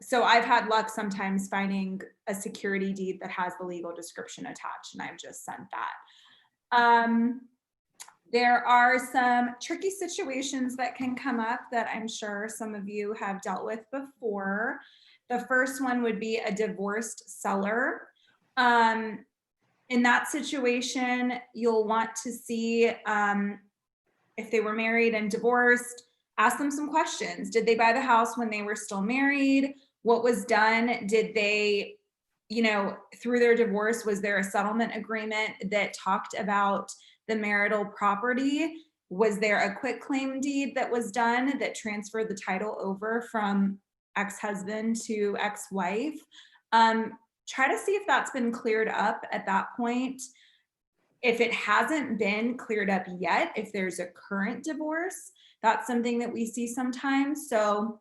so I've had luck sometimes finding a security deed that has the legal description attached, and I've just sent that. There are some tricky situations that can come up that I'm sure some of you have dealt with before. The first one would be a divorced seller. In that situation, you'll want to see if they were married and divorced, ask them some questions. Did they buy the house when they were still married? What was done? Did they, through their divorce, was there a settlement agreement that talked about the marital property? Was there a quitclaim deed that was done that transferred the title over from ex-husband to ex-wife? Try to see if that's been cleared up at that point. If it hasn't been cleared up yet, if there's a current divorce, that's something that we see sometimes. So,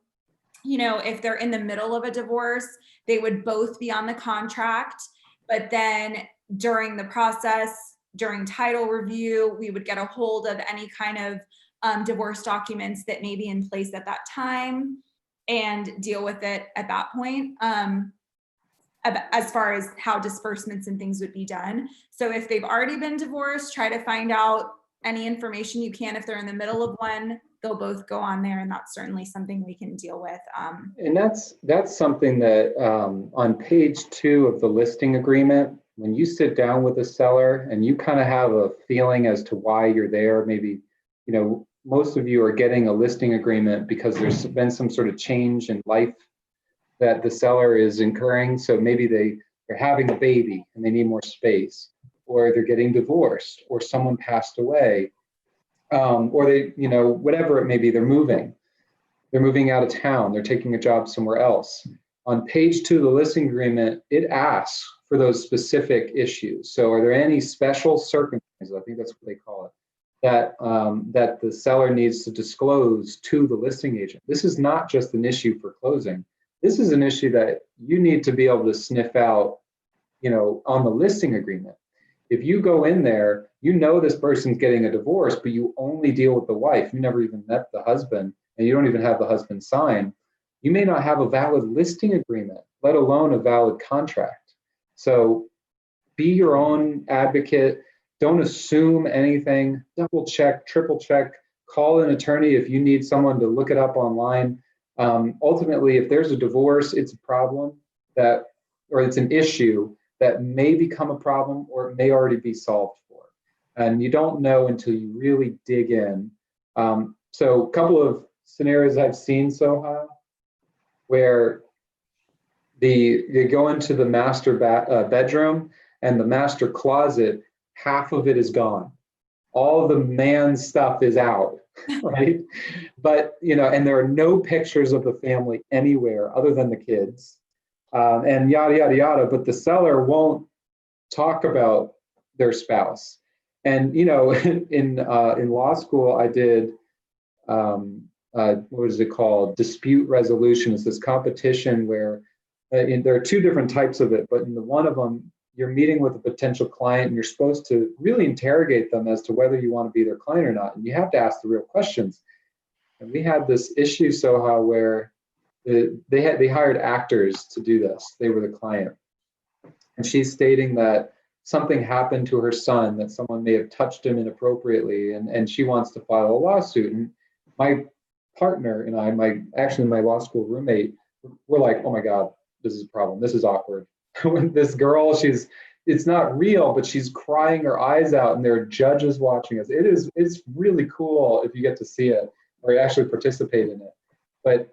if they're in the middle of a divorce, they would both be on the contract, but then during the process, during title review, we would get a hold of any kind of divorce documents that may be in place at that time and deal with it at that point. As far as how disbursements and things would be done. So if they've already been divorced, try to find out any information you can. If they're in the middle of one, they'll both go on there, and that's certainly something we can deal with. And that's something that on page 2 of the listing agreement, when you sit down with a seller and you kind of have a feeling as to why you're there, maybe, most of you are getting a listing agreement because there's been some sort of change in life that the seller is incurring. So maybe they're having a baby and they need more space, or they're getting divorced, or someone passed away, or they, whatever it may be, they're moving out of town, they're taking a job somewhere else. On page 2 of the listing agreement, it asks for those specific issues. So are there any special circumstances? I think that's what they call it. that that the seller needs to disclose to the listing agent. This is not just an issue for closing. This is an issue that you need to be able to sniff out, you know, on the listing agreement. If you go in there, you know this person's getting a divorce, but you only deal with the wife. You never even met the husband, and you don't even have the husband sign. You may not have a valid listing agreement, let alone a valid contract. So be your own advocate. Don't assume anything. Double check, triple check. Call an attorney if you need someone to look it up online. Ultimately, if there's a divorce, it's a problem that, or it's an issue that may become a problem, or it may already be solved for. And you don't know until you really dig in. So a couple of scenarios I've seen, Soha, where you go into the master bedroom and the master closet, half of it is gone. All the man's stuff is out, right? But, you know, and there are no pictures of the family anywhere other than the kids. And yada, yada, yada, but the seller won't talk about their spouse. And, you know, in law school, I did, what is it called? Dispute resolution. It's this competition where there are two different types of it, but in the one of them, you're meeting with a potential client and you're supposed to really interrogate them as to whether you want to be their client or not. And you have to ask the real questions. And we had this issue, Soha, where they hired actors to do this. They were the client. And she's stating that something happened to her son, that someone may have touched him inappropriately, and she wants to file a lawsuit. And my partner and I, my law school roommate, we're like, oh my God, this is a problem. This is awkward. This girl, it's not real, but she's crying her eyes out, and there are judges watching us. It's really cool if you get to see it or actually participate in it. But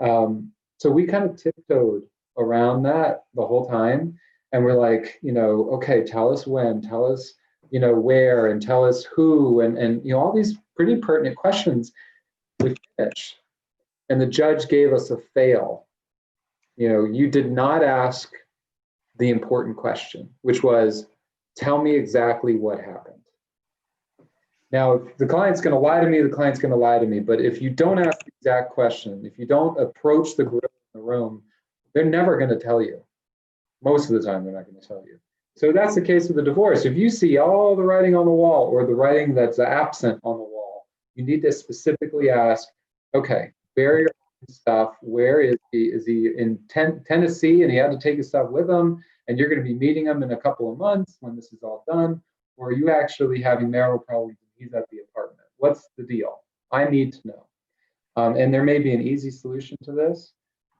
so we kind of tiptoed around that the whole time. And we're like, you know, okay, tell us when, tell us, you know, where, and tell us who, and you know, all these pretty pertinent questions. We finished. And the judge gave us a fail. You know, you did not ask the important question, which was, tell me exactly what happened. Now, if the client's going to lie to me, the client's going to lie to me. But if you don't ask the exact question, if you don't approach the group in the room, they're never going to tell you. Most of the time, they're not going to tell you. So that's the case with the divorce. If you see all the writing on the wall, or the writing that's absent on the wall, you need to specifically ask, okay, bury your stuff. Where is he? Is he in Tennessee and he had to take his stuff with him, and you're going to be meeting him in a couple of months when this is all done? Or are you actually having marital problems and he's at the apartment? What's the deal? I need to know. And there may be an easy solution to this.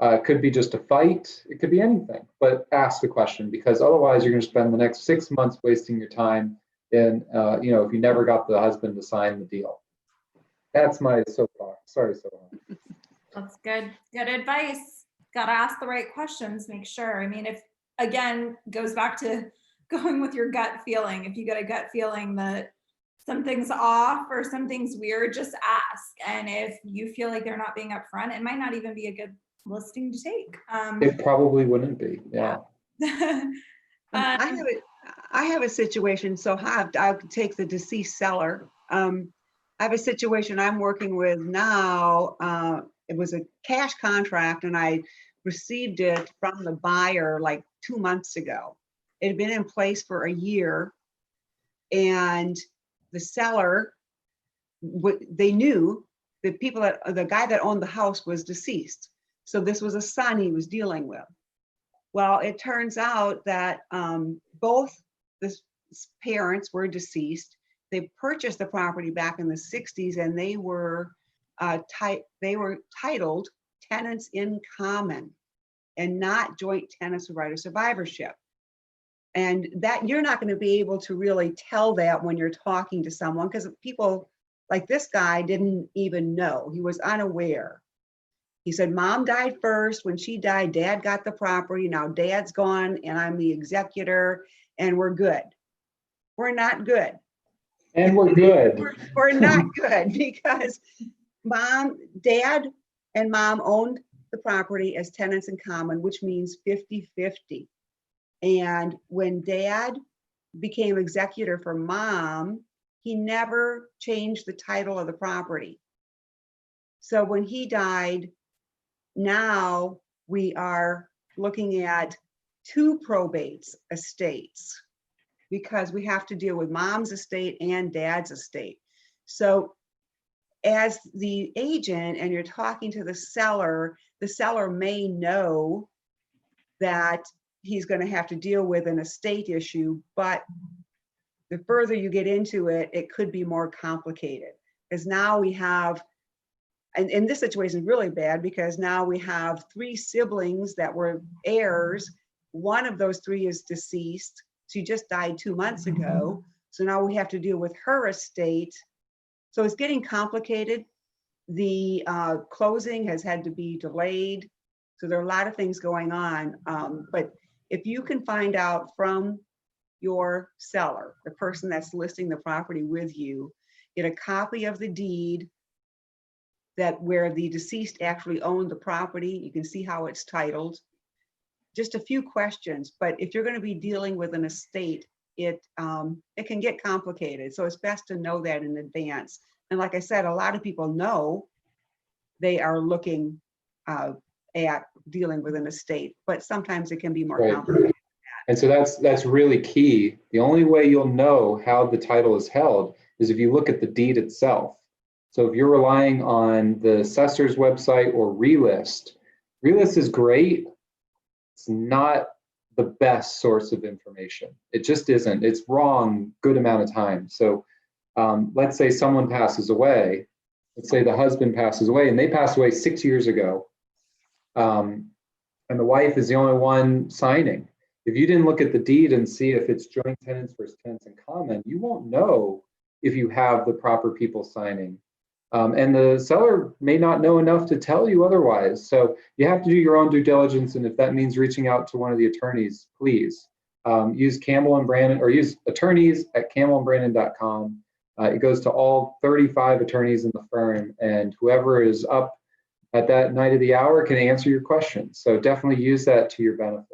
It could be just a fight. It could be anything, but ask the question, because otherwise you're going to spend the next 6 months wasting your time. And you know, if you never got the husband to sign the deal. That's my soapbox. Sorry, Soha. That's good advice. Got to ask the right questions, make sure. I mean, if, again, goes back to going with your gut feeling. If you get a gut feeling that something's off or something's weird, just ask. And if you feel like they're not being upfront, it might not even be a good listing to take. It probably wouldn't be, yeah. I have a situation, so I'll take the deceased seller. I have a situation I'm working with now. It was a cash contract, and I received it from the buyer like 2 months ago. It had been in place for a year, and the seller, they knew the guy that owned the house was deceased. So this was a son he was dealing with. Well, it turns out that both the parents were deceased. They purchased the property back in the 60s, and they were titled tenants in common and not joint tenants with right of survivorship. And that you're not going to be able to really tell that when you're talking to someone, because people like this guy didn't even know. He was unaware. He said, Mom died first. When she died, Dad got the property. Now Dad's gone and I'm the executor and we're good. We're not good. And we're good. We're not good, because Dad and Mom owned the property as tenants in common, which means 50-50. And when Dad became executor for Mom, he never changed the title of the property. So when he died, now we are looking at 2 probates estates because we have to deal with mom's estate and dad's estate. So as the agent and you're talking to the seller may know that he's going to have to deal with an estate issue, but the further you get into it, it could be more complicated. Because now we have, and in this situation is really bad because now we have 3 siblings that were heirs. One of those 3 is deceased. She just died 2 months ago. So now we have to deal with her estate. So it's getting complicated. The closing has had to be delayed. So there are a lot of things going on. But if you can find out from your seller, the person that's listing the property with you, get a copy of the deed that where the deceased actually owned the property. You can see how it's titled. Just a few questions, but if you're going to be dealing with an estate, it can get complicated. So it's best to know that in advance. And like I said, a lot of people know they are looking at dealing with an estate, but sometimes it can be more complicated. And so that's really key. The only way you'll know how the title is held is if you look at the deed itself. So if you're relying on the assessor's website or relist is great. It's not the best source of information. It just isn't. It's wrong good amount of time. So let's say someone passes away. Let's say the husband passes away and they passed away 6 years ago. And the wife is the only one signing. If you didn't look at the deed and see if it's joint tenants versus tenants in common, you won't know if you have the proper people signing. And the seller may not know enough to tell you otherwise. So you have to do your own due diligence. And if that means reaching out to one of the attorneys, please use Campbell and Brandon or use attorneys at campbellandbrandon.com. It goes to all 35 attorneys in the firm, and whoever is up at that night of the hour can answer your questions. So definitely use that to your benefit.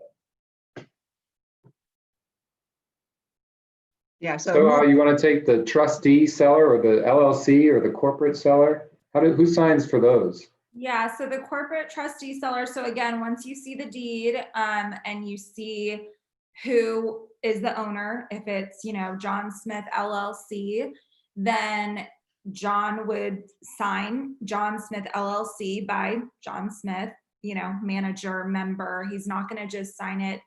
Yeah. So you want to take the trustee seller or the LLC or the corporate seller? Who signs for those? Yeah, so the corporate trustee seller. So again, once you see the deed and you see who is the owner, if it's, John Smith LLC, then John would sign John Smith LLC by John Smith, manager, member. He's not going to just sign it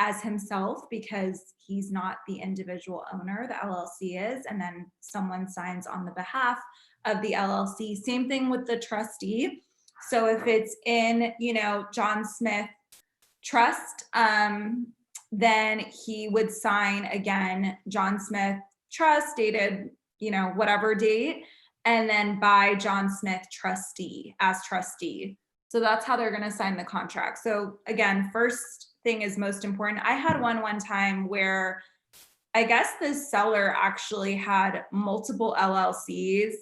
as himself because he's not the individual owner, the LLC is, and then someone signs on the behalf of the LLC. Same thing with the trustee. So if it's in, John Smith Trust, then he would sign again, John Smith Trust dated, whatever date, and then by John Smith trustee as trustee. So that's how they're going to sign the contract. So again, first thing is most important. I had one time where I guess the seller actually had multiple LLCs,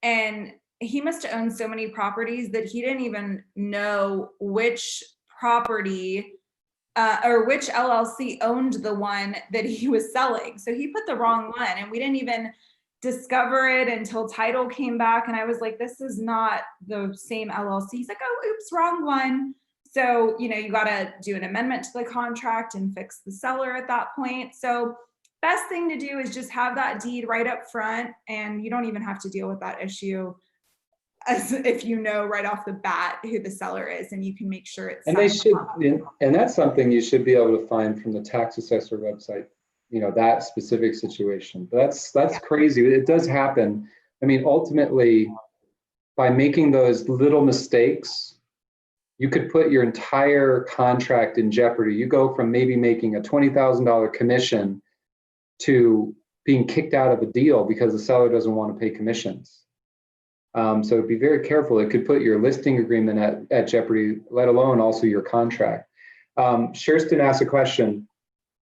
and he must have owned so many properties that he didn't even know which property or which LLC owned the one that he was selling. So he put the wrong one, and we didn't even discover it until title came back. And I was like, this is not the same LLC. He's like, oh, oops, wrong one. So, you got to do an amendment to the contract and fix the seller at that point. So best thing to do is just have that deed right up front, and you don't even have to deal with that issue as if you know right off the bat who the seller is, and you can make sure it's. And they should, and that's something you should be able to find from the tax assessor website, that specific situation. But that's crazy. It does happen. I mean, ultimately, by making those little mistakes, you could put your entire contract in jeopardy. You go from maybe making a $20,000 commission to being kicked out of a deal because the seller doesn't want to pay commissions. So be very careful. It could put your listing agreement at jeopardy, let alone also your contract. Sherston asked a question.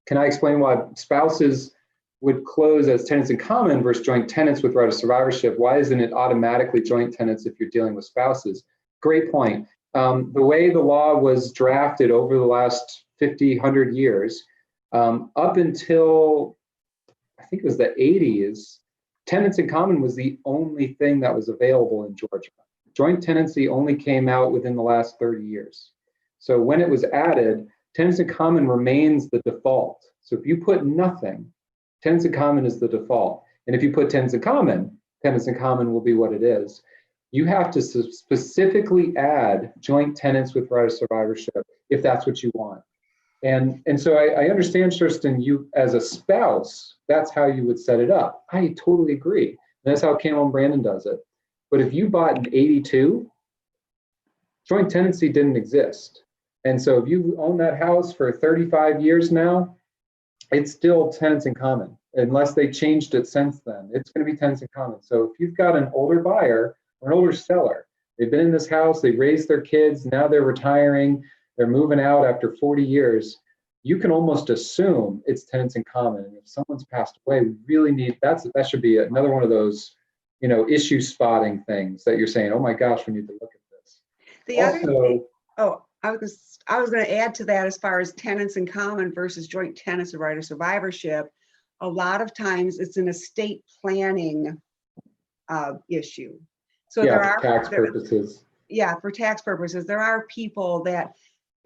Can I explain why spouses would close as tenants in common versus joint tenants with right of survivorship? Why isn't it automatically joint tenants if you're dealing with spouses? Great point. The way the law was drafted over the last 50, 100 years, up until I think it was the 80s, tenants in common was the only thing that was available in Georgia. Joint tenancy only came out within the last 30 years. So when it was added, tenants in common remains the default. So if you put nothing, tenants in common is the default. And if you put tenants in common will be what it is. You have to specifically add joint tenants with right of survivorship if that's what you want. And so I understand, Kirsten, you as a spouse, that's how you would set it up. I totally agree. That's how Camel and Brandon does it. But if you bought in 82, joint tenancy didn't exist. And so if you own that house for 35 years now, it's still tenants in common, unless they changed it since then. It's going to be tenants in common. So if you've got an older buyer or an older seller, they've been in this house, they raised their kids, now they're retiring, they're moving out after 40 years, you can almost assume it's tenants in common. And if someone's passed away, we really need, that should be another one of those, issue spotting things that you're saying, oh my gosh, we need to look at this. The other thing, I was going to add to that as far as tenants in common versus joint tenants of right of survivorship. A lot of times it's an estate planning issue. So yeah, there are tax purposes. Yeah, for tax purposes, there are people that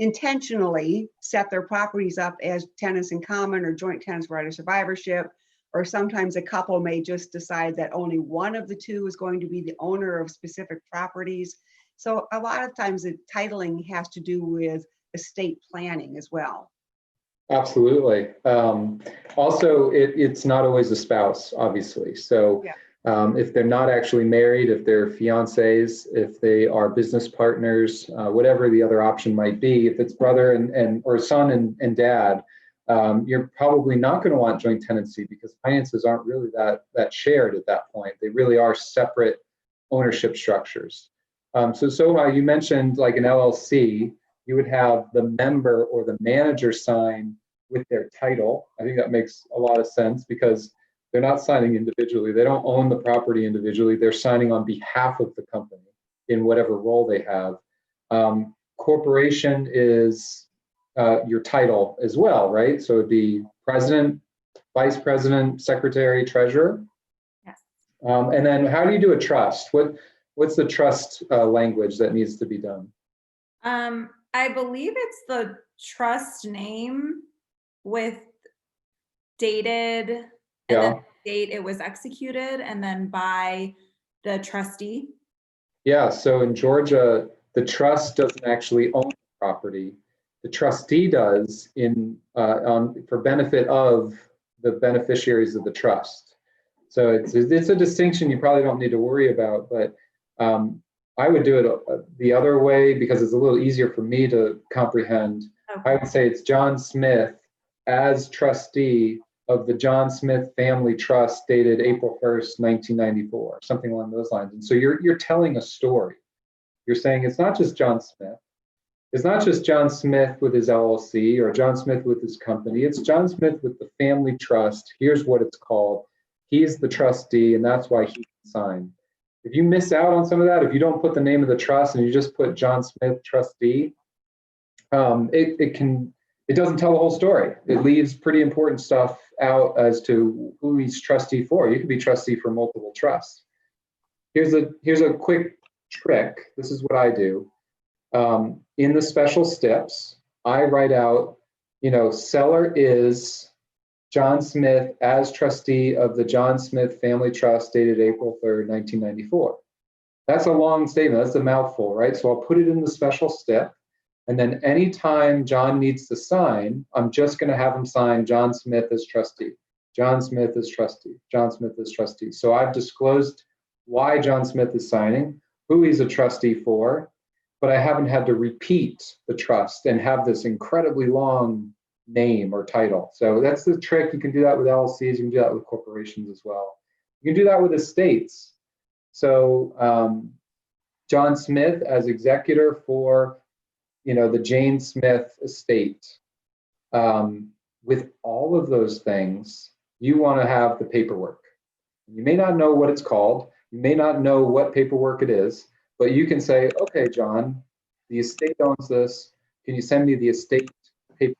intentionally set their properties up as tenants in common or joint tenants of right of survivorship. Or sometimes a couple may just decide that only one of the two is going to be the owner of specific properties. So a lot of times the titling has to do with estate planning as well. Absolutely. Also, it's not always a spouse, obviously. So if they're not actually married, if they're fiancés, if they are business partners, whatever the other option might be, if it's brother and or son and dad, you're probably not going to want joint tenancy because finances aren't really that shared at that point. They really are separate ownership structures. So you mentioned like an LLC, you would have the member or the manager sign with their title. I think that makes a lot of sense because they're not signing individually. They don't own the property individually. They're signing on behalf of the company in whatever role they have. Corporation is your title as well, right? So it'd be president, vice president, secretary, treasurer. Yes. And then how do you do a trust? What's the trust language that needs to be done? I believe it's the trust name with dated and then the date it was executed and then by the trustee. Yeah, so in Georgia, the trust doesn't actually own the property. The trustee does for benefit of the beneficiaries of the trust. So it's a distinction you probably don't need to worry about, but I would do it the other way because it's a little easier for me to comprehend. Okay. I would say it's John Smith as trustee of the John Smith Family Trust dated April 1st, 1994, something along those lines. And so you're telling a story. You're saying it's not just John Smith. It's not just John Smith with his LLC or John Smith with his company. It's John Smith with the family trust. Here's what it's called. He's the trustee, and that's why he can sign. If you miss out on some of that, if you don't put the name of the trust and you just put John Smith trustee, it doesn't tell the whole story. It leaves pretty important stuff out as to who he's trustee for. You could be trustee for multiple trusts. Here's a quick trick. This is what I do. In the special steps, I write out, seller is John Smith as trustee of the John Smith Family Trust dated April 3rd, 1994. That's a long statement. That's a mouthful, right? So I'll put it in the special step. And then anytime John needs to sign, I'm just going to have him sign John Smith as trustee. John Smith as trustee. John Smith as trustee. So I've disclosed why John Smith is signing, who he's a trustee for, but I haven't had to repeat the trust and have this incredibly long name or title. So that's the trick. You can do that with LLCs. You can do that with corporations as well. You can do that with estates. So John Smith as executor for, the Jane Smith estate. With all of those things, you want to have the paperwork. You may not know what it's called. You may not know what paperwork it is, but you can say, okay, John, the estate owns this. Can you send me the estate paper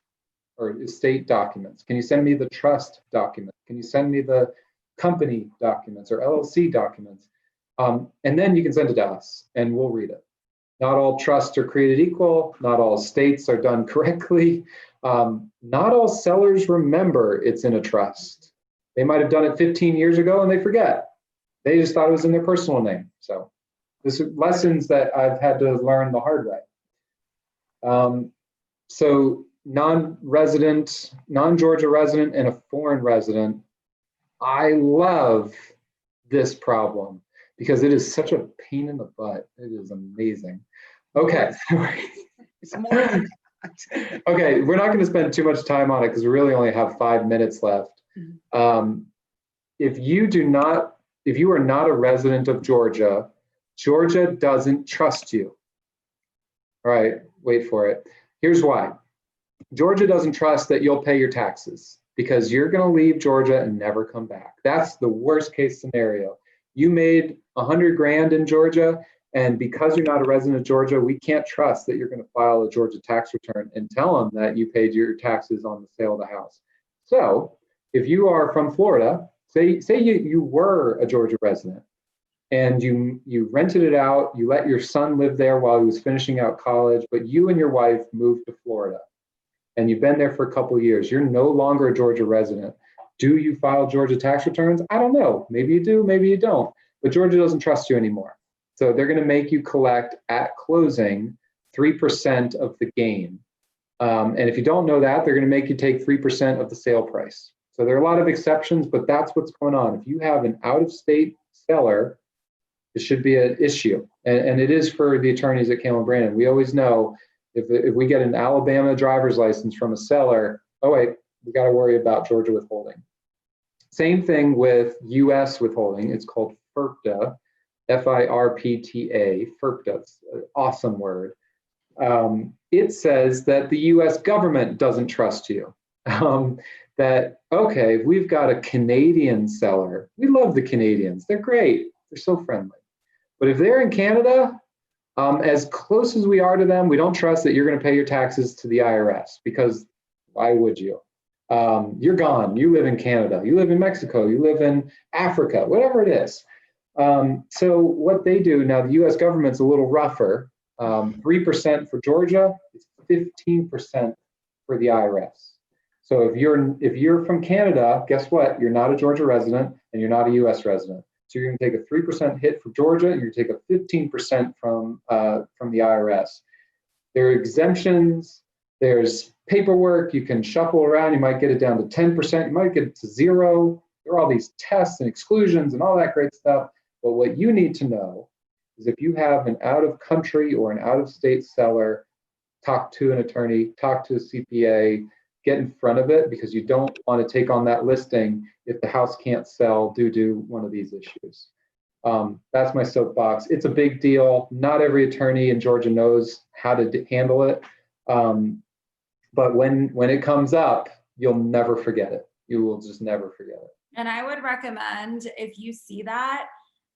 or estate documents? Can you send me the trust document? Can you send me the company documents or LLC documents. And then you can send it to us and we'll read it. Not all trusts are created equal. Not all estates are done correctly. Not all sellers remember it's in a trust. They might have done it 15 years ago and they forget. They just thought it was in their personal name. So this are lessons that I've had to learn the hard way. So non-resident, non-Georgia resident and a foreign resident, I love this problem because it is such a pain in the butt. It is amazing. Okay. It's more than Okay, we're not going to spend too much time on it because we really only have 5 minutes left. If you are not a resident of Georgia, Georgia doesn't trust you. All right, wait for it. Here's why. Georgia doesn't trust that you'll pay your taxes because you're going to leave Georgia and never come back. That's the worst case scenario. You made 100 grand in Georgia, and because you're not a resident of Georgia, we can't trust that you're going to file a Georgia tax return and tell them that you paid your taxes on the sale of the house. So if you are from Florida, say you were a Georgia resident and you rented it out, you let your son live there while he was finishing out college, but you and your wife moved to Florida and you've been there for a couple of years, you're no longer a Georgia resident. Do you file Georgia tax returns? I don't know. Maybe you do, maybe you don't, but Georgia doesn't trust you anymore. So they're going to make you collect at closing 3% of the gain. And if you don't know that, they're going to make you take 3% of the sale price. So there are a lot of exceptions, but that's what's going on. If you have an out-of-state seller, it should be an issue. And it is for the attorneys at Cameron Brandon. We always know if we get an Alabama driver's license from a seller, oh wait, we got to worry about Georgia withholding. Same thing with US withholding. It's called FIRPTA, F-I-R-P-T-A, FIRPTA, it's an awesome word. It says that the US government doesn't trust you. That, okay, we've got a Canadian seller. We love the Canadians. They're great. They're so friendly. But if they're in Canada, as close as we are to them, we don't trust that you're going to pay your taxes to the IRS because why would you? You're gone. You live in Canada. You live in Mexico. You live in Africa, whatever it is. So what they do now, the US government's a little rougher. 3% for Georgia, it's 15% for the IRS. So if you're from Canada, guess what? You're not a Georgia resident and you're not a US resident. So you're going to take a 3% hit for Georgia and you're going to take a 15% from the IRS. There are exemptions, there's paperwork, you can shuffle around, you might get it down to 10%, you might get it to 0. There are all these tests and exclusions and all that great stuff. But what you need to know is if you have an out-of-country or an out-of-state seller, talk to an attorney, talk to a CPA, get in front of it because you don't want to take on that listing if the house can't sell due to one of these issues. That's my soapbox. It's a big deal. Not every attorney in Georgia knows how to handle it. But when it comes up, you'll never forget it. You will just never forget it. And I would recommend if you see that,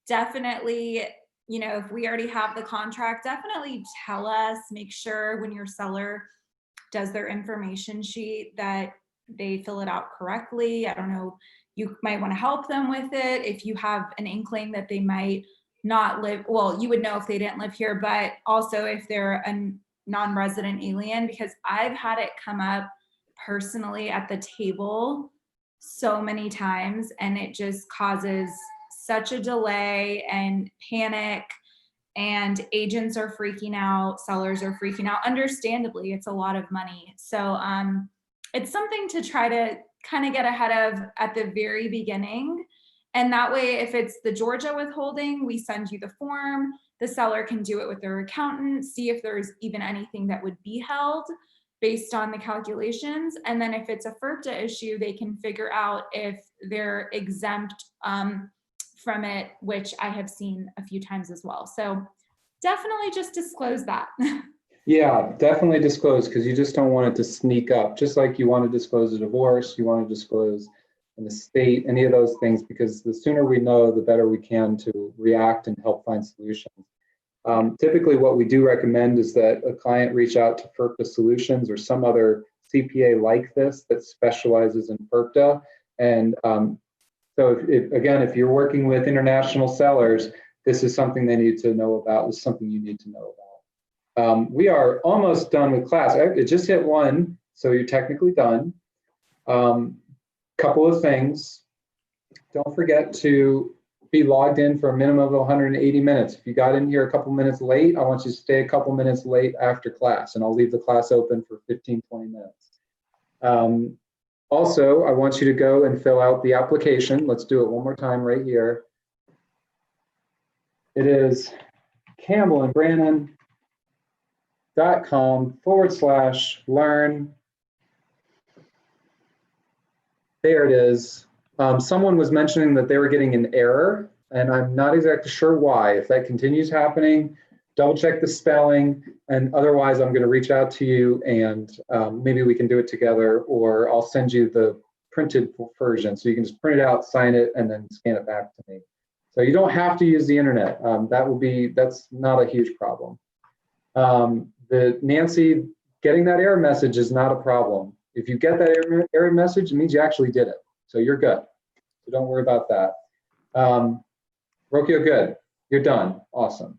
definitely, if we already have the contract, definitely tell us, make sure when your seller does their information sheet that they fill it out correctly. I don't know, you might want to help them with it. If you have an inkling that they might not live, well, you would know if they didn't live here, but also if they're a non-resident alien, because I've had it come up personally at the table so many times, and it just causes such a delay and panic, and agents are freaking out, sellers are freaking out. Understandably, it's a lot of money. So it's something to try to kind of get ahead of at the very beginning. And that way, if it's the Georgia withholding, we send you the form, the seller can do it with their accountant, see if there's even anything that would be held based on the calculations. And then if it's a FIRPTA issue, they can figure out if they're exempt from it, which I have seen a few times as well. So definitely just disclose that. Yeah, definitely disclose, because you just don't want it to sneak up. Just like you want to disclose a divorce, you want to disclose an estate, any of those things, because the sooner we know, the better we can to react and help find solutions. Typically, what we do recommend is that a client reach out to FIRPTA Solutions or some other CPA like this that specializes in FIRPTA, and So again, if you're working with international sellers, this is something they need to know about. This is something you need to know about. We are almost done with class. It just hit 1, so you're technically done. Couple of things. Don't forget to be logged in for a minimum of 180 minutes. If you got in here a couple minutes late, I want you to stay a couple minutes late after class, and I'll leave the class open for 15, 20 minutes. Also, I want you to go and fill out the application. Let's do it one more time right here. It is campbellandbrannon.com/learn. There it is. Someone was mentioning that they were getting an error, and I'm not exactly sure why. If that continues happening, double check the spelling, and otherwise I'm going to reach out to you and maybe we can do it together, or I'll send you the printed version so you can just print it out, sign it, and then scan it back to me. So you don't have to use the internet. That's not a huge problem. Nancy, getting that error message is not a problem. If you get that error message, it means you actually did it. So you're good. So don't worry about that. Rokio, good. You're done. Awesome.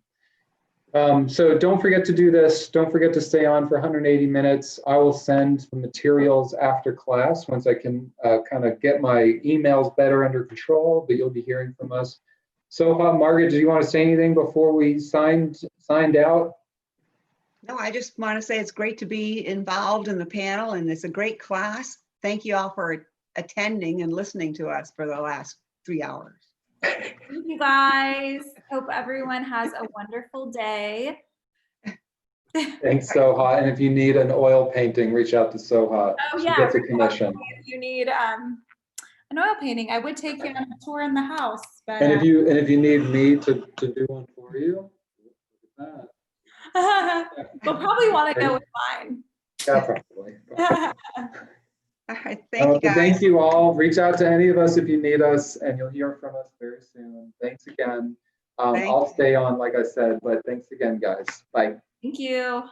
So don't forget to do this. Don't forget to stay on for 180 minutes. I will send the materials after class once I can kind of get my emails better under control, but you'll be hearing from us. So, Margaret, do you want to say anything before we signed out? No, I just want to say it's great to be involved in the panel, and it's a great class. Thank you all for attending and listening to us for the last 3 hours. Thank you guys. Hope everyone has a wonderful day. Thanks, Soha. And if you need an oil painting, reach out to Soha. Oh She yeah, gets a commission. if you need an oil painting, I would take you on a tour in the house. But And if you need me to do one for you, look at that. we'll probably want to go with mine. Yeah, probably. All right, thank you guys. Thank you all. Reach out to any of us if you need us, and you'll hear from us very soon. Thanks again. I'll stay on, like I said, but thanks again, guys. Bye. Thank you.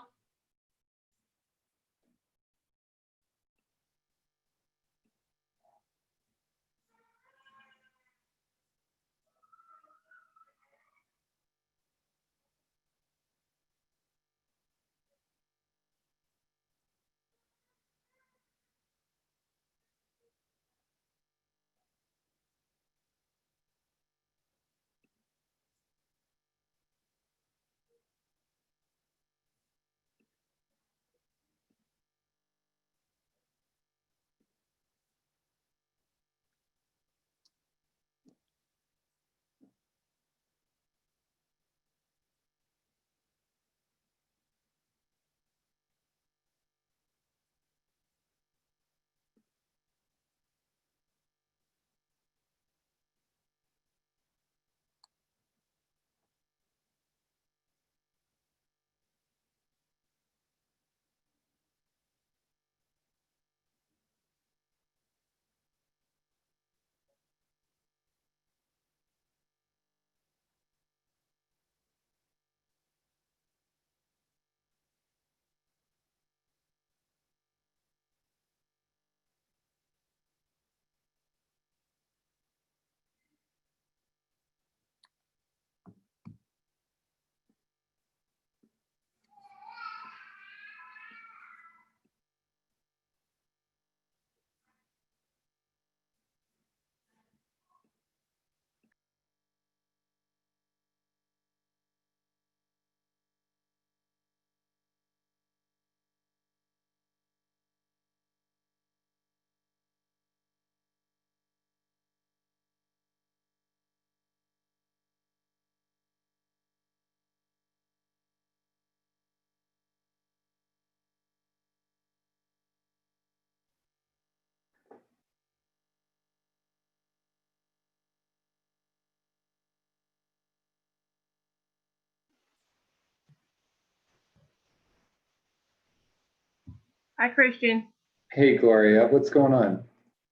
Hi, Christian. Hey, Gloria, what's going on?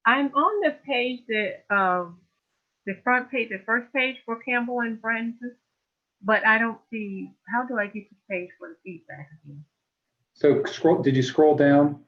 I'm on the page that, the front page, the first page for Campbell and Brandon, but I don't see, how do I get to the page for the feedback again? So did you scroll down?